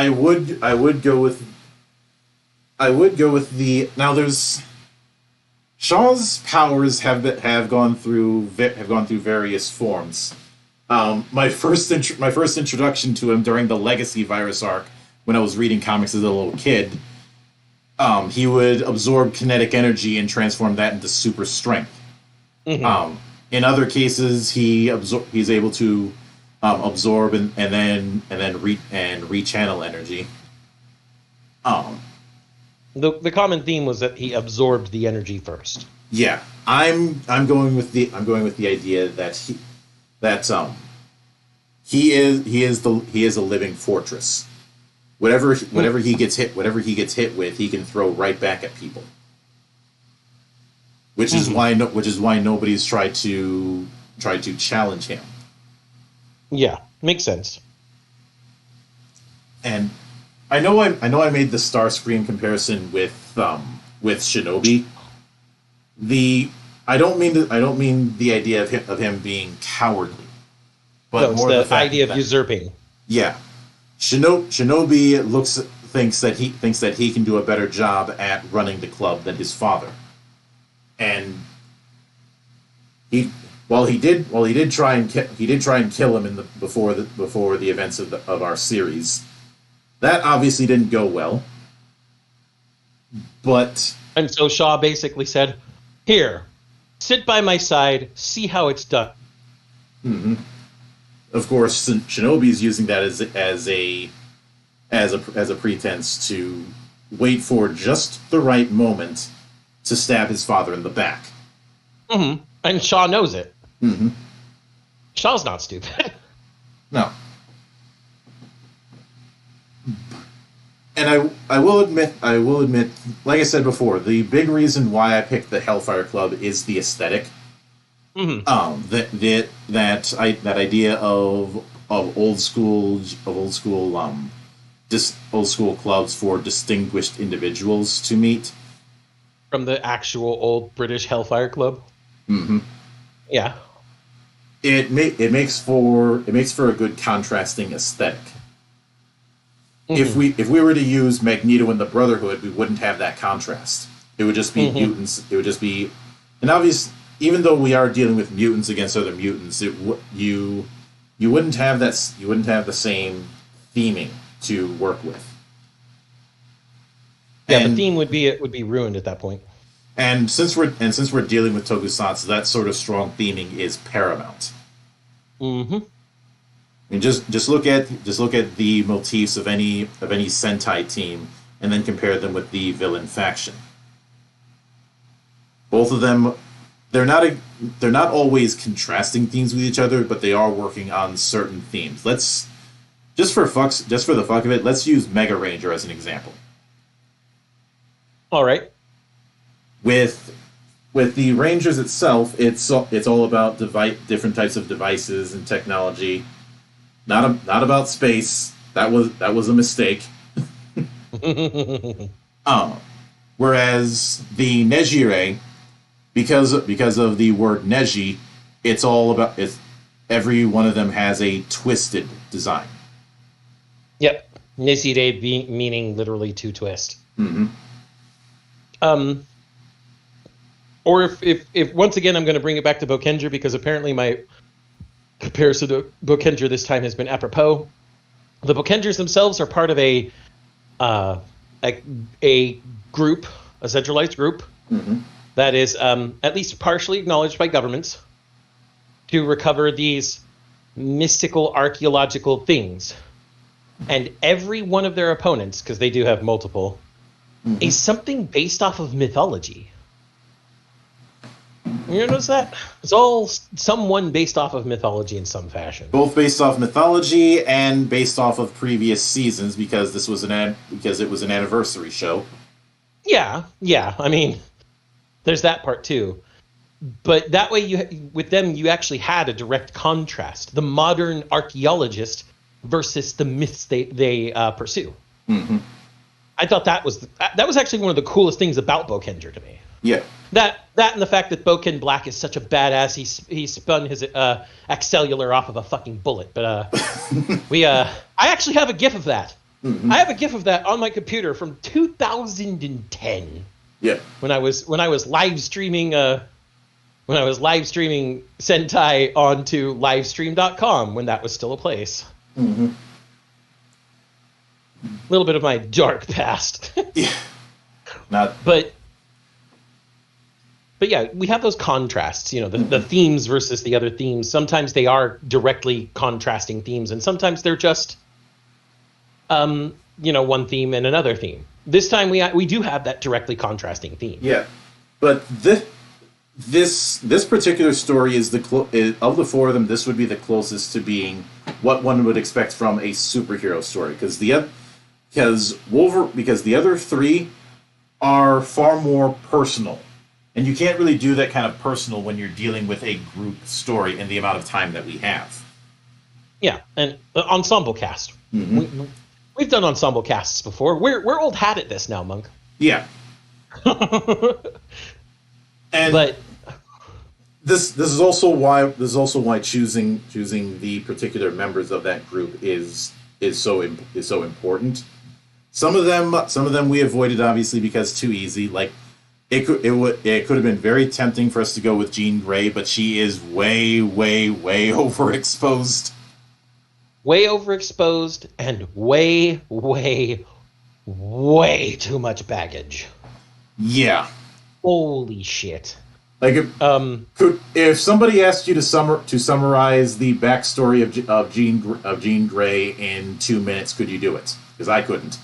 would go with the there's Shaw's powers have gone through various forms. My first introduction to him during the Legacy Virus arc, when I was reading comics as a little kid, he would absorb kinetic energy and transform that into super strength. In other cases, he's able to absorb and then rechannel energy. The common theme was that he absorbed the energy first. Yeah, I'm going with the idea that he is a living fortress. Whatever he gets hit with, he can throw right back at people. Which is why nobody's tried to challenge him. Yeah, makes sense. And I know I made the Starscream comparison with Shinobi. I don't mean the idea of him being cowardly, but more the idea of usurping. Yeah, Shinobi thinks that he can do a better job at running the club than his father, and he did try and kill him before the events of our series. That obviously didn't go well. And so Shaw basically said, "Here, sit by my side, see how it's done." Of course, Shinobi's using that as a pretense to wait for just the right moment to stab his father in the back. And Shaw knows it. Shaw's not stupid. No. and I will admit, like I said before, the big reason why I picked the Hellfire Club is the aesthetic. Mm-hmm. That idea of old school old school clubs for distinguished individuals to meet. From the actual old British Hellfire Club. Mm-hmm. Yeah. It makes for a good contrasting aesthetic. Mm-hmm. If we were to use Magneto and the Brotherhood, we wouldn't have that contrast. It would just be Mm-hmm. mutants. It would just be, and obvious. Even though we are dealing with mutants against other mutants, you wouldn't have that. You wouldn't have the same theming to work with. Yeah, the theme would be ruined at that point. And since we're dealing with Tokusatsu, that sort of strong theming is paramount. Mm-hmm. And just look at the motifs of any Sentai team, and then compare them with the villain faction. Both of them, they're not always contrasting themes with each other, but they are working on certain themes. Let's just for the fuck of it, let's use Mega Ranger as an example. All right. With the Rangers itself, it's all about different types of devices and technology. Not about space. That was a mistake. Whereas the Nejire, because of the word Neji, it's all about every one of them has a twisted design. Yep. Nesire meaning literally to twist. Mm-hmm. Or if once again I'm going to bring it back to Bokenger, because apparently my comparison to Bokenger this time has been apropos. The Bokengers themselves are part of a group, a centralized group, mm-hmm. that is at least partially acknowledged by governments to recover these mystical archaeological things. And every one of their opponents, because they do have multiple, mm-hmm. is something based off of mythology. You notice that? It's all someone based off of mythology in some fashion. Both based off mythology and based off of previous seasons, because it was an anniversary show. Yeah. I mean, there's that part too. But that way, with them, you actually had a direct contrast: the modern archaeologist versus the myths they pursue. Mm-hmm. I thought that was actually one of the coolest things about Bokenger to me. Yeah. That and the fact that Boken Black is such a badass. He spun his Excellular off of a fucking bullet. But I actually have a GIF of that. Mm-hmm. I have a GIF of that on my computer from 2010. Yeah. When I was live streaming Sentai onto livestream.com when that was still a place. Mm-hmm. A little bit of my dark past. Yeah. But yeah, we have those contrasts, the themes versus the other themes. Sometimes they are directly contrasting themes, and sometimes they're just, one theme and another theme. This time we do have that directly contrasting theme. Yeah, but this particular story is of the four of them. This would be the closest to being what one would expect from a superhero story, because the other three are far more personal. And you can't really do that kind of personal when you're dealing with a group story in the amount of time that we have. Yeah, and ensemble cast. Mm-hmm. We've done ensemble casts before. We're old hat at this now, Monk. Yeah. But this is also why choosing the particular members of that group is so important. Some of them we avoided, obviously, because too easy. Like, It could have been very tempting for us to go with Jean Grey, but she is way, way, way overexposed. Way overexposed and way, way, way too much baggage. Yeah. Holy shit. Like, if somebody asked you to summarize the backstory of Jean Grey in 2 minutes, could you do it? Because I couldn't.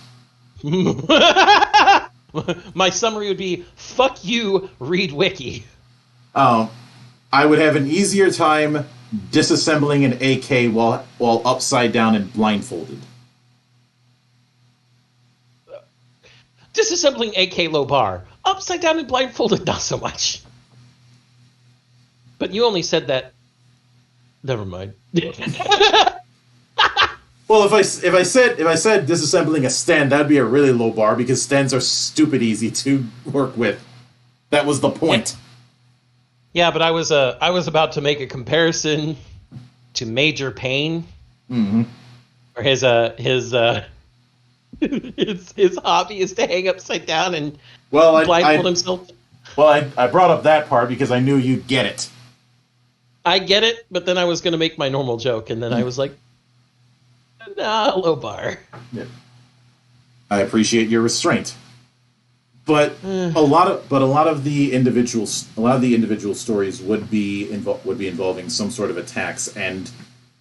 My summary would be, fuck you, read wiki. I would have an easier time disassembling an AK while upside down and blindfolded. Disassembling AK low bar. Upside down and blindfolded, not so much. But you only said that. Never mind. Well, if I said disassembling a stand, that'd be a really low bar because stands are stupid easy to work with. That was the point. Yeah, but I was about to make a comparison to Major Payne, or his hobby is to hang upside down and blindfold himself. Well, I brought up that part because I knew you'd get it. I get it, but then I was going to make my normal joke, and then I was like, nah, low bar. Yeah. I appreciate your restraint. But a lot of the individual stories would be involving some sort of attacks and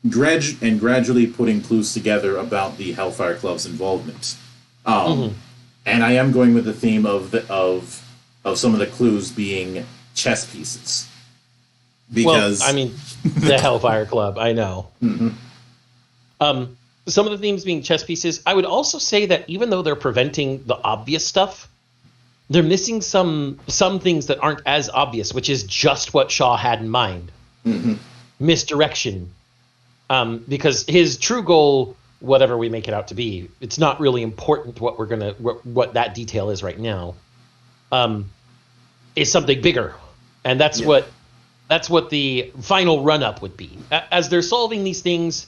gradually putting clues together about the Hellfire Club's involvement. And I am going with the theme of some of the clues being chess pieces. Because well, I mean, the Hellfire Club, I know. Some of the themes being chess pieces. I would also say that even though they're preventing the obvious stuff, they're missing some things that aren't as obvious, which is just what Shaw had in mind. Misdirection. Because his true goal, whatever we make it out to be, it's not really important what that detail is right now. Is something bigger, and that's what the final run-up would be. As they're solving these things,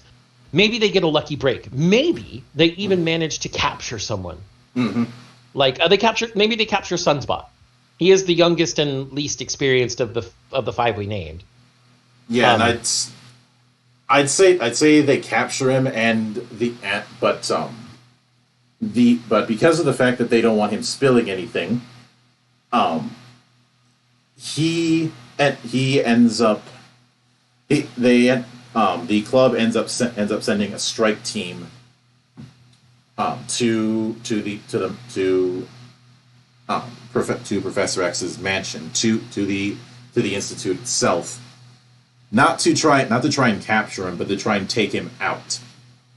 maybe they get a lucky break. Maybe they even manage to capture someone. Like they capture Sunspot. He is the youngest and least experienced of the five we named. Yeah, and I'd say they capture him, but because of the fact that they don't want him spilling anything, the club ends up sending a strike team to Professor X's mansion, to the Institute itself, not to try and capture him, but to try and take him out.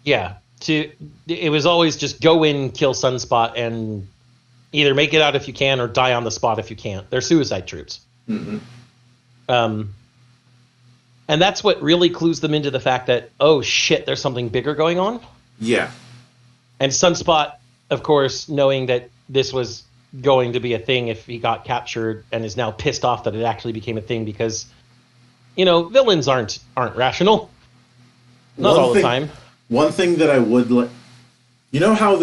Yeah, it was always just go in, kill Sunspot, and either make it out if you can or die on the spot if you can't. They're suicide troops. And that's what really clues them into the fact that, oh shit, there's something bigger going on. Yeah. And Sunspot, of course, knowing that this was going to be a thing if he got captured, and is now pissed off that it actually became a thing because, villains aren't rational. Not all the time. One thing that I would like, how in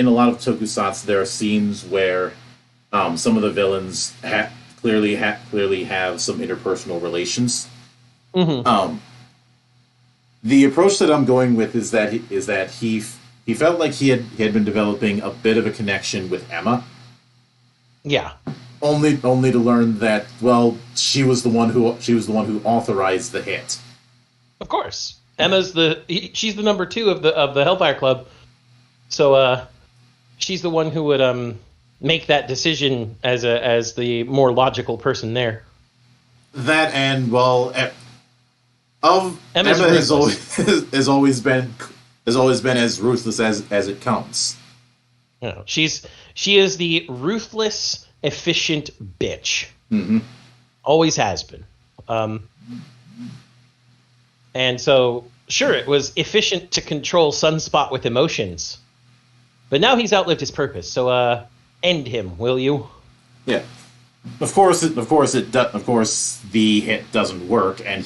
a lot of tokusatsu there are scenes where some of the villains clearly have some interpersonal relations. The approach that I'm going with is that he felt like he had been developing a bit of a connection with Emma. Yeah. Only to learn that, well, she was the one who authorized the hit. Of course, Emma's she's the number 2 of the Hellfire Club, so she's the one who would make that decision as the more logical person there. That and Emma has always been as ruthless as it comes. She is the ruthless, efficient bitch. Always has been. And so, sure, it was efficient to control Sunspot with emotions, but now he's outlived his purpose. So, end him, will you? Yeah. Of course, the hit doesn't work, and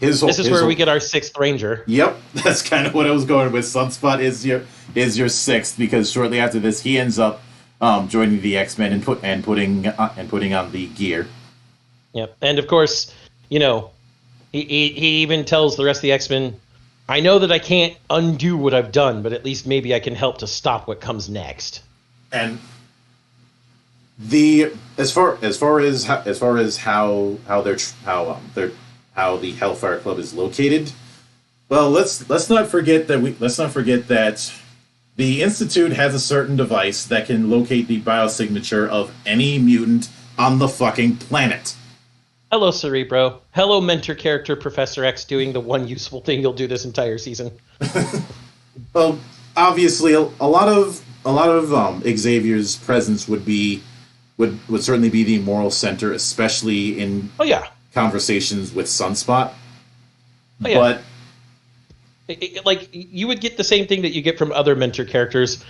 this is where we get our 6th Ranger. Yep, that's kind of what I was going with. Sunspot is your 6th, because shortly after this, he ends up joining the X-Men and putting on the gear. Yep, and of course, he even tells the rest of the X-Men, I know that I can't undo what I've done, but at least maybe I can help to stop what comes next. And as far as how the Hellfire Club is located, well, let's not forget that the Institute has a certain device that can locate the biosignature of any mutant on the fucking planet. Hello, Cerebro. Hello, mentor character Professor X, doing the one useful thing you'll do this entire season. Well, obviously, a lot of Xavier's presence would certainly be the moral center, especially in conversations with Sunspot. Oh, yeah. But like, you would get the same thing that you get from other mentor characters.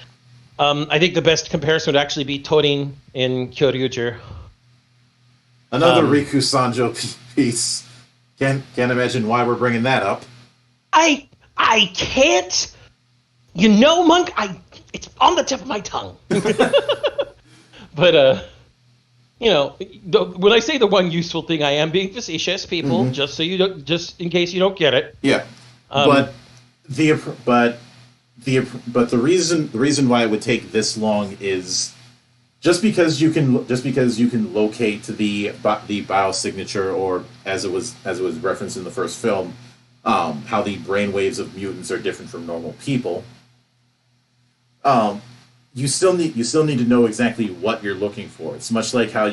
I think the best comparison would actually be Torin in Kyoryuger. Another Riku Sanjo piece. Can't imagine why we're bringing that up. I can't. You know, Monk, it's on the tip of my tongue. But you know, when I say the one useful thing, I am being facetious, people. Mm-hmm. Just in case you don't get it. Yeah, but the reason why it would take this long is just because you can locate the biosignature, or as it was referenced in the first film, how the brainwaves of mutants are different from normal people. You still need to know exactly what you're looking for. It's much like how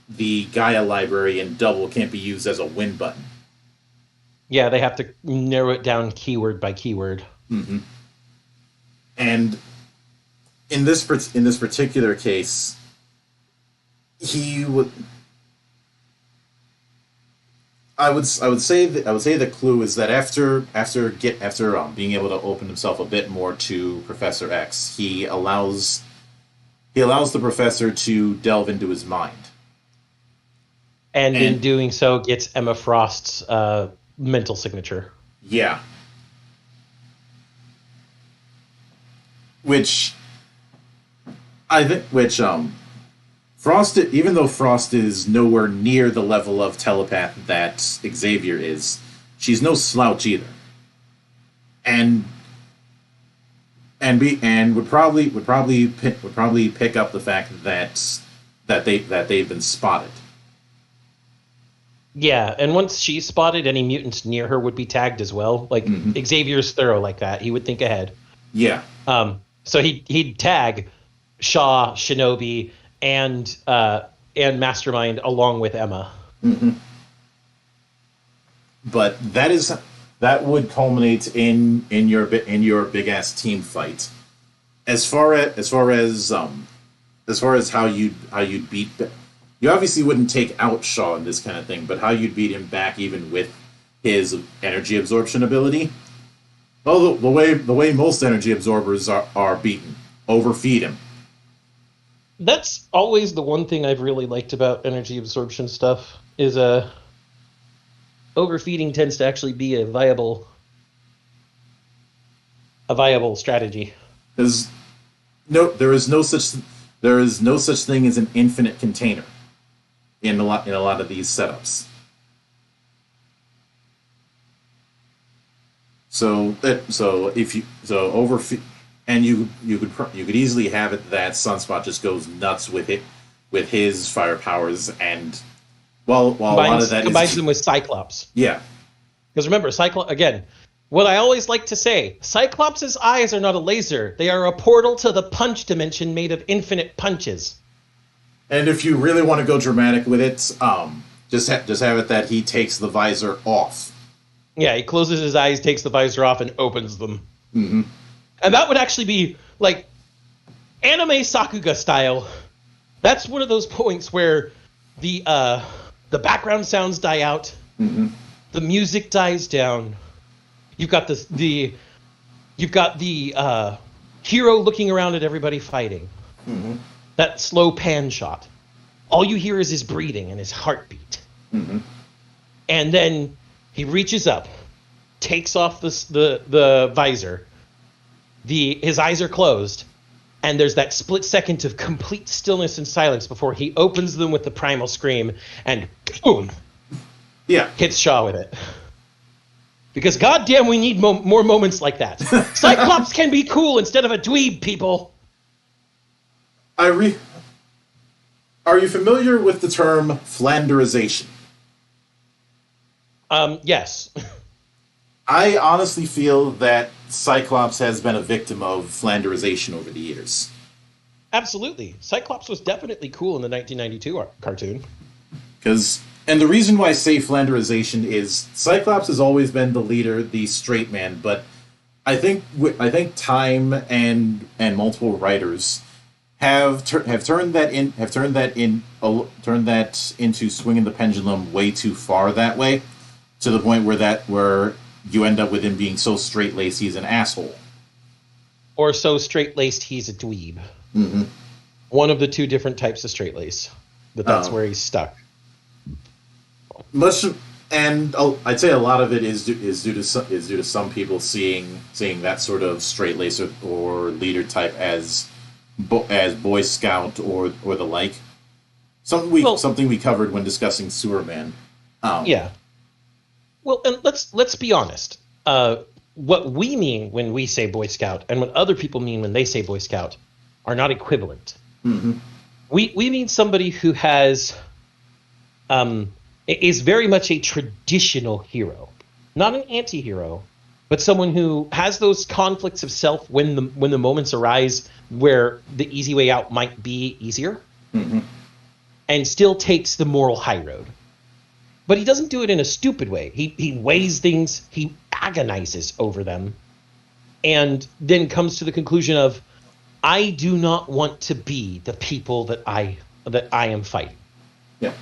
the Gaia library in Double can't be used as a win button. Yeah, they have to narrow it down keyword by keyword. Mm-hmm. And in this particular case, he would. I would say the clue is that after being able to open himself a bit more to Professor X, he allows the professor to delve into his mind, and in doing so, gets Emma Frost's mental signature. Yeah, which Frost, even though Frost is nowhere near the level of telepath that Xavier is, she's no slouch either, and would probably pick up the fact that they've been spotted. Yeah, and once she's spotted, any mutants near her would be tagged as well. Like, Xavier's thorough like that; he would think ahead. Yeah. So he'd tag Shaw, Shinobi, and Mastermind along with Emma. Mm-hmm. But that would culminate in your big ass team fight. As far as how you'd beat, you obviously wouldn't take out Shaw in this kind of thing, but how you'd beat him back even with his energy absorption ability. Well, the way most energy absorbers are beaten, overfeed him. That's always the one thing I've really liked about energy absorption stuff is overfeeding tends to actually be a viable strategy. There is no such thing as an infinite container in a lot of these setups. So overfeed. And you could easily have it that Sunspot just goes nuts with his fire powers, and while a lot of that combines them with Cyclops. Yeah, because remember, Cyclops again. What I always like to say: Cyclops' eyes are not a laser; they are a portal to the punch dimension made of infinite punches. And if you really want to go dramatic with it, just have it that he takes the visor off. Yeah, he closes his eyes, takes the visor off, and opens them. Mm-hmm. And that would actually be, like, anime Sakuga style. That's one of those points where the background sounds die out, the music dies down. You've got the hero looking around at everybody fighting. Mm-hmm. That slow pan shot. All you hear is his breathing and his heartbeat. Mm-hmm. And then he reaches up, takes off the visor. His eyes are closed, and there's that split second of complete stillness and silence before he opens them with the primal scream, and boom! Yeah. Hits Shaw with it. Because goddamn, we need more moments like that. Cyclops can be cool instead of a dweeb, people! Are you familiar with the term Flanderization? Yes. I honestly feel that Cyclops has been a victim of Flanderization over the years. Absolutely. Cyclops was definitely cool in the 1992 cartoon. And the reason why I say Flanderization is Cyclops has always been the leader, the straight man, but I think time and multiple writers have turned that into swinging the pendulum way too far that way, to the point where you end up with him being so straight laced he's an asshole, or so straight laced he's a dweeb. Mm-hmm. One of the two different types of straight lace, but that's where he's stuck. Much, and I'd say a lot of it is due to some people seeing that sort of straight lace or leader type as Boy Scout or the like. Something we covered when discussing Sewerman. Yeah. Well, and let's be honest. What we mean when we say Boy Scout and what other people mean when they say Boy Scout are not equivalent. Mm-hmm. We mean somebody who has is very much a traditional hero, not an anti-hero, but someone who has those conflicts of self when the moments arise where the easy way out might be easier, mm-hmm. and still takes the moral high road. But he doesn't do it in a stupid way. He weighs things, he agonizes over them, and then comes to the conclusion of, I do not want to be the people that I am fighting. Yeah.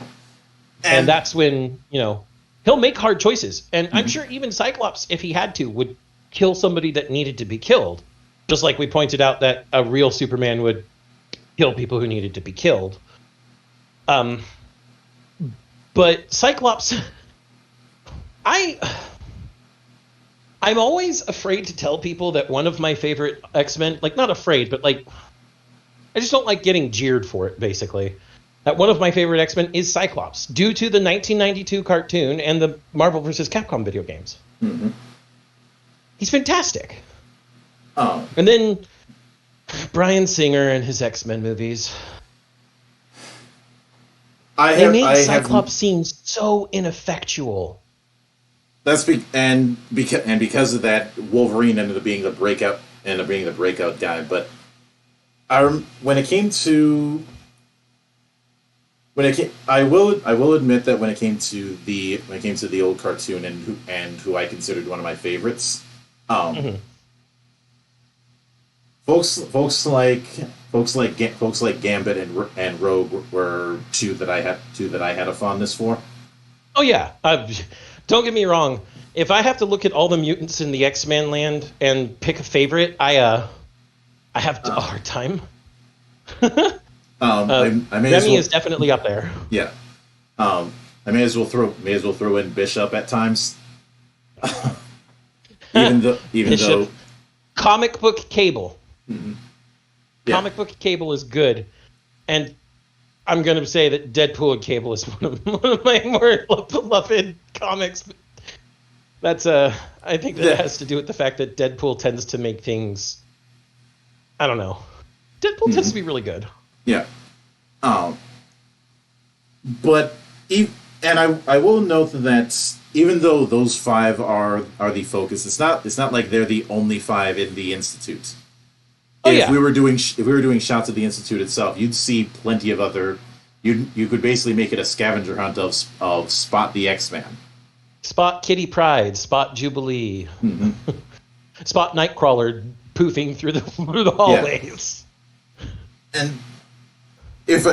And that's when, he'll make hard choices. And I'm sure even Cyclops, if he had to, would kill somebody that needed to be killed. Just like we pointed out that a real Superman would kill people who needed to be killed. But Cyclops, I'm always afraid to tell people that one of my favorite X-Men, like not afraid, but like, I just don't like getting jeered for it, basically. That one of my favorite X-Men is Cyclops, due to the 1992 cartoon and the Marvel vs. Capcom video games. Mm-hmm. He's fantastic. Oh. And then Bryan Singer and his X-Men movies. They made Cyclops seem so ineffectual. Because of that, Wolverine ended up being the breakout guy. But I will admit that when it came to the old cartoon and who I considered one of my favorites, folks like Gambit and Rogue were two that I had a fondness for. Oh yeah, don't get me wrong. If I have to look at all the mutants in the X-Men land and pick a favorite, I have a hard time. Remy is definitely up there. Yeah. I may as well throw in Bishop at times. even though comic book Cable. Mm-hmm. Yeah. Comic book Cable is good, and I'm going to say that Deadpool and Cable is one of my more beloved comics. That's I think that has to do with the fact that Deadpool tends to make things. I don't know. Deadpool tends to be really good. Yeah. But I will note that even though those five are the focus, it's not like they're the only five in the Institute. If we were doing shots of the Institute itself, you'd see plenty of other. You could basically make it a scavenger hunt of Spot the X-Man, Spot Kitty Pryde, Spot Jubilee, mm-hmm. Spot Nightcrawler poofing through the hallways. Yeah. And if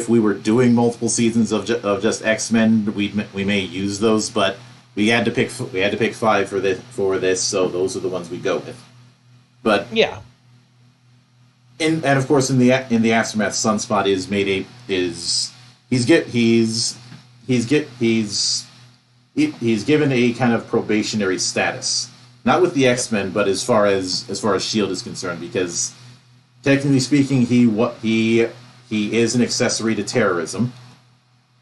we were doing multiple seasons of just X-Men, we may use those, but we had to pick five for this, so those are the ones we go with. But yeah. And of course, in the aftermath, Sunspot he's given a kind of probationary status, not with the X-Men, but as far as S.H.I.E.L.D. is concerned, because technically speaking, he is an accessory to terrorism.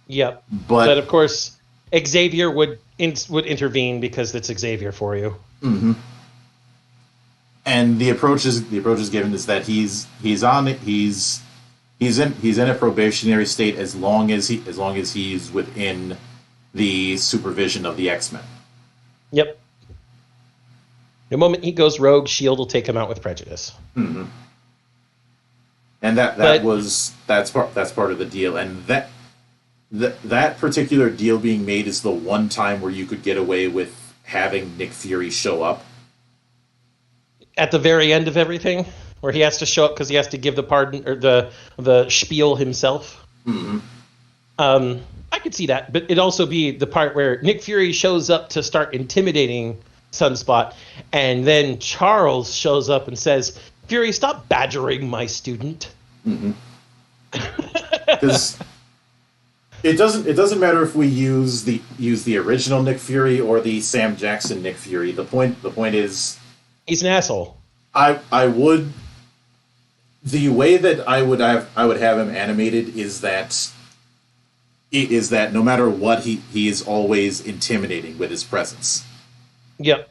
Yep, but of course, Xavier would intervene because it's Xavier for you. Mm-hmm. And the approach is given is that he's in a probationary state as long as he's within the supervision of the X-Men. Yep. The moment he goes rogue, S.H.I.E.L.D. will take him out with prejudice. Mm-hmm. And that's part of the deal, and that particular deal being made is the one time where you could get away with having Nick Fury show up. at the very end of everything, where he has to show up because he has to give the pardon or the spiel himself. Mm-hmm. I could see that, but it'd also be the part where Nick Fury shows up to start intimidating Sunspot, and then Charles shows up and says, "Fury, stop badgering my student." Because it doesn't matter if we use the original Nick Fury or the Sam Jackson Nick Fury. The point is, he's an asshole. I would, the way that I would have him animated is that no matter what, he is always intimidating with his presence. Yep.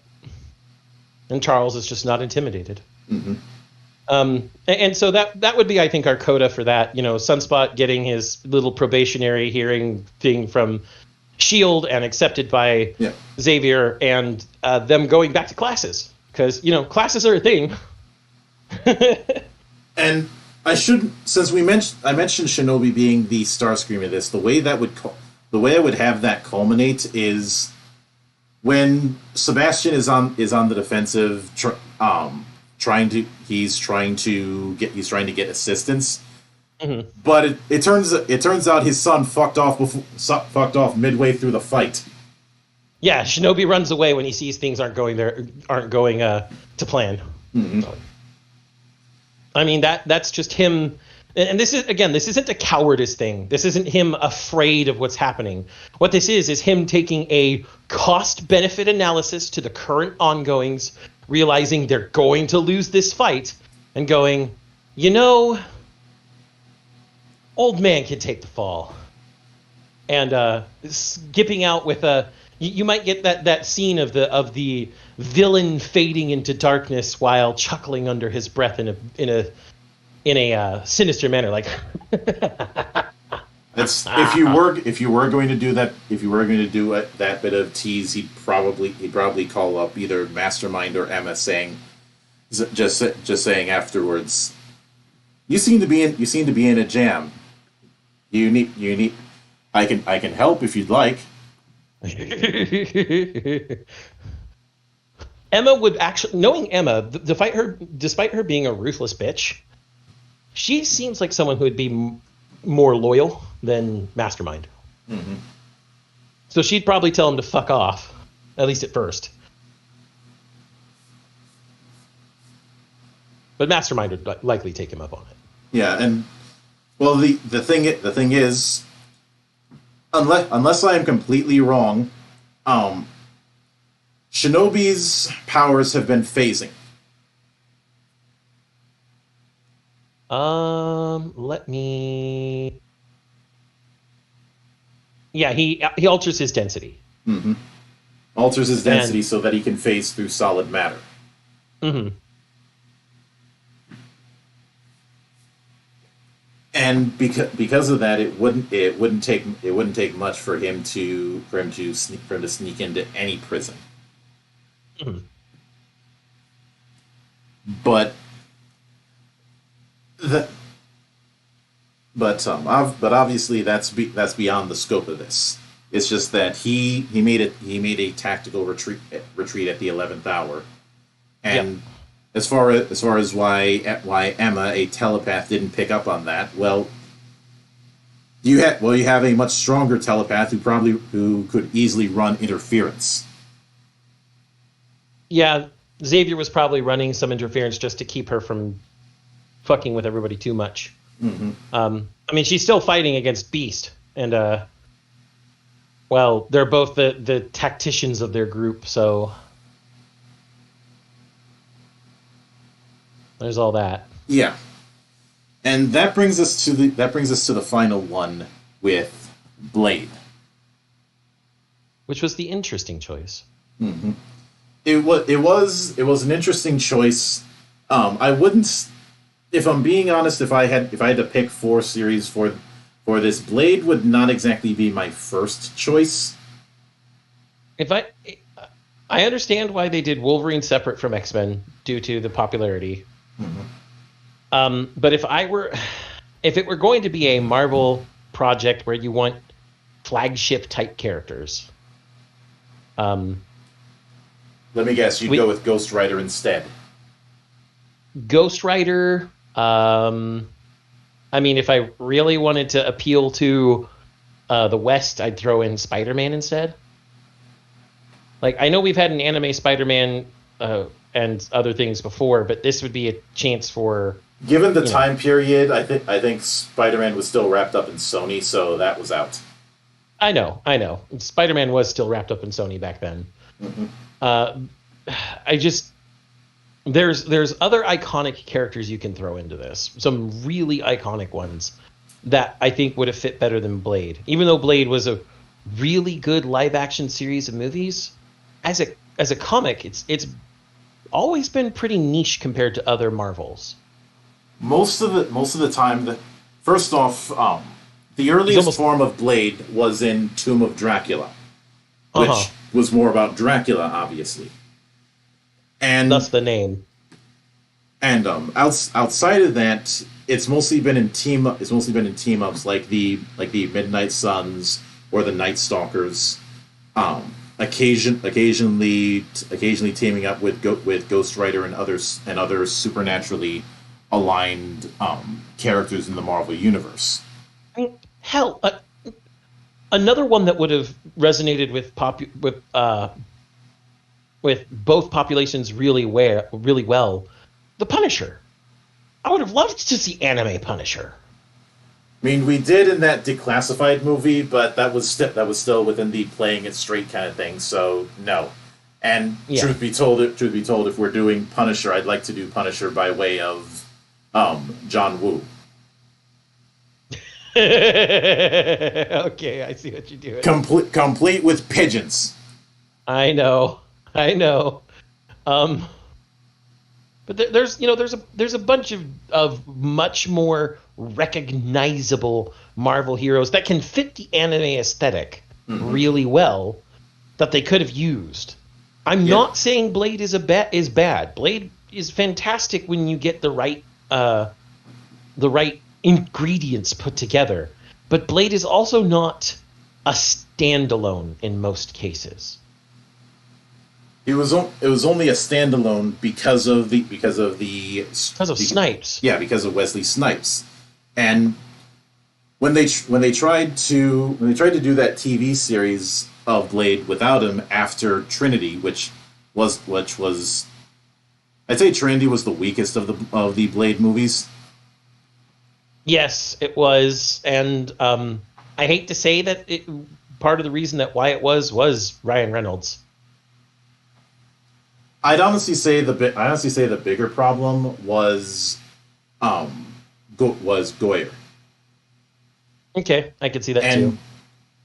And Charles is just not intimidated. Mm-hmm. And so that would be, I think, our coda for that. You know, Sunspot getting his little probationary hearing thing from S.H.I.E.L.D. and accepted by Xavier, and them going back to classes. Because, you know, classes are a thing. And since I mentioned Shinobi being the Starscream of this, the way I would have that culminate is when Sebastian is on the defensive, trying to get assistance. Mm-hmm. But it turns out his son fucked off midway through the fight. Yeah, Shinobi runs away when he sees things aren't going to plan. Mm-hmm. I mean, that's just him. And this isn't a cowardice thing. This isn't him afraid of what's happening. What this is him taking a cost-benefit analysis to the current ongoings, realizing they're going to lose this fight, and going, you know, old man can take the fall. And skipping out with you might get that scene of the villain fading into darkness while chuckling under his breath in a sinister manner, like. That's if you were going to do that that bit of tease, he'd probably call up either Mastermind or Emma, saying saying afterwards, you seem to be in a jam. You need I can help if you'd like. Emma would actually, knowing Emma, despite her being a ruthless bitch, she seems like someone who would be more loyal than Mastermind. Mm-hmm. So she'd probably tell him to fuck off, at least at first. But Mastermind would likely take him up on it. Yeah, and well, the thing is, unless I am completely wrong, Shinobi's powers have been phasing. Let me. Yeah, he alters his density. Mm-hmm. Alters his density so that he can phase through solid matter. Mm-hmm. And because of that, it wouldn't take much for him to sneak into any prison. Mm-hmm. But obviously that's beyond the scope of this. It's just that he made a tactical retreat at the 11th hour, and yep. as far as why Emma, a telepath, didn't pick up on that, well, you have a much stronger telepath who could easily run interference. Yeah, Xavier was probably running some interference just to keep her from fucking with everybody too much. Mm-hmm. I mean, she's still fighting against Beast, and well, they're both the tacticians of their group, so there's all that. Yeah, and that brings us to the final one with Blade, which was the interesting choice. Mm-hmm. It was an interesting choice. I wouldn't, if I'm being honest, if I had to pick 4 series for this, Blade would not exactly be my first choice. I understand why they did Wolverine separate from X-Men due to the popularity. Mm-hmm. But if it were going to be a Marvel project where you want flagship type characters, let me guess, you'd go with Ghost Rider instead. Ghost Rider. I mean, if I really wanted to appeal to the West, I'd throw in Spider-Man instead. Like, I know we've had an anime Spider-Man and other things before, but this would be a chance for... Given the time period, I think Spider-Man was still wrapped up in Sony, so that was out. I know. Spider-Man was still wrapped up in Sony back then. Mm-hmm. There's other iconic characters you can throw into this. Some really iconic ones that I think would have fit better than Blade. Even though Blade was a really good live-action series of movies, as a comic, it's always been pretty niche compared to other Marvels. Most of the time, first off, the earliest form of Blade was in Tomb of Dracula, which was more about Dracula, obviously. And that's the name. And outside of that, it's mostly been in team ups like the Midnight Suns or the Night Stalkers. Occasionally teaming up with Ghost Rider and other supernaturally aligned characters in the Marvel universe. I mean, hell, another one that would have resonated with both populations really well, the Punisher. I would have loved to see anime Punisher. I mean, we did in that Declassified movie, but that was still within the playing it straight kind of thing. So no. And truth be told, if we're doing Punisher, I'd like to do Punisher by way of John Woo. Okay, I see what you're doing. Complete with pigeons. I know. But there's a bunch of much more recognizable Marvel heroes that can fit the anime aesthetic really well that they could have used. I'm not saying Blade is bad. Blade is fantastic when you get the right ingredients put together. But Blade is also not a standalone in most cases. It was only a standalone because of Snipes. Yeah, because of Wesley Snipes. And when they tried to do that TV series of Blade without him after Trinity, which was I'd say Trinity was the weakest of the Blade movies. Yes, it was, and I hate to say that part of the reason that why it was Ryan Reynolds. I'd honestly say the bigger problem was Goyer. Okay, I could see that too.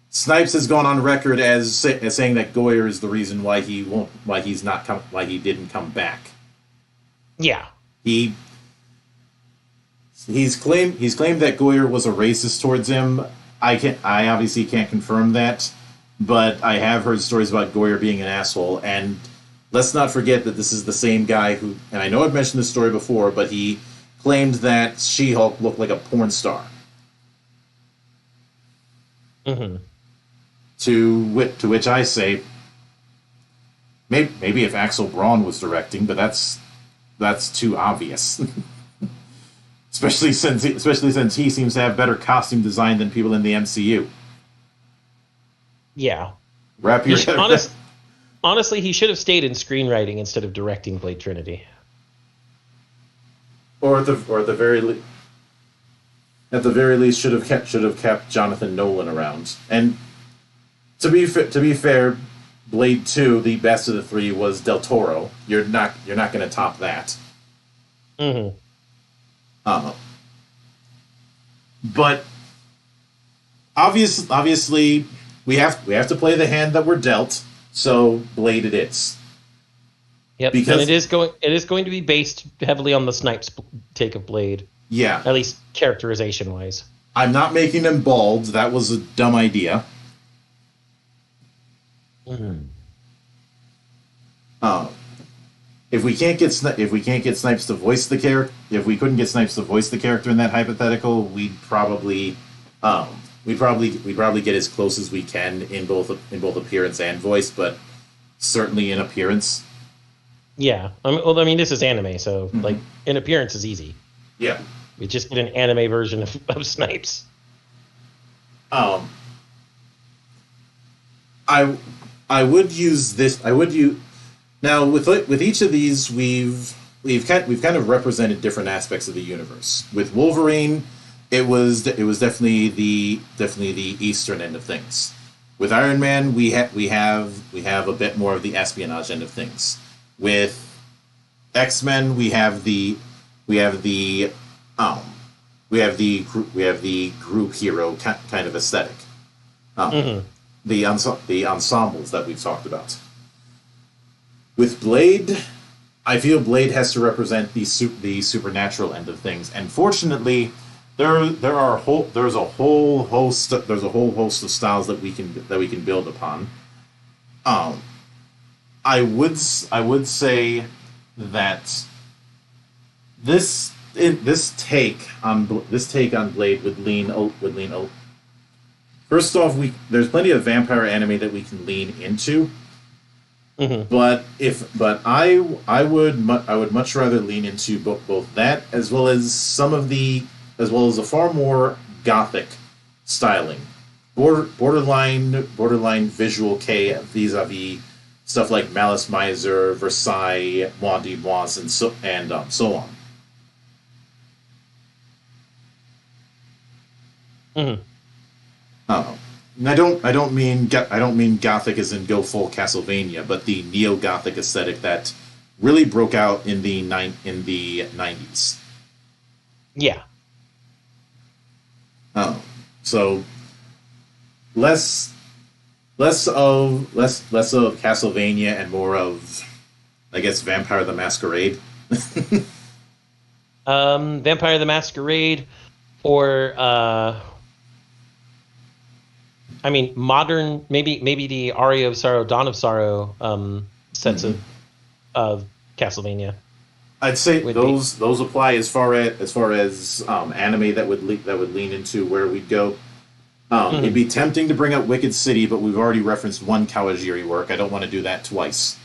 Snipes has gone on record as saying that Goyer is the reason why he didn't come back. Yeah, he's claimed that Goyer was a racist towards him. I obviously can't confirm that, but I have heard stories about Goyer being an asshole. And let's not forget that this is the same guy who, and I know I've mentioned this story before, but he claimed that She-Hulk looked like a porn star. Mm-hmm. To which I say, maybe if Axel Braun was directing, but that's too obvious. especially since he seems to have better costume design than people in the MCU. Yeah. Wrap your head. Honestly, he should have stayed in screenwriting instead of directing Blade Trinity. Or at the very least, should have kept Jonathan Nolan around. And to be fair, Blade 2, the best of the three, was Del Toro. You're not going to top that. Mm-hmm. But obviously, we have to play the hand that we're dealt. So Blade it is. Yep, because and it is going to be based heavily on the Snipes take of Blade. Yeah, at least characterization wise. I'm not making him bald. That was a dumb idea. Mm-hmm. If we can't get Snipes to voice the character, if we couldn't get Snipes to voice the character in that hypothetical, we'd probably get as close as we can in both appearance and voice, but certainly in appearance. Yeah. Well, I mean, this is anime, so like an appearance is easy. Yeah. We just get an anime version of Snipes. I would use this. I would use now with each of these. We've kind of represented different aspects of the universe. With Wolverine, it was definitely the eastern end of things. With Iron Man, we have a bit more of the espionage end of things. With X-Men, we have the um we have the group hero kind of aesthetic. The ensembles that we've talked about. With Blade, I feel Blade has to represent the supernatural end of things, and fortunately, there's a whole host of styles that we can build upon. I would say that this take on Blade would lean. First off, there's plenty of vampire anime that we can lean into, but I would much rather lean into both that as well as a far more gothic styling, borderline visual K vis-a-vis stuff like Malice Miser, Versailles, Monty Moss, and so on. And I don't mean gothic as in go full Castlevania, but the neo gothic aesthetic that really broke out in the 90s. Yeah. So less of Castlevania and more of, I guess, Vampire the Masquerade. Vampire the Masquerade, or I mean, modern, maybe the Aria of Sorrow, Dawn of Sorrow sets of Castlevania. I'd say those apply as far as anime that would lean into where we'd go. It'd be tempting to bring up Wicked City, but we've already referenced one Kawajiri work. I don't want to do that twice.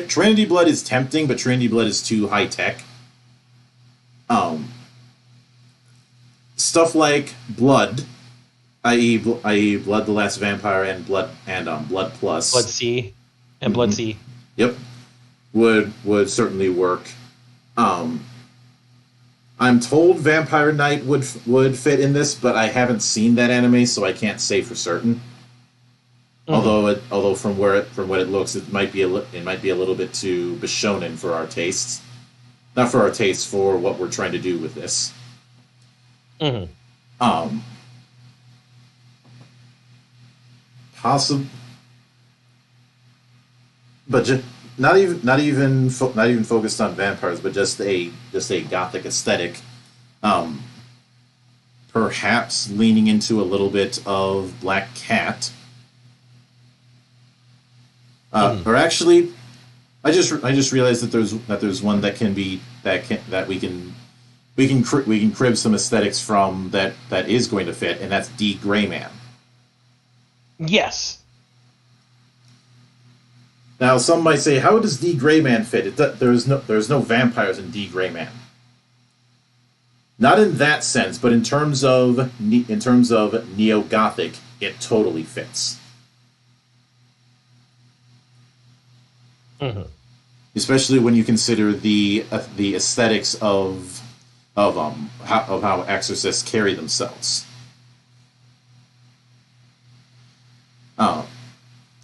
Trinity Blood is tempting, but Trinity Blood is too high tech. Stuff like Blood, i.e. Blood the Last Vampire and Blood Plus. Blood C and Blood C. Yep. Would certainly work. I'm told Vampire Knight would fit in this, but I haven't seen that anime, so I can't say for certain. Although from what it looks, it might be a little bit too bishonen for our tastes. Not for our tastes, for what we're trying to do with this. Possible, but just not even focused on vampires, but just a gothic aesthetic. Perhaps leaning into a little bit of Black Cat. Or actually, I just realized that there's one that we can crib some aesthetics from that is going to fit, and that's D. Greyman. Yes. Now, some might say, how does D. Greyman fit? There's no vampires in D. Greyman. Not in that sense, but in terms of neo-gothic, it totally fits. Especially when you consider the aesthetics of how exorcists carry themselves.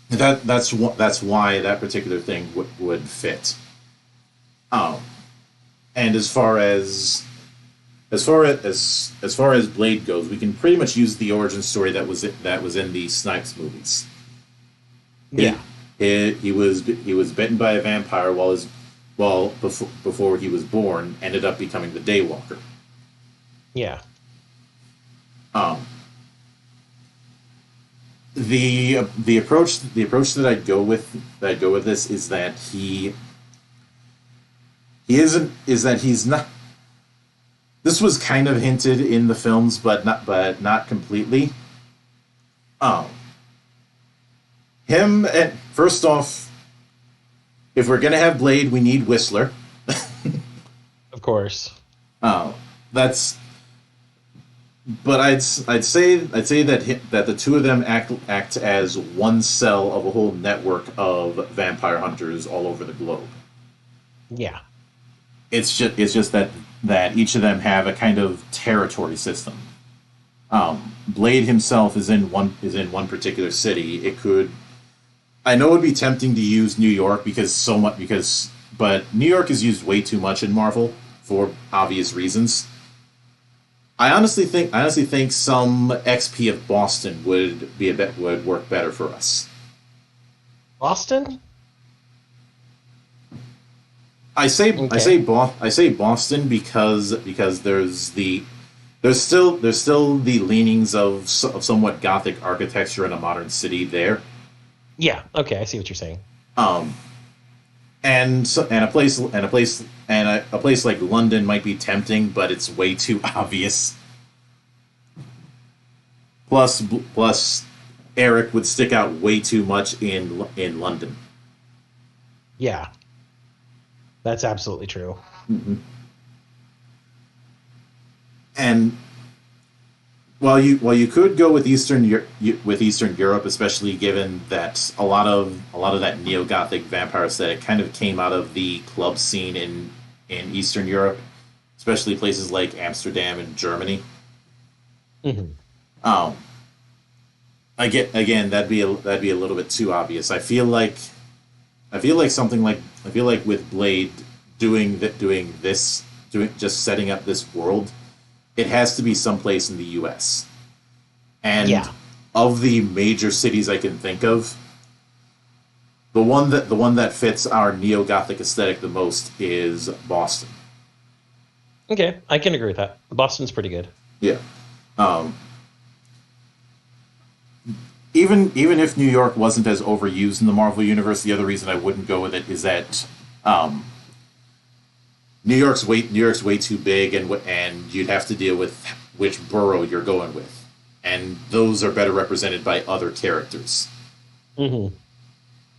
That's why that particular thing would fit. And as far as Blade goes, we can pretty much use the origin story that was in the Snipes movies. Yeah. He was bitten by a vampire before he was born, ended up becoming the Daywalker. Yeah. The approach that I'd go with this is that he's not. This was kind of hinted in the films, but not completely. him. And first off, if we're gonna have Blade, we need Whistler. Of course. Oh, that's. But I'd say that the two of them act as one cell of a whole network of vampire hunters all over the globe. Yeah. It's just that each of them have a kind of territory system. Blade himself is in one particular city. I know it would be tempting to use New York but New York is used way too much in Marvel for obvious reasons. I honestly think some XP of Boston would work better for us. Boston? I say Boston because there's still the leanings of somewhat Gothic architecture in a modern city there. Yeah. Okay, I see what you're saying. And a place like London might be tempting, but it's way too obvious. Plus, Eric would stick out way too much in London. Yeah, that's absolutely true. Mm-hmm. And while you could go with Eastern Europe, especially given that a lot of that neo-Gothic vampire aesthetic kind of came out of the club scene in Eastern Europe, especially places like Amsterdam and Germany. Mm-hmm. Again, that'd be a little bit too obvious. I feel like with Blade just setting up this world, it has to be someplace in the U.S. And of the major cities I can think of, the one that fits our neo-Gothic aesthetic the most is Boston. Okay, I can agree with that. Boston's pretty good. Yeah. Even if New York wasn't as overused in the Marvel universe, the other reason I wouldn't go with it is that New York's way too big, and you'd have to deal with which borough you're going with, and those are better represented by other characters. Mm-hmm.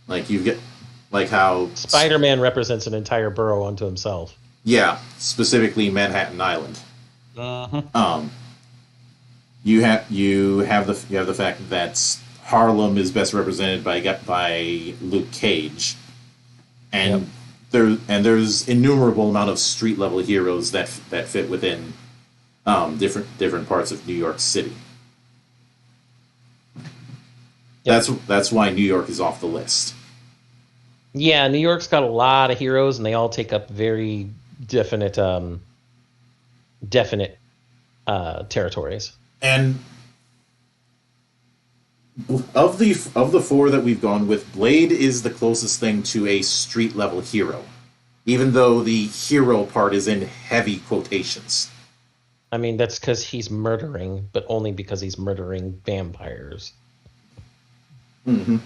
Like how Spider-Man represents an entire borough unto himself. Yeah, specifically Manhattan Island. Uh-huh. You have the fact that Harlem is best represented by Luke Cage, and there's innumerable amount of street level heroes that fit within different parts of New York City. Yep. That's why New York is off the list. Yeah, New York's got a lot of heroes, and they all take up very definite territories. And of the four that we've gone with, Blade is the closest thing to a street level hero, even though the hero part is in heavy quotations. I mean, that's because he's murdering, but only because he's murdering vampires. Mm-hmm.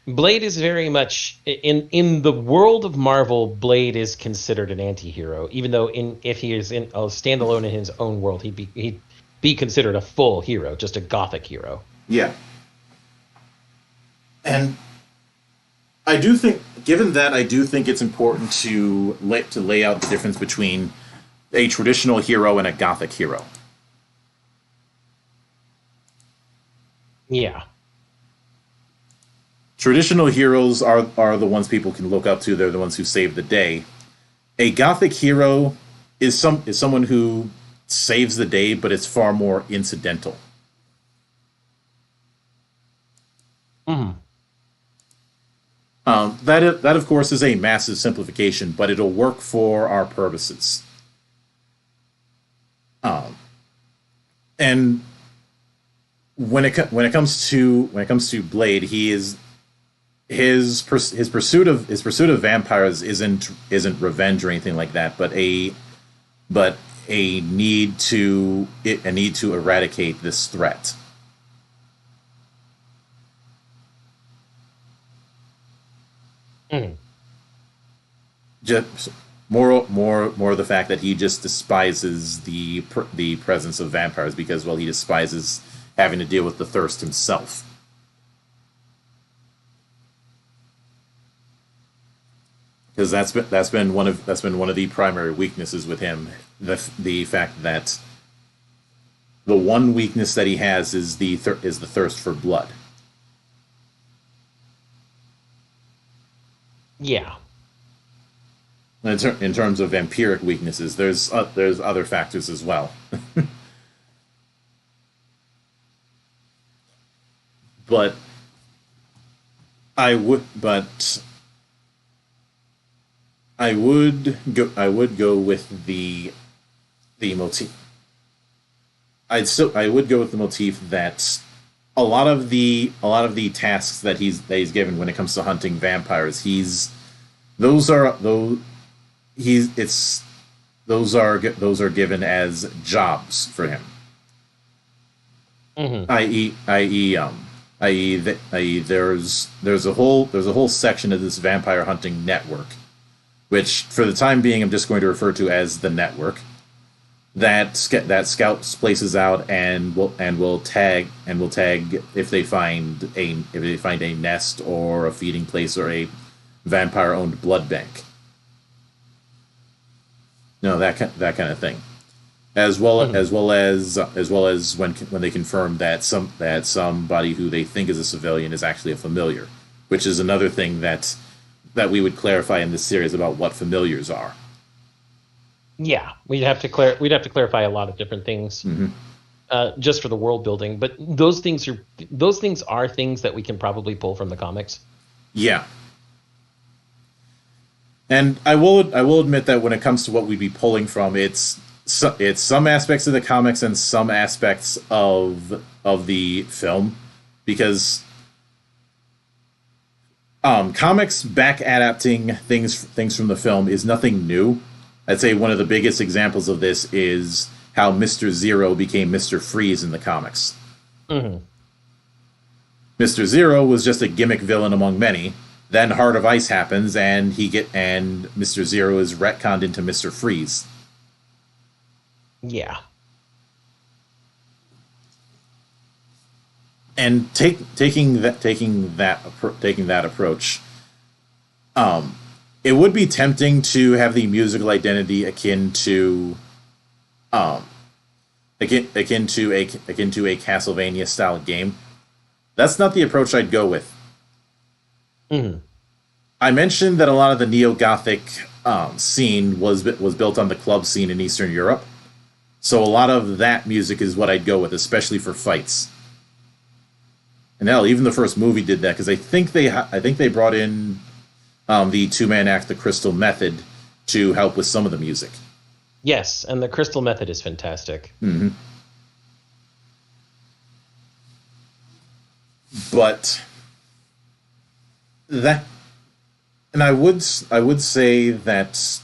Blade is very much in the world of Marvel. Blade is considered an anti-hero, even though if he is in a standalone in his own world, he'd be considered a full hero, just a Gothic hero. Yeah, and I do think, given that, I do think it's important to lay out the difference between a traditional hero and a Gothic hero. Yeah. Traditional heroes are the ones people can look up to. They're the ones who save the day. A Gothic hero is someone who saves the day, but it's far more incidental. Mm-hmm. That of course is a massive simplification, but it'll work for our purposes. And when it comes to Blade, his pursuit of vampires isn't revenge or anything like that, but a need to eradicate this threat. Mm. Just more of the fact that he just despises the presence of vampires because, well, he despises having to deal with the thirst himself. because that's been one of the primary weaknesses with him. The fact that the one weakness that he has is the thirst for blood. Yeah. In terms of vampiric weaknesses, there's other factors as well. But I would go with the motif. I would go with the motif that a lot of the tasks that he's given when it comes to hunting vampires, those are given as jobs for him. Mm-hmm. i.e. there's a whole section of this vampire hunting network, which for the time being I'm just going to refer to as the network, that scouts places out and will tag if they find a nest or a feeding place or a vampire owned blood bank. No, that kind of thing. As well as when they confirm that somebody who they think is a civilian is actually a familiar, which is another thing that we would clarify in this series about what familiars are. Yeah, we'd have to clarify a lot of different things, just for the world building. But those things are things that we can probably pull from the comics. Yeah. And I will admit that when it comes to what we'd be pulling from, it's some aspects of the comics and some aspects of the film, because comics back adapting things from the film is nothing new. I'd say one of the biggest examples of this is how Mr. Zero became Mr. Freeze in the comics. Mm-hmm. Mr. Zero was just a gimmick villain among many. Then Heart of Ice happens, and Mr. Zero is retconned into Mr. Freeze. Yeah. And taking that approach, it would be tempting to have the musical identity akin to a Castlevania style game. That's not the approach I'd go with. Mm-hmm. I mentioned that a lot of the neo-Gothic scene was built on the club scene in Eastern Europe. So a lot of that music is what I'd go with, especially for fights. And hell, even the first movie did that, because I think they brought in the two-man act, The Crystal Method, to help with some of the music. Yes, and The Crystal Method is fantastic. Mm-hmm. But that, and I would say that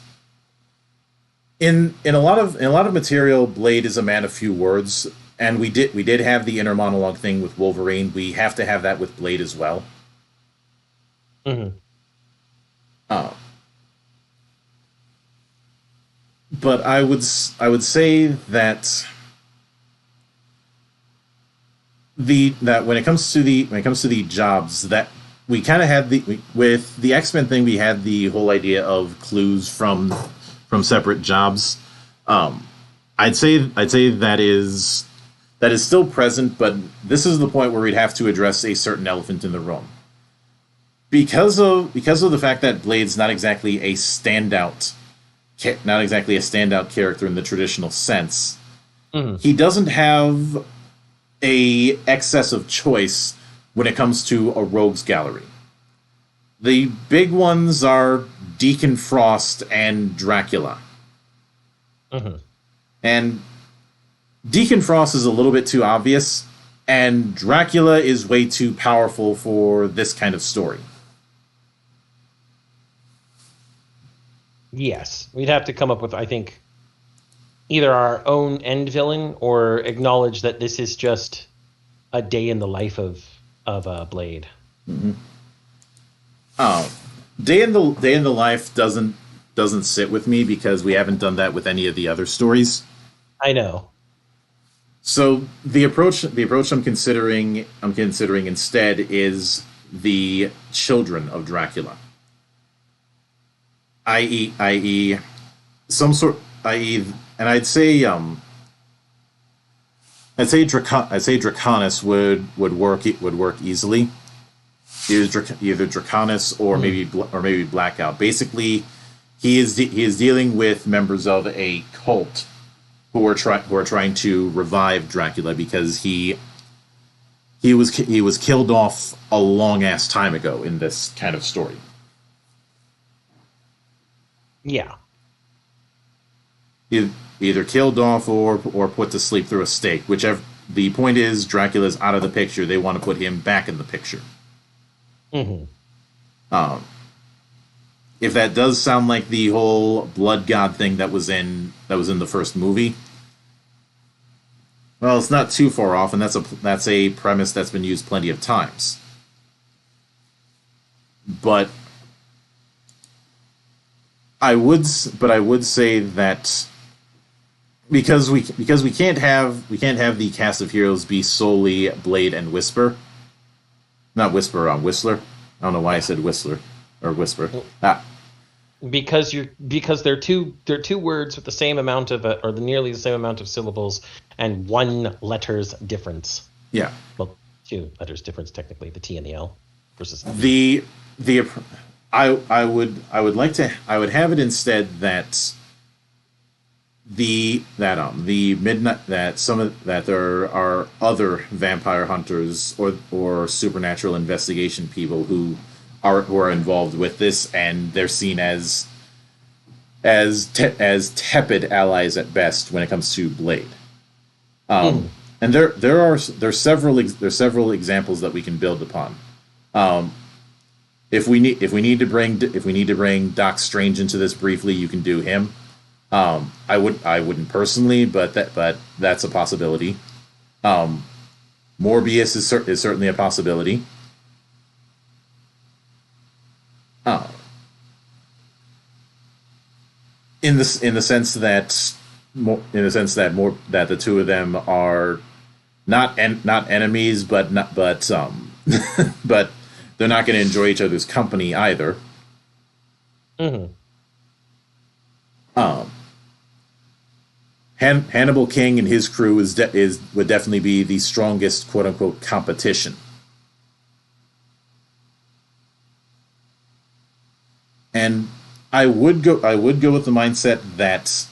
in a lot of material, Blade is a man of few words, and we did have the inner monologue thing with Wolverine. We have to have that with Blade as well. Mm-hmm. But I would say that when it comes to the jobs, that we kind of had with the X-Men thing, we had the whole idea of clues from separate jobs. I'd say that is still present, but this is the point where we'd have to address a certain elephant in the room. Because of the fact that Blade's not exactly a standout character in the traditional sense, Mm-hmm. he doesn't have a excess of choice when it comes to a rogues gallery. The big ones are Deacon Frost and Dracula. Mm-hmm. And Deacon Frost is a little bit too obvious, and Dracula is way too powerful for this kind of story. Yes, we'd have to come up with, I think, either our own end villain or acknowledge that this is just a day in the life of Blade. Mm-hmm. Day in the life doesn't sit with me because we haven't done that with any of the other stories. I know. So the approach I'm considering instead is the children of Dracula. i.e., some sort, i.e., and I'd say Draconis would work easily. Either Draconis or maybe Blackout. Basically, he is dealing with members of a cult who are trying to revive Dracula because he was killed off a long ass time ago in this kind of story. Yeah. Either killed off or put to sleep through a stake. Whichever. The point is, Dracula's out of the picture. They want to put him back in the picture. Mm-hmm. If that does sound like the whole blood god thing that was in the first movie, well, it's not too far off, and that's a premise that's been used plenty of times. But I would say that because we can't have the cast of heroes be solely Blade and Whisper. Not Whisper, Whistler. I don't know why I said Whistler or Whisper. Because they're two words with the same amount of or nearly the same amount of syllables and one letter's difference. Yeah. Well, two letters difference technically, the T and the L versus I would have it instead that the midnight that there are other vampire hunters or supernatural investigation people who are involved with this, and they're seen as tepid allies at best when it comes to Blade. And there are several examples that we can build upon. If we need to bring Doc Strange into this briefly, you can do him. I wouldn't personally, but that's a possibility. Morbius is certainly a possibility. In the sense that the two of them are not enemies, but but they're not going to enjoy each other's company either. Mm-hmm. Hannibal King and his crew would definitely be the strongest quote unquote competition. And I would go with the mindset that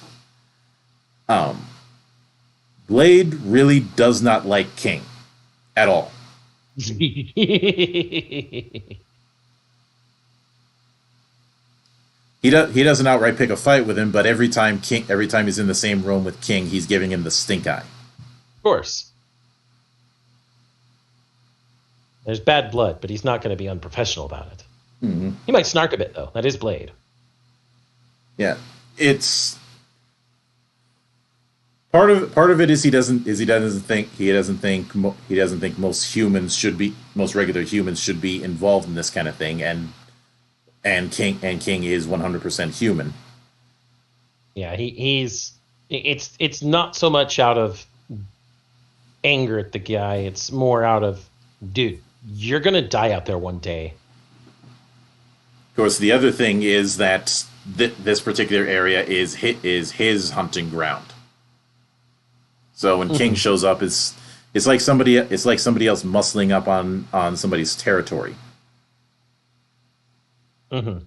Blade really does not like King at all. He doesn't outright pick a fight with him, but every time he's in the same room with King, he's giving him the stink eye. Of course. There's bad blood, but he's not going to be unprofessional about it. Mm-hmm. He might snark a bit, though. That is Blade. Yeah, it's part of it is he doesn't think most regular humans should be involved in this kind of thing, and King is 100% human. Yeah, it's not so much out of anger at the guy, it's more out of, dude, you're gonna die out there one day. Of course, the other thing is that this particular area is his hunting ground. So when King shows up, it's like somebody else muscling up on somebody's territory. Mm-hmm.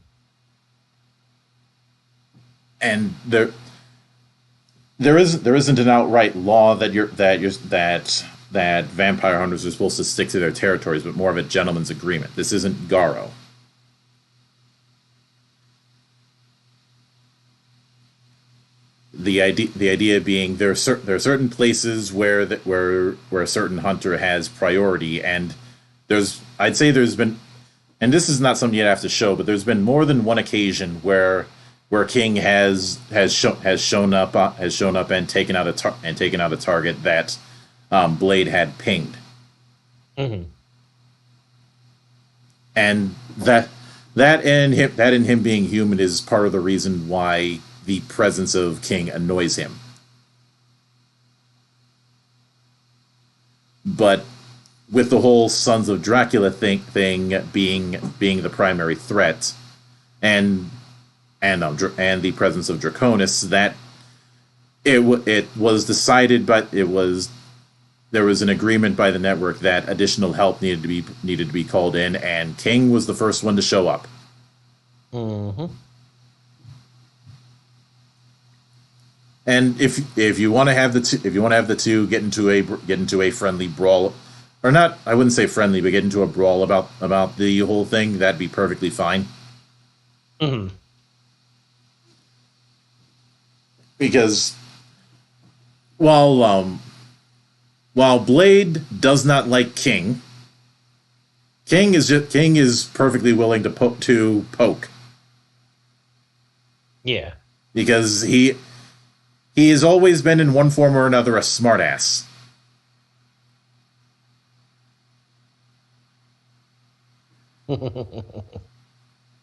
And there isn't an outright law that vampire hunters are supposed to stick to their territories, but more of a gentleman's agreement. This isn't Garo. The idea being there are certain places where a certain hunter has priority, and I'd say there's been, and this is not something you'd have to show, but there's been more than one occasion where King has shown up and taken out a target that Blade had pinged. Mm-hmm. And that and him being human is part of the reason why the presence of King annoys him. But with the whole Sons of Dracula thing being the primary threat, and and the presence of Draconis, that it was decided, but there was an agreement by the network that additional help needed to be called in, and King was the first one to show up. Mm-hmm. And if you want to have the two get into a friendly brawl, or not, I wouldn't say friendly, but get into a brawl about the whole thing, that'd be perfectly fine. Mm-hmm. Because while Blade does not like King, King is perfectly willing to poke. Yeah. Because he has always been, in one form or another, a smartass.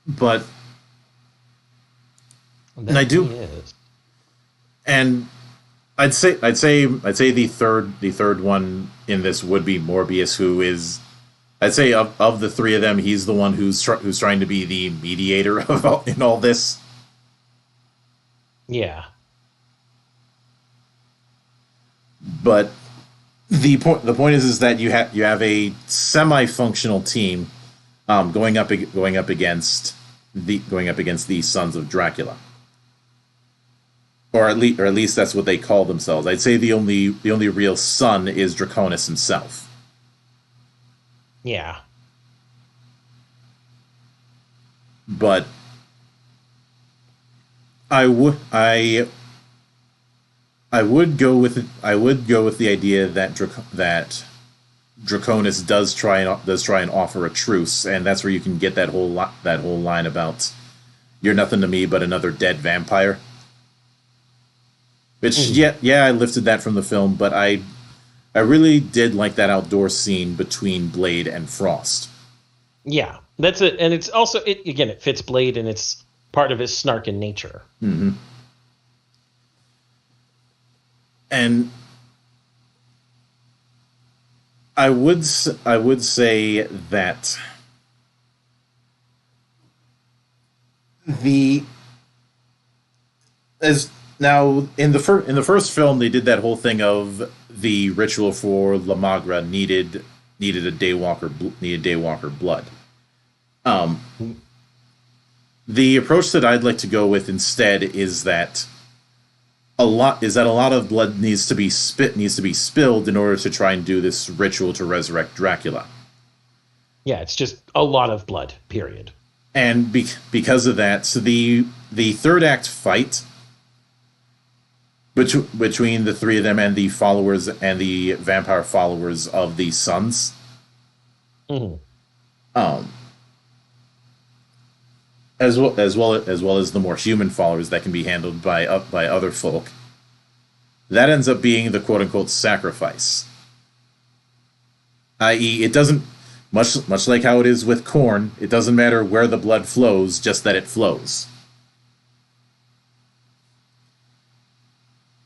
But and I do, and I'd say the third one in this would be Morbius, who is, I'd say of the three of them, he's the one who's trying to be the mediator in all this. Yeah. But the point is that you have a semi-functional team going up against the Sons of Dracula, or at least that's what they call themselves. I'd say the only real son is Draconis himself. Yeah. But I would go with the idea that Draconis does try and offer a truce, and that's where you can get that whole line about "You're nothing to me but another dead vampire." Which I lifted that from the film, but I really did like that outdoor scene between Blade and Frost. Yeah, that's it, and it's also it fits Blade, and it's part of his snarkin nature. Mm-hmm. And I would say that now in the first film, they did that whole thing of the ritual for La Magra needed a Daywalker blood. The approach that I'd like to go with instead is that a lot of blood needs to be spilled in order to try and do this ritual to resurrect Dracula. Yeah, it's just a lot of blood, period. And because of that, so the third act fight between the three of them and the followers and the vampire followers of the Sons, mm-hmm. As well as the more human followers that can be handled by other folk, that ends up being the quote unquote sacrifice. I.e., it doesn't much like how it is with corn. It doesn't matter where the blood flows, just that it flows.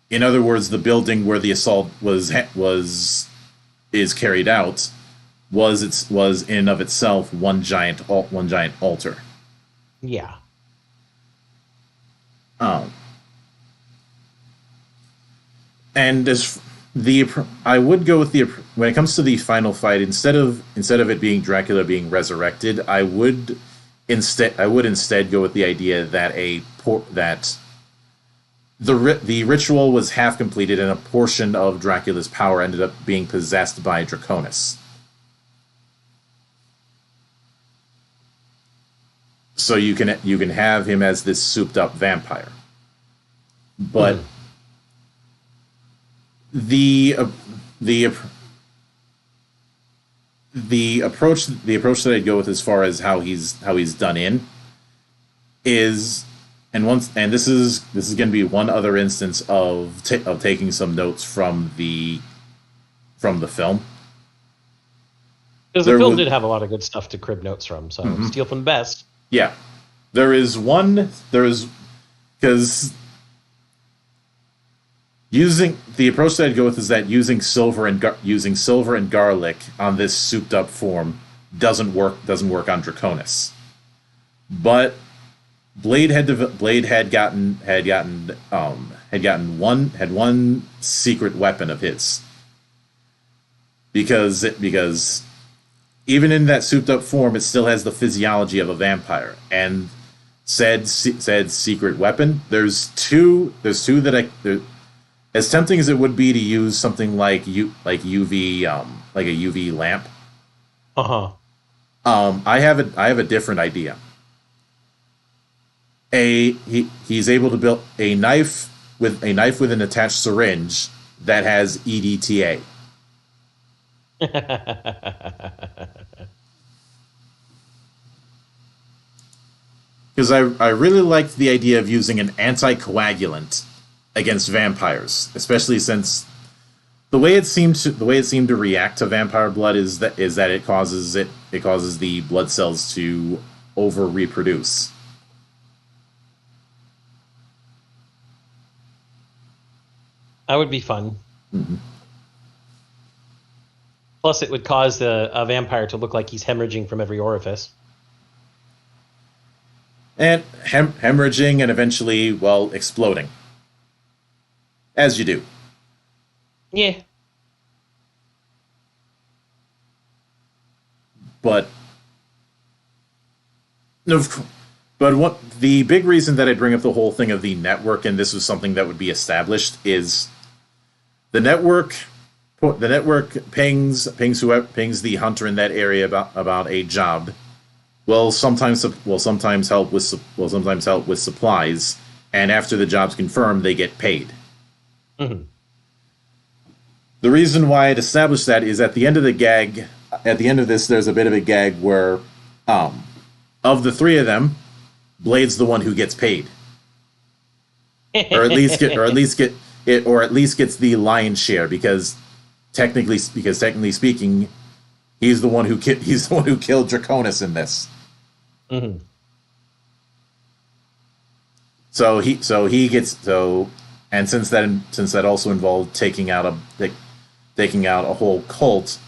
In other words, the building where the assault is carried out was in and of itself one giant altar. Yeah. And I would go with when it comes to the final fight, instead of it being Dracula being resurrected, I would instead go with the idea that the ritual was half completed and a portion of Dracula's power ended up being possessed by Draconis. So you can have him as this souped up vampire, but the approach that I'd go with as far as how he's done in is, and this is going to be one other instance of taking some notes from the film. Because the film did have a lot of good stuff to crib notes from, so steal from the best. Yeah, because using the approach that I'd go with is that using silver and garlic on this souped up form doesn't work on Draconis, but Blade had gotten one secret weapon of his, because even in that souped up form, it still has the physiology of a vampire. And said secret weapon, there's two that as tempting as it would be to use something like UV like a UV lamp. I have a different idea. He's able to build a knife with an attached syringe that has EDTA. Because I really liked the idea of using an anticoagulant against vampires, especially since the way it seemed to react to vampire blood is that it causes the blood cells to over reproduce. That would be fun. Mm-hmm. Plus, it would cause a vampire to look like he's hemorrhaging from every orifice. And hemorrhaging and eventually, well, exploding. As you do. Yeah. But what the big reason that I bring up the whole thing of the network, and this was something that would be established, is the network pings the hunter in that area about a job. Will sometimes help with supplies, and after the job's confirmed, they get paid. Mm-hmm. The reason why it established that is at the end of this, there's a bit of a gag where, of the three of them, Blade's the one who gets paid, or at least gets the lion's share, because technically speaking, he's the one who killed Draconis in this. Mm-hmm. And since that also involved taking out a whole cult,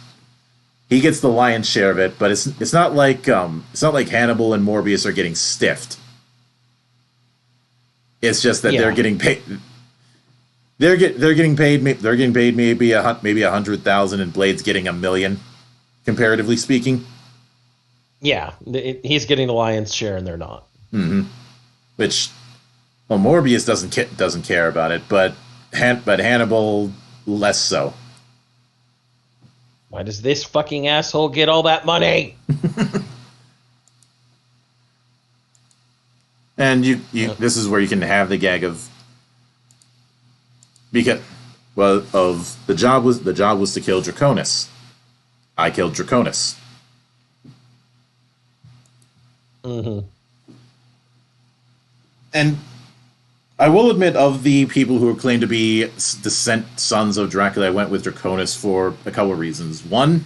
he gets the lion's share of it. But it's not like Hannibal and Morbius are getting stiffed. It's just that they're getting paid. They're getting paid maybe $100,000, and Blade's getting $1 million, comparatively speaking. Yeah, he's getting the lion's share, and they're not. Mm-hmm. Which, well, Morbius doesn't care about it, but Hannibal less so. Why does this fucking asshole get all that money? And this is where you can have the gag of, because the job was to kill Draconis. I killed Draconis. Mm-hmm. And I will admit, of the people who claim to be descent sons of Dracula, I went with Draconis for a couple of reasons. One,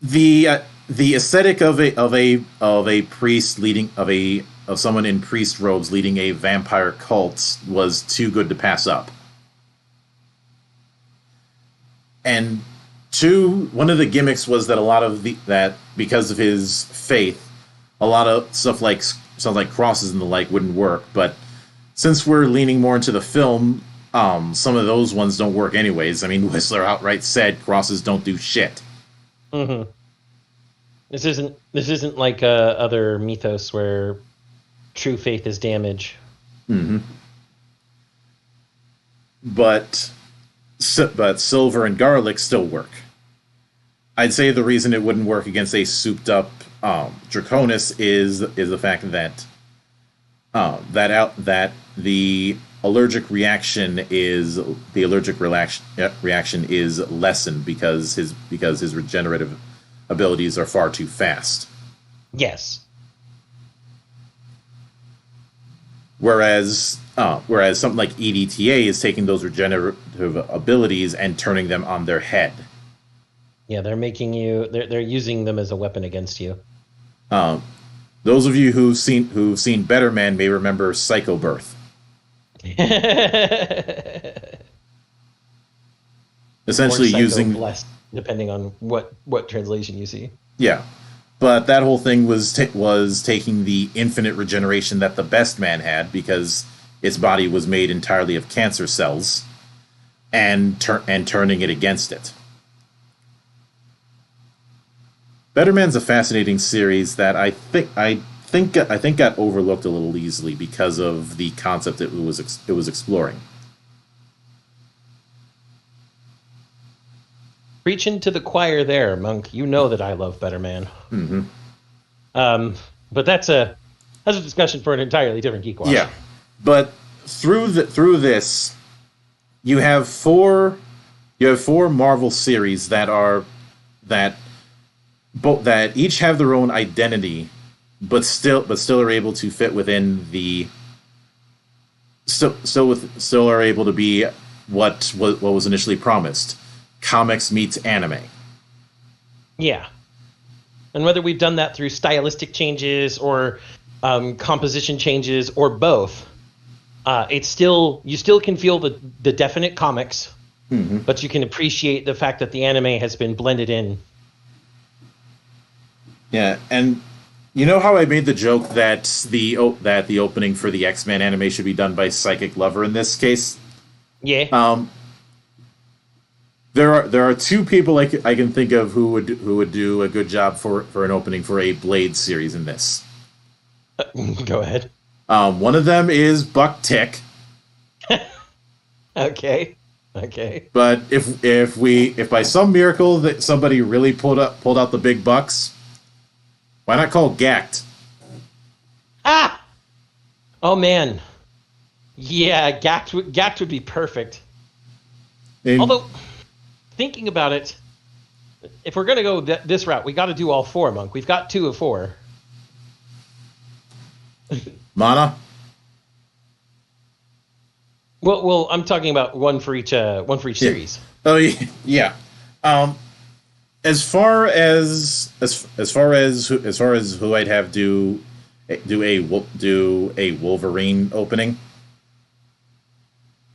the aesthetic of a priest of someone in priest robes leading a vampire cult was too good to pass up. And two, one of the gimmicks was that because of his faith, a lot of stuff like crosses and the like wouldn't work. But since we're leaning more into the film, some of those ones don't work anyways. I mean, Whistler outright said crosses don't do shit. Mm-hmm. This isn't like other mythos where true faith is damage. Mm-hmm. But silver and garlic still work. I'd say the reason it wouldn't work against a souped up Draconis is the fact that the allergic reaction is lessened because his regenerative abilities are far too fast. Yes. Whereas something like EDTA is taking those regenerative abilities and turning them on their head. Yeah, they're using them as a weapon against you. Those of you who've seen Better Man may remember Psycho Birth. Essentially or using blessed, depending on what translation you see. Yeah. But that whole thing was taking the infinite regeneration that the best man had, because its body was made entirely of cancer cells, and turning it against it. Better Man's a fascinating series that I think got overlooked a little easily because of the concept it was exploring. Preaching to the choir there, Monk. You know that I love Better Man. Mm-hmm. But that's a discussion for an entirely different Geek Watch. Yeah, but through this, you have four Marvel series that each have their own identity, but still are able to fit within the still are able to be what was initially promised. Comics meets anime. Yeah. And whether we've done that through stylistic changes or composition changes or both, you still can feel the definite comics, mm-hmm. but you can appreciate the fact that the anime has been blended in. Yeah, and you know how I made the joke that the opening for the X-Men anime should be done by Psychic Lover in this case? Yeah. There are two people I can think of who would do a good job for an opening for a Blade series in this. Go ahead. One of them is Buck Tick. Okay. But if by some miracle that somebody really pulled out the big bucks, why not call Gact? Ah! Oh man. Yeah, Gact would be perfect. Although, thinking about it, if we're going to go this route, we got to do all four, Monk. We've got 2 of 4. Mana? Well, I'm talking about one for each series. Oh yeah. As far as who I'd have do a Wolverine opening.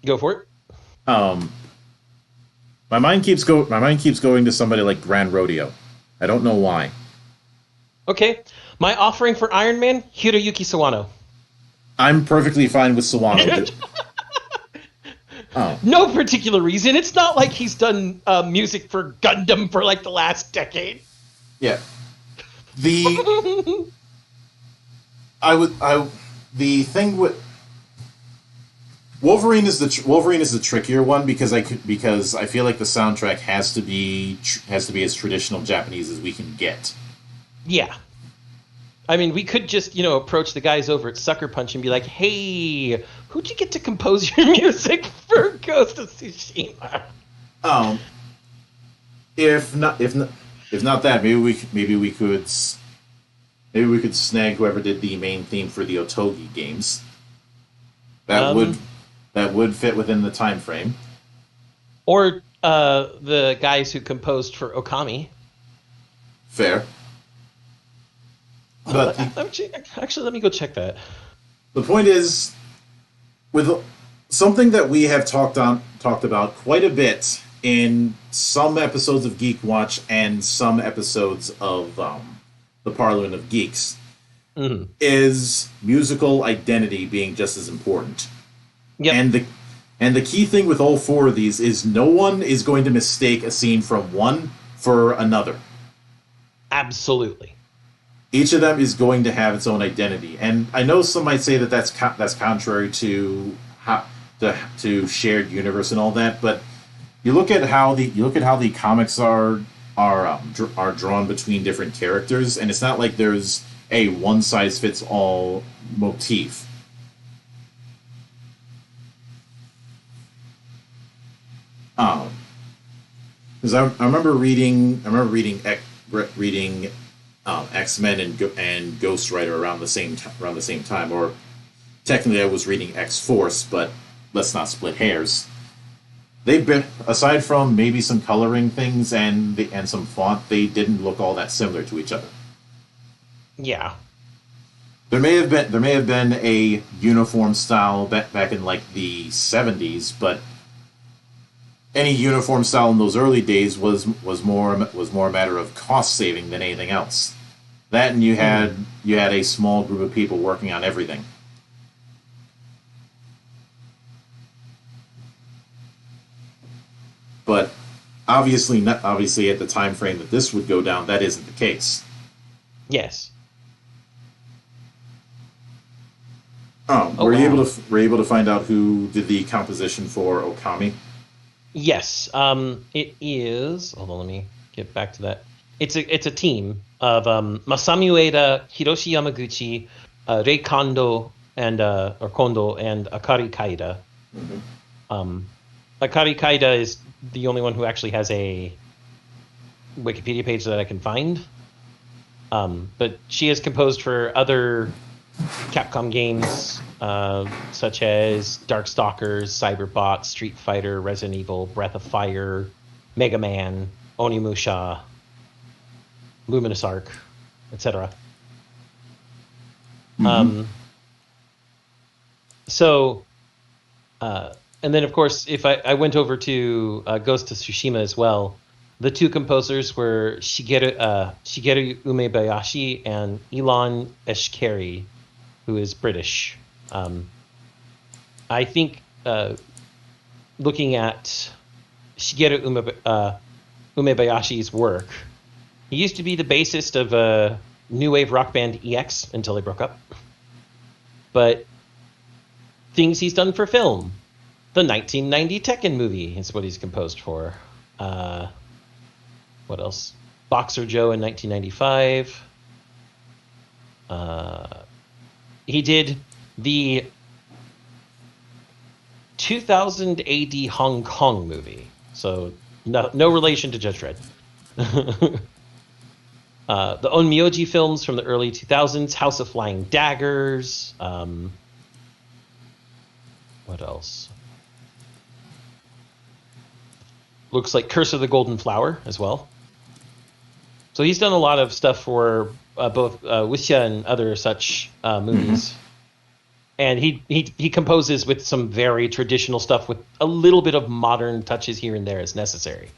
Go for it. My mind keeps going to somebody like Grand Rodeo. I don't know why. Okay. My offering for Iron Man, Hiroyuki Sawano. I'm perfectly fine with Sawano. Oh. No particular reason. It's not like he's done music for Gundam for like the last decade. Yeah. The thing with Wolverine is the trickier one because I feel like the soundtrack has to be as traditional Japanese as we can get. Yeah. I mean, we could just, approach the guys over at Sucker Punch and be like, "Hey, who'd you get to compose your music for Ghost of Tsushima?" If not that, maybe we could snag whoever did the main theme for the Otogi games. That would fit within the time frame. Or the guys who composed for Okami. Fair. But actually, let me go check that. The point is, with something that we have talked about quite a bit in some episodes of Geek Watch and some episodes of the Parliament of Geeks, is musical identity being just as important. Yep. And the key thing with all 4 of these is no one is going to mistake a scene from one for another. Absolutely. Each of them is going to have its own identity, and I know some might say that that's contrary to shared universe and all that. But you look at how the comics are drawn between different characters, and it's not like there's a one size fits all motif. Because I remember reading X-Men and Ghost Rider around the same time, or technically I was reading X-Force, but let's not split hairs. They've been, aside from maybe some coloring things and some font, they didn't look all that similar to each other. Yeah. There may have been a uniform style back in like the 70s, but any uniform style in those early days was more a matter of cost saving than anything else. That and you had a small group of people working on everything. But obviously, at the time frame that this would go down, that isn't the case. Yes. Were you able to find out who did the composition for Okami? Yes. It is. Hold on, let me get back to that. It's a team of Masamu Ueda, Hiroshi Yamaguchi, Rei Kondo, and Akari Kaida. Mm-hmm. Akari Kaida is the only one who actually has a Wikipedia page that I can find. But she has composed for other Capcom games, such as Darkstalkers, Cyberbot, Street Fighter, Resident Evil, Breath of Fire, Mega Man, Onimusha, Luminous Arc, etc. Mm-hmm. And then, of course, if I went over to Ghost of Tsushima as well, the two composers were Shigeru Umebayashi and Ilan Eshkeri, who is British. I think looking at Shigeru Umebayashi's work, he used to be the bassist of a new wave rock band EX until they broke up. But things he's done for film. The 1990 Tekken movie is what he's composed for. What else? Boxer Joe in 1995. He did the 2000 AD Hong Kong movie. So no relation to Judge Dredd. The Onmyoji films from the early 2000s. House of Flying Daggers. What else? Looks like Curse of the Golden Flower as well. So he's done a lot of stuff for both Wuxia and other such movies. Mm-hmm. And he composes with some very traditional stuff with a little bit of modern touches here and there as necessary.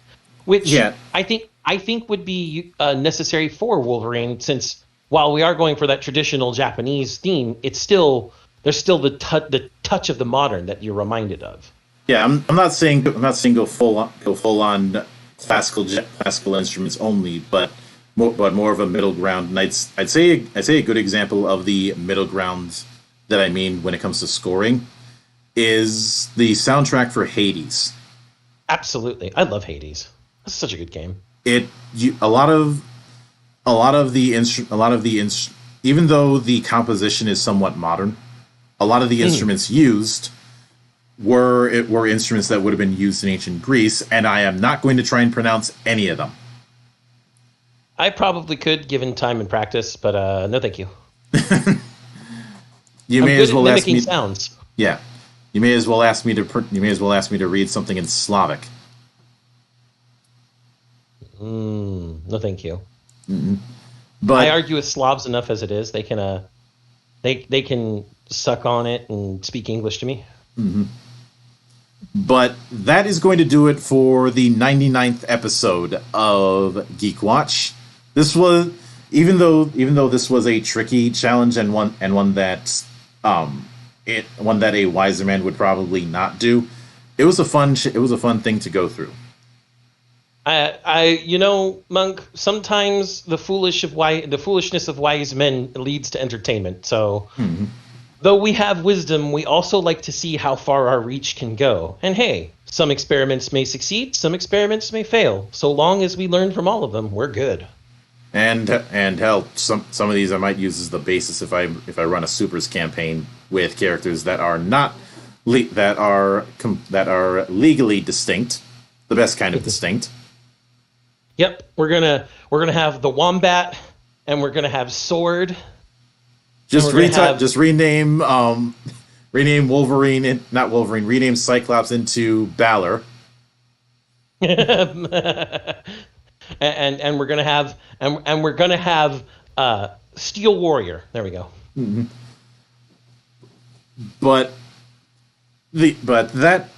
Which I think would be necessary for Wolverine, since while we are going for that traditional Japanese theme, there's still the touch of the modern that you're reminded of. Yeah, I'm not saying go full on classical instruments only, but more of a middle ground. And I'd say a good example of the middle ground that I mean when it comes to scoring is the soundtrack for Hades. Absolutely, I love Hades. That's such a good game. A lot of the even though the composition is somewhat modern, a lot of the instruments used were instruments that would have been used in ancient Greece, and I am not going to try and pronounce any of them. I probably could, given time and practice, but no, thank you. You may as well ask me sounds. Yeah, you may as well ask me to read something in Slavic. No, thank you. Mm-hmm. But I argue with Slavs enough as it is. They can they can suck on it and speak English to me. Mm-hmm. But that is going to do it for the 99th episode of GeekWatch. This was, even though this was a tricky challenge and one that a wiser man would probably not do, it was a fun thing to go through. Monk, sometimes the foolishness of wise men leads to entertainment. So, though we have wisdom, we also like to see how far our reach can go. And hey, some experiments may succeed, some experiments may fail. So long as we learn from all of them, we're good. And hell, some of these I might use as the basis if I run a supers campaign with characters that are not that are legally distinct, the best kind of distinct. Yep, we're gonna have the Wombat, and we're gonna have Sword. Just rename Wolverine, not Wolverine. Rename Cyclops into Balor. and we're gonna have Steel Warrior. There we go. Mm-hmm. But that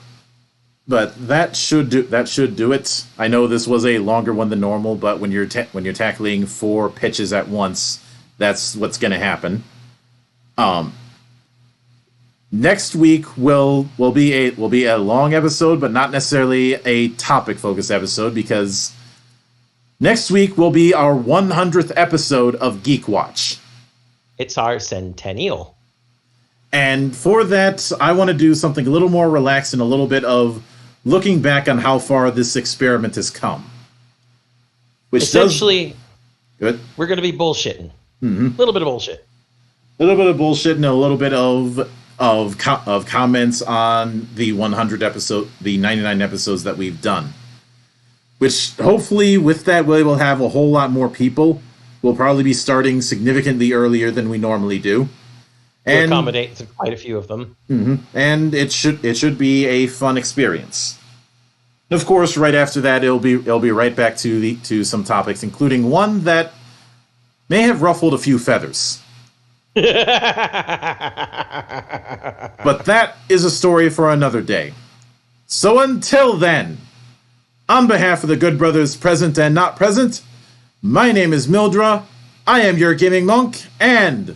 But that should do it. I know this was a longer one than normal, but when you're tackling 4 pitches at once, that's what's going to happen. Next week will be a long episode, but not necessarily a topic focused episode, because next week will be our 100th episode of GeekWatch. It's our centennial. And for that, I want to do something a little more relaxed and a little bit of looking back on how far this experiment has come. Which essentially, we're going to be bullshitting. Mm-hmm. A little bit of bullshit. A little bit of bullshit and a little bit of comments on the 100 episode, the 99 episodes that we've done. Which, hopefully, with that, we will have a whole lot more people. We'll probably be starting significantly earlier than we normally do. And accommodate quite a few of them. Mm-hmm. And it should be a fun experience. And of course, right after that, it'll be right back to some topics, including one that may have ruffled a few feathers. But that is a story for another day. So until then, on behalf of the good brothers present and not present, my name is Mildra, I am your gaming monk, and